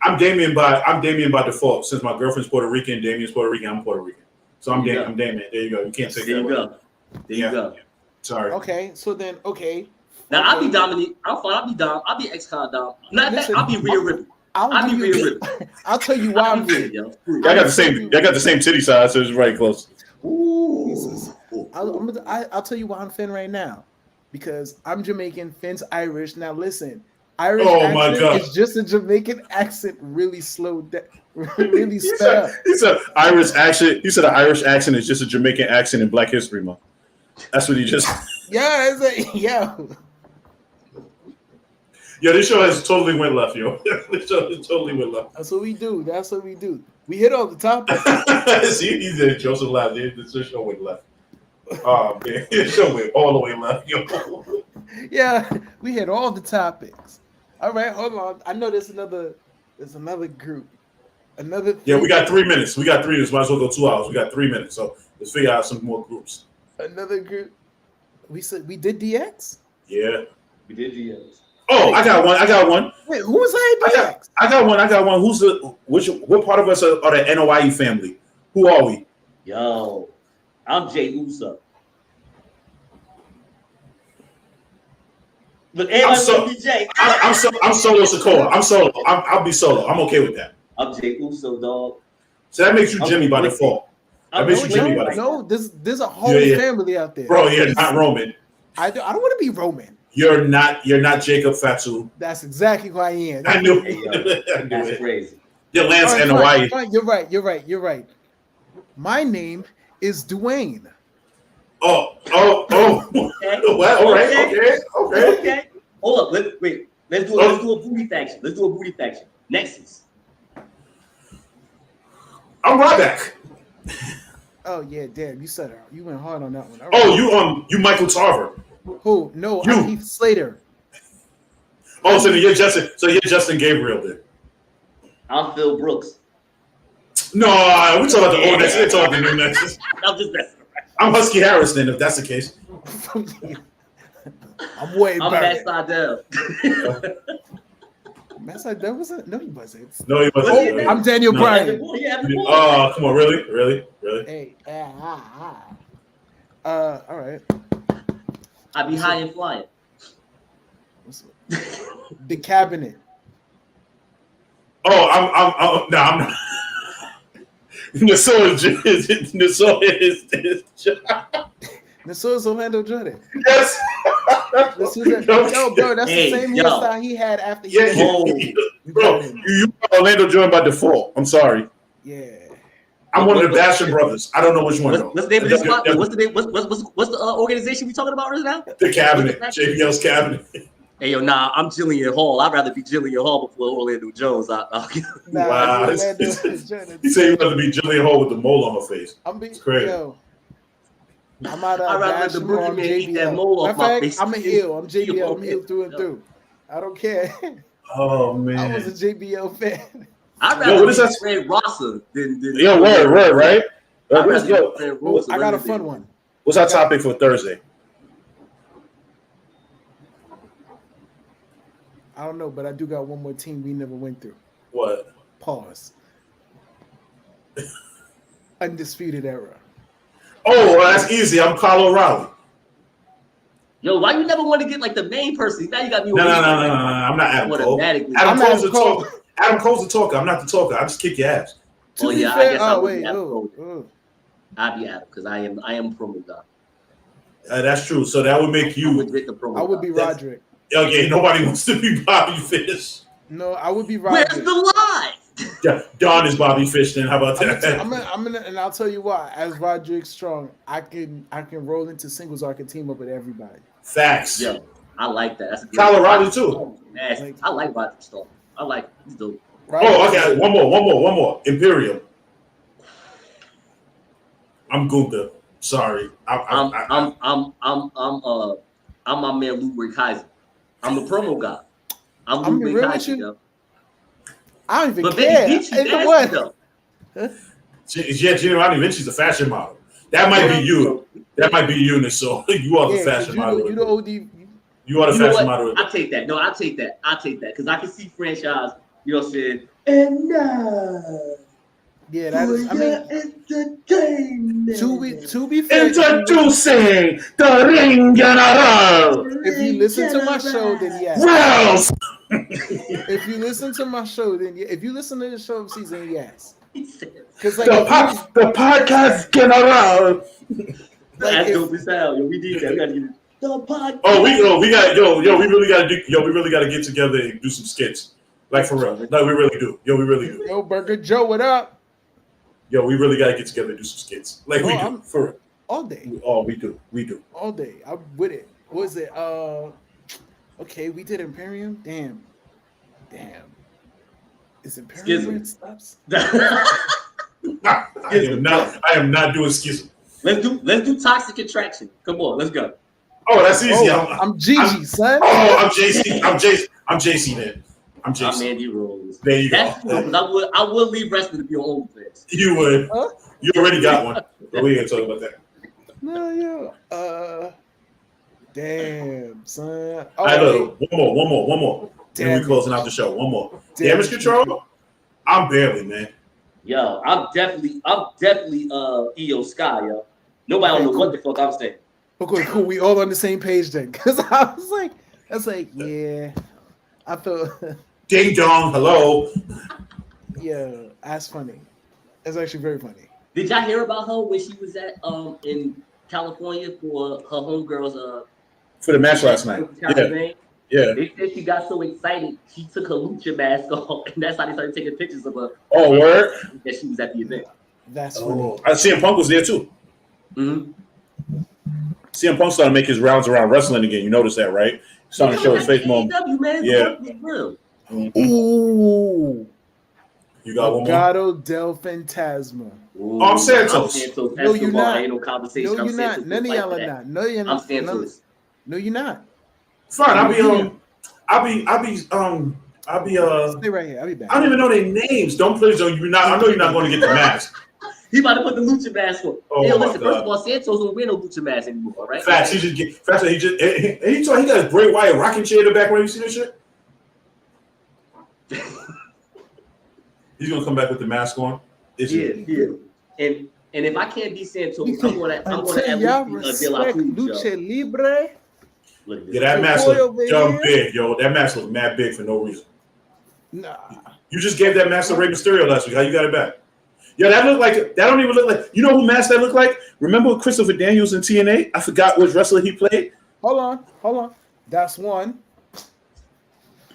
I'm Damien by default. Since my girlfriend's Puerto Rican, Damien's Puerto Rican. I'm Puerto Rican. So I'm Damien. There you go. You can't take that. There you go. Sorry. Okay. So then, okay. Now I'll be Dominic. I'm fine. I'll be Dom. I'll be ex-con Dom. I'll be Rhea Ripley. I'll be Rhea Ripley. I'll tell you why I'm here. I got the same titty size, so it's right close. Ooh. Jesus. I'll tell you why I'm Finn right now. Because I'm Jamaican, Finn's Irish. Now listen, Irish accent is just a Jamaican accent, really slowed down, really sped up. He said Irish accent. He said an Irish accent is just a Jamaican accent in Black History Month. That's what he just. Yeah, it's like, yeah. Yeah, this show has totally went left, yo. This show has totally went left. That's what we do. That's what we do. We hit all the topics. See, he did. Joseph laughed. This show went left. Oh man, this show went all the way left, yo. Yeah, we hit all the topics. All right, hold on. I know there's another group. Yeah, we got 3 minutes. We got 3 minutes. Might as well go 2 hours. We got 3 minutes. So let's figure out some more groups. Another group. We said we did DX. Yeah, We did DX. Oh, I got one. Wait, who was that? DX? I got one. Who's what part of us are the NOIE family? Who are we? Yo, I'm Jay Uso. Look, everybody want to be Jay. I'm solo Sokola. I'm solo. I'll be solo. I'm okay with that. I'm Jay Uso, dog. So that makes you Jimmy by default. That makes you Jimmy by default. No, there's a whole family out there. Bro, you're not Roman. I don't want to be Roman. You're not Jacob Fatu. That's exactly who I am. I knew. That's crazy. You're Lance and Hawaii. You're right. My name is Dwayne. Oh. Okay. Well, all right. Okay. Hold up. Let's do a booty faction. Nexus. I'm Ryback. Oh yeah, damn. You said it. You went hard on that one. Right. You Michael Tarver. Who? No, I'm Heath Slater. Oh, so you're Justin Gabriel then. I'm Phil Brooks. No, we talking about the old Nexus. We're talking the new Nexus. I'm just messing around. I'm Husky Harris then, if that's the case. I'm way better. Matt Sydal. Matt Sydal wasn't? No, he wasn't. No, he wasn't. I'm Daniel Bryan. Oh, come on, really? Hey, all right. I be high and flying. The cabinet. Oh, I'm not. Nassau is Orlando Jordan. Yes. Yo, bro, that's the same hairstyle he had after he bro, you Orlando Jordan by default. I'm sorry. Yeah. I'm one of the Basham brothers. I don't know which one. What's the name of this spot? What's the organization we talking about right now? The cabinet. JBL's cabinet. Hey, yo, I'm Jillian Hall. I'd rather be Jillian Hall before Orlando Jones. Wow. He said he wanted to be Jillian Hall with the mole on her face. It's crazy. Yo, I'm out of I'd rather the Brooklyn man eat that mole off my face. I'm a heel. I'm JBL. I'm heel through and through. I don't care. Oh, man. I was a JBL fan. I'd rather be Fred Rosser than Yo, word, right? I got a fun one. What's our topic for Thursday? I don't know, but I do got one more team we never went through. What? Pause. Undisputed Era. Oh, well, that's easy. I'm Kyle O'Reilly. Yo, why you never want to get like the main person? Now you got me. No. I'm not Adam Cole. Adam Cole's the talker. Adam Cole's the talker. I'm not the talker. I just kick your ass. To be fair, I guess I would be Adam Cole. I'd be Adam because I am promo guy. That's true. So that would make you. I would be Roderick. Okay, nobody wants to be Bobby Fish. No, I would be Roderick. Where's the lie? Yeah, Don is Bobby Fish. Then how about that? I'm gonna, and I'll tell you why. As Roderick Strong, I can roll into singles. I can team up with everybody. Facts. Yo, I like that. That's a good Kyle O'Reilly too. I like Roderick Strong. I like he's dope. Oh, okay. One more. Imperium. I'm Gunther. Sorry. I'm my man Ludwig Kaiser. I'm the promo guy. I'm Ludwig Kaiser, yo. I don't even but care. Giovanni Vinci's a fashion model. That might be you. That might be you, Nassau. You are the fashion model. You the OD. You are the fashion model. I take that. No, I take that. Because I can see franchise, you know what I'm saying? And now. Yeah, that is. I mean, to be fair, introducing the Ring General. If you listen to my show, then yes. Wells. If you listen to my show, then if you listen to the show season, yes. Because like the podcast General. That's dope as hell. Yo, we did that. We gotta get it. The podcast. Oh, we really gotta get together and do some skits. Like for real. No, we really do. We really do. Yo, Burger Joe, what up? Yo, we really gotta get together and do some skits. Like we do. For real. All day. Oh, we do. All day. I'm with it. What was it? Okay, we did Imperium. Damn. Is Imperium Schism. where it stops? I am not doing schism. Let's do toxic attraction. Come on, let's go. Oh, that's easy. I'm Gigi, son. I'm JC. I'm JC then. I'm JC. I'm Andy Rose. There you That's go. Because I would leave wrestling to be your own place. You would. Huh? You already got one. But we ain't talking about that. No, yo. Damn, son. All right, look, one more. Then we closing out the show. One more. Damage control. I'm barely, man. Yo, I'm definitely EO Sky, yo. Nobody don't know what the fuck I'm saying. Okay, cool. We all on the same page then. Cause I was like, yeah. I feel Ding dong, hello. yeah, that's funny. That's actually very funny. Did y'all hear about her when she was at in California for her homegirls For the match last night. Yeah. They said she got so excited she took her lucha mask off, and that's how they started taking pictures of her. Oh, word? That she was at the event. That's funny. CM Punk was there too. Mm-hmm. CM Punk started to make his rounds around wrestling again. You noticed that, right? Starting to show his face more. Yeah. Mm-hmm. Ooh. You got one more? Legado del Fantasma. Ooh, I'm Santos. No, you're not. Ain't no conversation. No, you're not. None of y'all are not. No, you're not. I'm Santos. No, you're not. Fine, I'll be Stay right here. I'll be back. I don't even know their names. Don't you're not. I know you're not going to get the mask. He about to put the lucha mask on. Oh, yo, my listen, God. first of all, Santos don't wear no lucha mask anymore, right? Facts. He got his Bray Wyatt rocking chair in the background. You see this shit? He's gonna come back with the mask on. Yeah. And if I can't be Santos, I'm gonna at least be De La Cruz, Lucha Libre. Yeah, that mask look dumb big, yo. That mask look mad big for no reason. Nah. You just gave that mask to Rey Mysterio last week. How you got it back? Yeah, that don't even look like. You know who mask that look like? Remember Christopher Daniels in TNA? I forgot which wrestler he played. Hold on. That's one.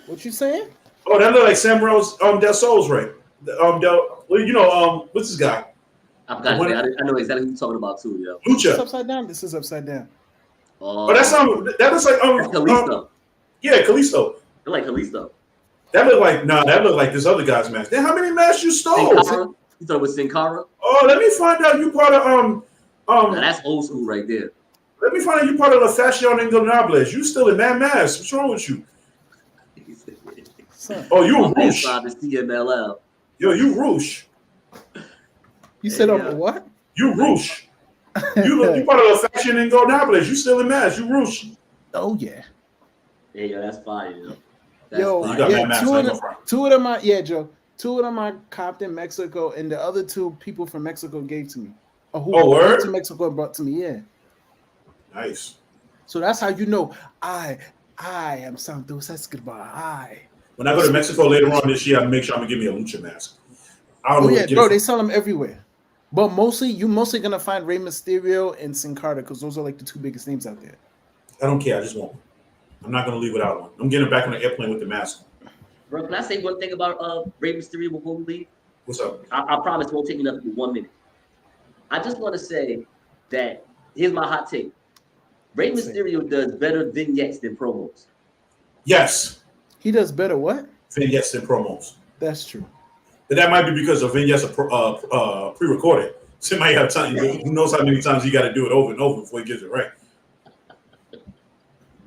What you saying? Oh, that look like Samuel's Del Sol's right. What's this guy? I know exactly who you're talking about too, yo. Lucha. This is upside down. Oh, that looks like Kalisto. Yeah, Kalisto. They're like Kalisto. That looked like this other guy's mask. Then how many masks you stole? You thought it was Sin Cara? Oh, let me find out you part of Now that's old school right there. Let me find out you part of La Fashion Ingobernables. You still in that mask. What's wrong with you? Oh, you a Roosh. The CMLL. Yo, you Roosh. You said over what? You Roosh. You part of La Fashion Ingobernables. You still in mask. You Roosh. Oh yeah. Yeah, yo, that's fire, yo. Two of them I copped in Mexico, and the other two people from Mexico gave to me. Word? To Mexico and brought to me, yeah. Nice. So that's how you know I am Santos Escobar. When I go to Mexico later on this year, I'll make sure I'm gonna give me a lucha mask. I don't know. Bro, they sell them everywhere. But you're mostly gonna find Rey Mysterio and Sin Cara because those are like the two biggest names out there. I don't care. I just want one. I'm not gonna leave without one. I'm getting back on the airplane with the mask. Bro, can I say one thing about Rey Mysterio before we leave? What's up? I promise it won't take me nothing but 1 minute. I just want to say that here's my hot take. Rey Mysterio does better vignettes than promos. Yes. He does better what? Vignettes than promos. That's true. But that might be because the vignettes are pre-recorded. So it might have time. Who knows how many times you got to do it over and over before he gets it right.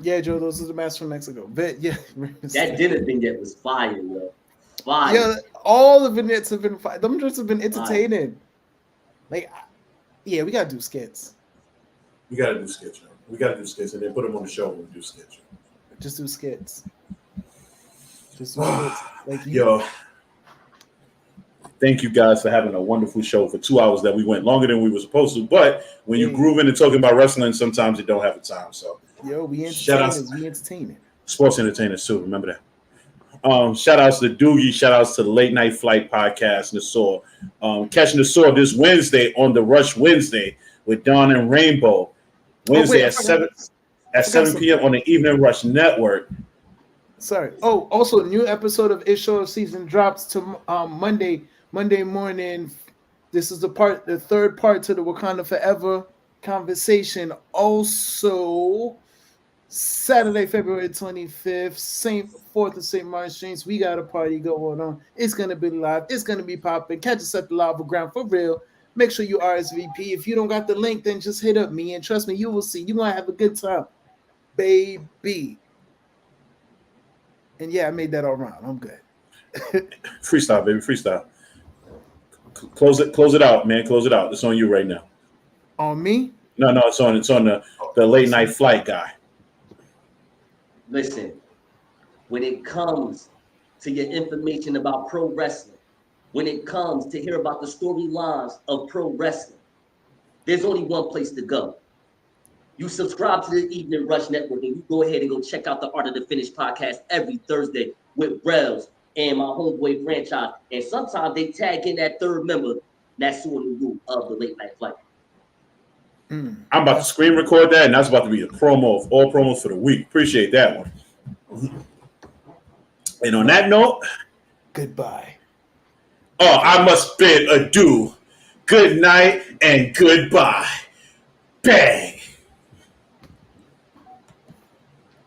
Yeah, Joe, those are the masks from Mexico. But yeah, that dinner vignette was fire, yo. Fire. Yeah, all the vignettes have been fire. Them just have been entertaining. Like, yeah, we gotta do skits. We gotta do skits, yo. We gotta do skits, and then put them on the show when we do skits. Just do skits. Just do skits. Like yo. Thank you guys for having a wonderful show for 2 hours that we went longer than we were supposed to. But when you're grooving and talking about wrestling, sometimes you don't have the time. So, we entertaining. Sports entertainers too. Remember that. Shout outs to Doogie. Shout outs to the Late Night Flight podcast, Nassau. Catching Nassau this Wednesday on the Rush Wednesday with Dawn and Rainbow. Wednesday at 7 p.m. on the Evening Rush Network. Sorry. Oh, also a new episode of It Show Season drops to Monday morning. This is the third part to the Wakanda Forever conversation. Also, Saturday, February 25th, St. 4th of St. Martin Streets. We got a party going on. It's going to be live. It's going to be popping. Catch us at the Lava Ground for real. Make sure you RSVP. If you don't got the link, then just hit up me. And trust me, you will see. You're going to have a good time. Baby. And yeah, I made that all wrong. I'm good. Freestyle, baby. Freestyle. Close it out, man. Close it out. It's on you right now. On me? No, it's on the late night flight guy. Listen, when it comes to your information about pro wrestling, when it comes to hear about the storylines of pro wrestling, there's only one place to go. You subscribe to the Evening Rush Network and you go ahead and go check out the Art of the Finish podcast every Thursday with Rels and my homeboy Franchise. And sometimes they tag in that third member, Nasu Nuru of the Late Night Flight. I'm about to screen record that, and that's about to be a promo of all promos for the week. Appreciate that one. And on that note, goodbye. Oh, I must bid adieu. Good night and goodbye. Bang.